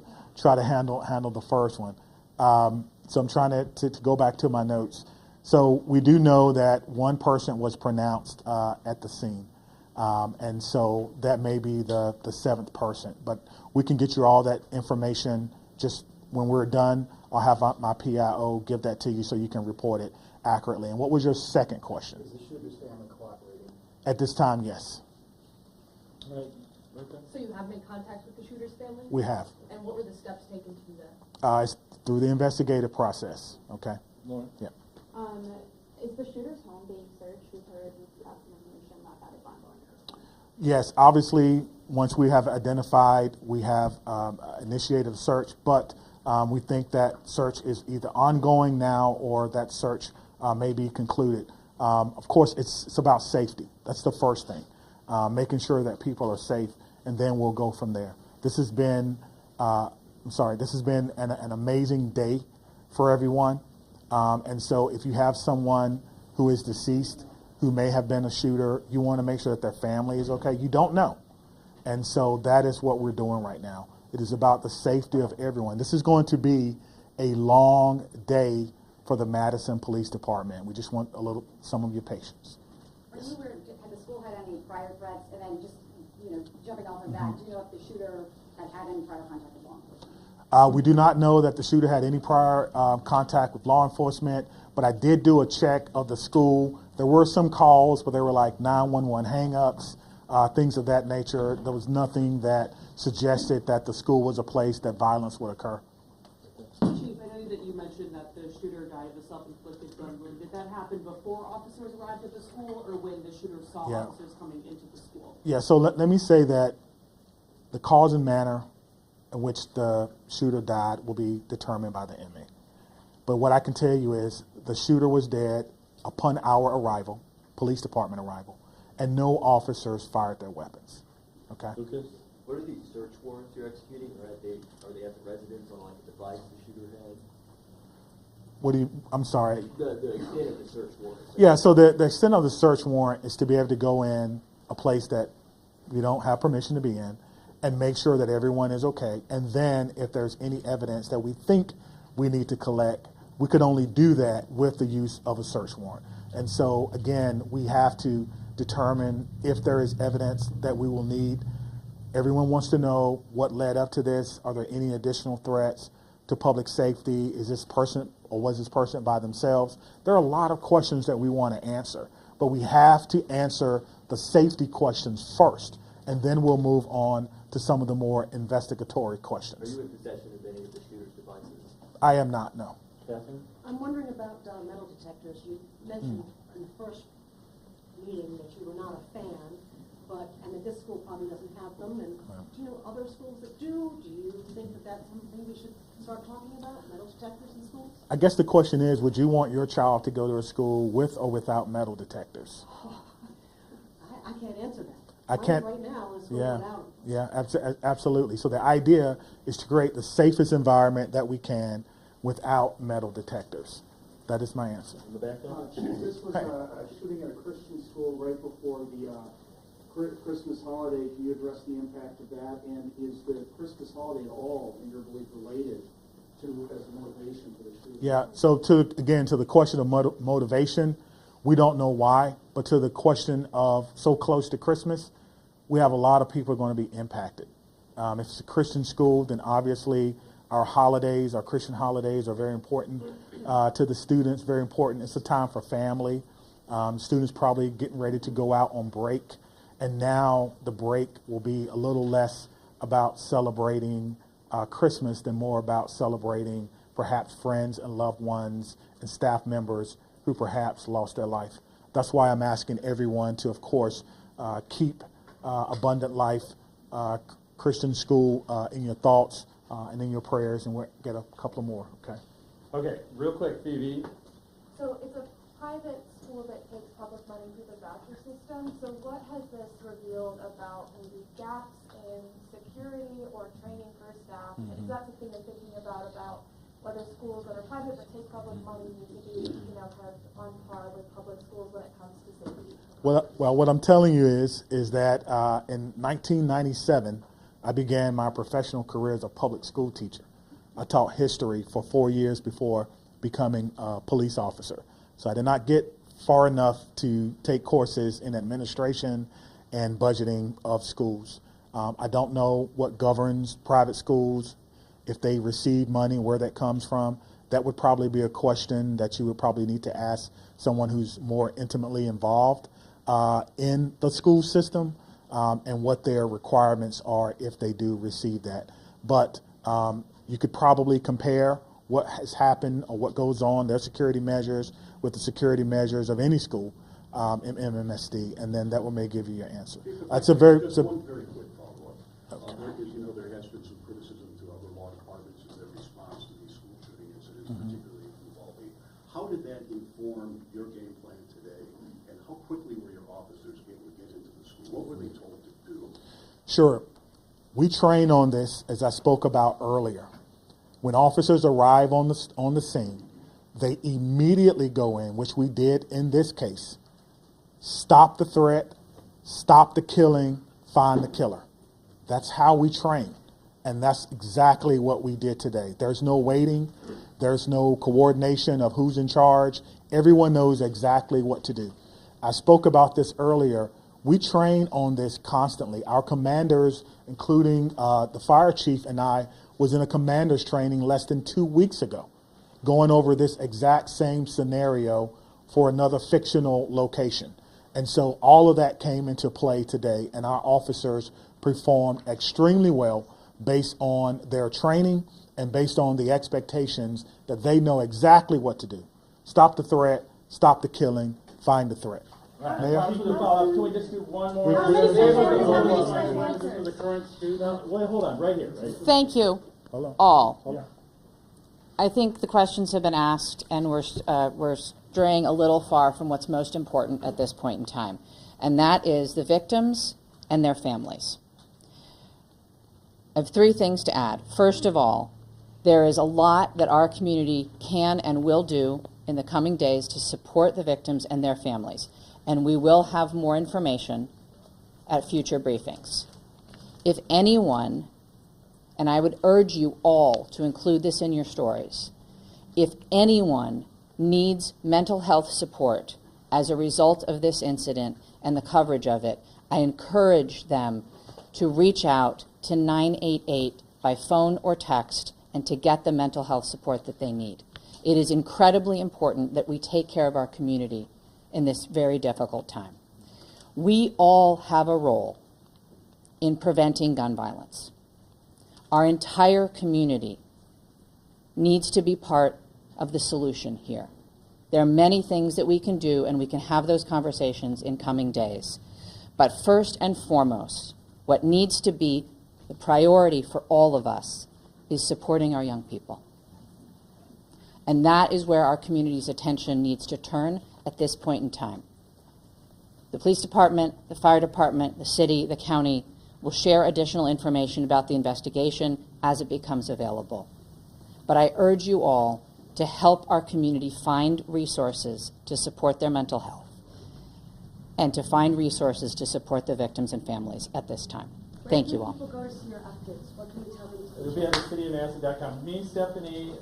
handle the first one. So I'm trying to go back to my notes. So we do know that 1 person was pronounced at the scene, and so that may be the 7th person. But we can get you all that information just when we're done. I'll have my PIO give that to you so you can report it accurately. And what was your second question? Is the shooter's family cooperating? At this time, yes. So you have made contact with the shooter's family? We have. And what were the steps taken to do that? It's through the investigative process, okay? Lauren? Yeah. Is the shooter's home being searched? We've heard some information about that is ongoing. Yes, obviously, once we have identified, we have initiated a search, but we think that search is either ongoing now or that search may be concluded. Of course, it's about safety. That's the first thing, making sure that people are safe, and then we'll go from there. This has been, this has been an amazing day for everyone. And so if you have someone who is deceased, who may have been a shooter, you want to make sure that their family is okay. You don't know. And so that is what we're doing right now. It is about the safety of everyone. This is going to be a long day for the Madison Police Department. We just want some of your patience. Had the school had any prior threats? And then just, jumping off of that, do you know if the shooter had any prior contact with law enforcement? We do not know that the shooter had any prior contact with law enforcement, but I did do a check of the school. There were some calls, but they were like 911 hang-ups, things of that nature. There was nothing that suggested that the school was a place that violence would occur. Chief, I know that you mentioned that the shooter died of a self-inflicted gun wound. Did that happen before officers arrived at the school or when the shooter saw officers coming into the school? Yeah, so let me say that the cause and manner in which the shooter died will be determined by the inmate. But what I can tell you is the shooter was dead upon our arrival, police department arrival, and no officers fired their weapons. Okay? Lucas? What are these search warrants you're executing? Are they at the residence on like a device the shooter had? What do you, I'm sorry. The extent of the search warrant. Yeah, so the extent of the search warrant is to be able to go in a place that we don't have permission to be in and make sure that everyone is okay. And then if there's any evidence that we think we need to collect, we could only do that with the use of a search warrant. And so, again, we have to determine if there is evidence that we will need. Everyone wants to know what led up to this. Are there any additional threats to public safety? Is this person or was this person by themselves? There are a lot of questions that we want to answer, but we have to answer the safety questions first, and then we'll move on to some of the more investigatory questions. Are you in possession of any of the shooter's devices? I am not, no. Catherine? I'm wondering about metal detectors. You mentioned in the first meeting that you were not a fan, and that this school probably doesn't have them. And do you know other schools that do? Do you think that that's something we should start talking about, metal detectors in schools? I guess the question is, would you want your child to go to a school with or without metal detectors? I can't answer that. I can't. Right now is Yeah, going out. yeah, absolutely. So the idea is to create the safest environment that we can without metal detectors. That is my answer. In the back there? Chief, this was a shooting at a Christian school right before the Christmas holiday. Can you address the impact of that? And is the Christmas holiday at all, in your belief, related to as a motivation for the shooting? Yeah, so to the question of motivation, we don't know why, but to the question of so close to Christmas, we have a lot of people going to be impacted. If it's a Christian school, then obviously our holidays, our Christian holidays are very important to the students, very important. It's a time for family. Students probably getting ready to go out on break, and now the break will be a little less about celebrating Christmas than more about celebrating perhaps friends and loved ones and staff members who perhaps lost their life. That's why I'm asking everyone to, of course, keep Abundant Life Christian School in your thoughts and in your prayers, and we'll get a couple more, okay? Okay, real quick, Phoebe. So it's a private school that takes public money through the voucher system. So what has this revealed about maybe gaps in security or training for staff? Is that something you're thinking about whether schools that are private but take public money need to be, kind of on par with public schools when it comes to safety? Well, what I'm telling you is that in 1997, I began my professional career as a public school teacher. I taught history for 4 years before becoming a police officer. So I did not get far enough to take courses in administration and budgeting of schools. I don't know what governs private schools, if they receive money, where that comes from. That would probably be a question that you would probably need to ask someone who's more intimately involved in the school system and what their requirements are if they do receive that. But you could probably compare what has happened or what goes on, their security measures, with the security measures of any school in MMSD, and then that will may give you your answer. That's a very... One very quick follow-up. There has been some criticism to other law departments in their response to these school shooting incidents, particularly in Uvalde. How did that inform your game plan today, and how quickly were your officers able to get into the school? What were they told to do? Sure. We train on this, as I spoke about earlier. When officers arrive on the scene, they immediately go in, which we did in this case. Stop the threat, stop the killing, find the killer. That's how we train. And that's exactly what we did today. There's no waiting. There's no coordination of who's in charge. Everyone knows exactly what to do. I spoke about this earlier. We train on this constantly. Our commanders, including the fire chief and I, was in a commander's training less than 2 weeks ago, going over this exact same scenario for another fictional location. And so all of that came into play today, and our officers performed extremely well based on their training and based on the expectations that they know exactly what to do. Stop the threat, stop the killing, find the threat. Mayor? Can we just do one more? The current student. Wait, hold on, right here. Right? Thank you, all. I think the questions have been asked, and we're straying a little far from what's most important at this point in time, and that is the victims and their families. I have 3 things to add. First of all, there is a lot that our community can and will do in the coming days to support the victims and their families, and we will have more information at future briefings. If anyone, and I would urge you all to include this in your stories, if anyone needs mental health support as a result of this incident and the coverage of it, I encourage them to reach out to 988 by phone or text and to get the mental health support that they need. It is incredibly important that we take care of our community in this very difficult time. We all have a role in preventing gun violence. Our entire community needs to be part of the solution here. There are many things that we can do, and we can have those conversations in coming days. But first and foremost, what needs to be the priority for all of us is supporting our young people. And that is where our community's attention needs to turn at this point in time. The police department, the fire department, the city, the county will share additional information about the investigation as it becomes available. But I urge you all to help our community find resources to support their mental health and to find resources to support the victims and families at this time. Thank you all. Where can people go to see your updates? What can you tell them? It'll be on thecityofmadison.com. Me, Stephanie,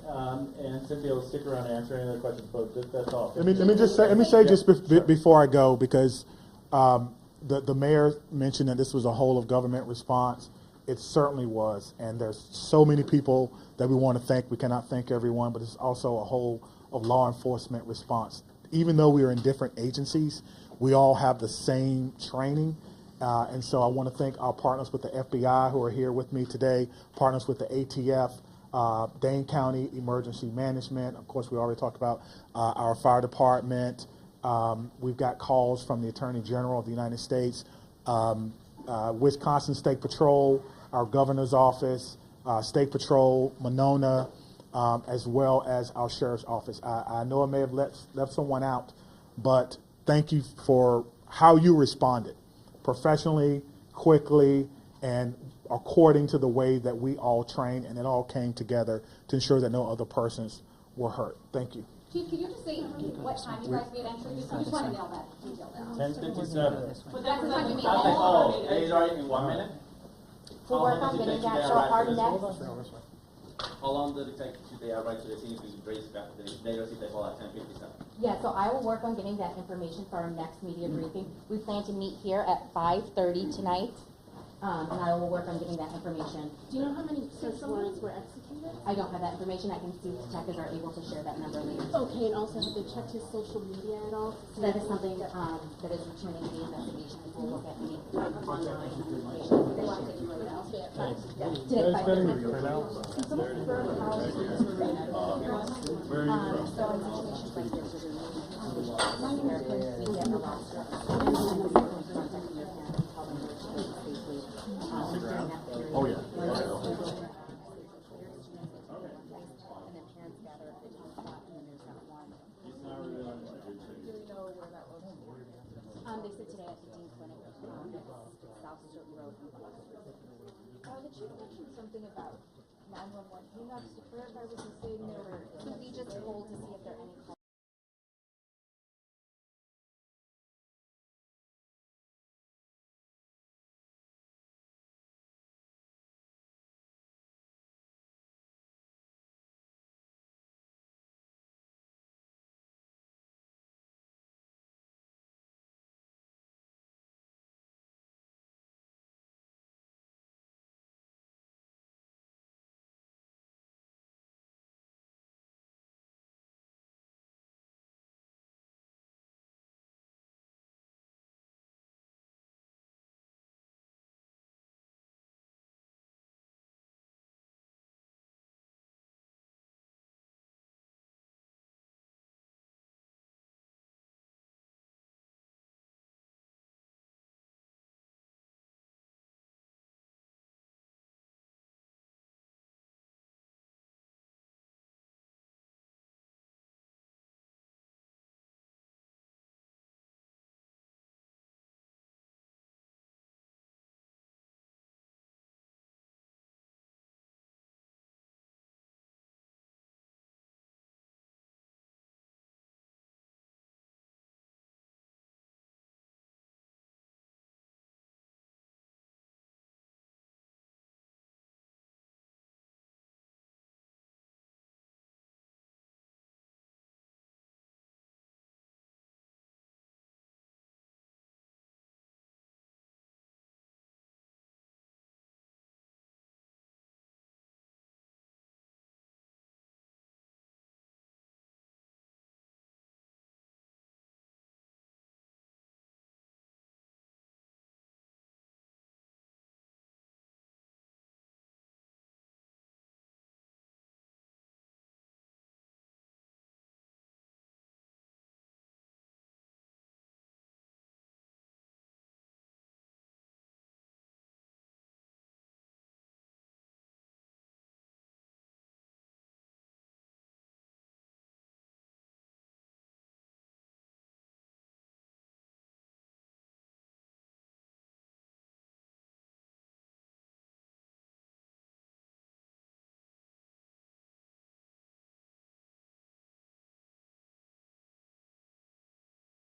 and Cynthia will stick around and answer any other questions, but that's all. Let me say just before I go, because the mayor mentioned that this was a whole of government response. It certainly was, and there's so many people that we want to thank. We cannot thank everyone, but it's also a whole of law enforcement response. Even though we are in different agencies, we all have the same training. And so I want to thank our partners with the FBI who are here with me today, partners with the ATF, Dane County Emergency Management. Of course, we already talked about our fire department. We've got calls from the Attorney General of the United States, Wisconsin State Patrol, our governor's office, State Patrol, Monona, as well as our sheriff's office. I know I may have left someone out, but thank you for how you responded. Professionally, quickly, and according to the way that we all trained, and it all came together to ensure that no other persons were hurt. Thank you. Chief, can you just say what time you guys made entry? I just want to nail that detail down. 10:57. But that's the time you made Oh, entry. he's right in 1 minute? We'll work on getting that, so our next. How long did it take to arrive to the scene to raise back the data if they call at 10:57? Yeah, so I will work on getting that information for our next media briefing. We plan to meet here at 5:30 tonight, and I will work on getting that information. Do you know how many search warrants were executed? I don't have that information. I can see if detectives are able to share that number later. Okay, and also have they checked his social media at all? So that is something that is routine in the investigation. We'll look at any online information. They want to take you right now. Today, 5:30. Can someone confirm how so in situations like this, we get arrested. Contacting your parents, tell them where to be safely. Oh, yeah. And then parents gather at a spot, and then there's that one. Do you know where that was? They said today at the Dean Clinic, South Stoughton Road. The chief mentioned something about 911 hang-ups. To clarify, was he saying there were, can we just hold to see if there are any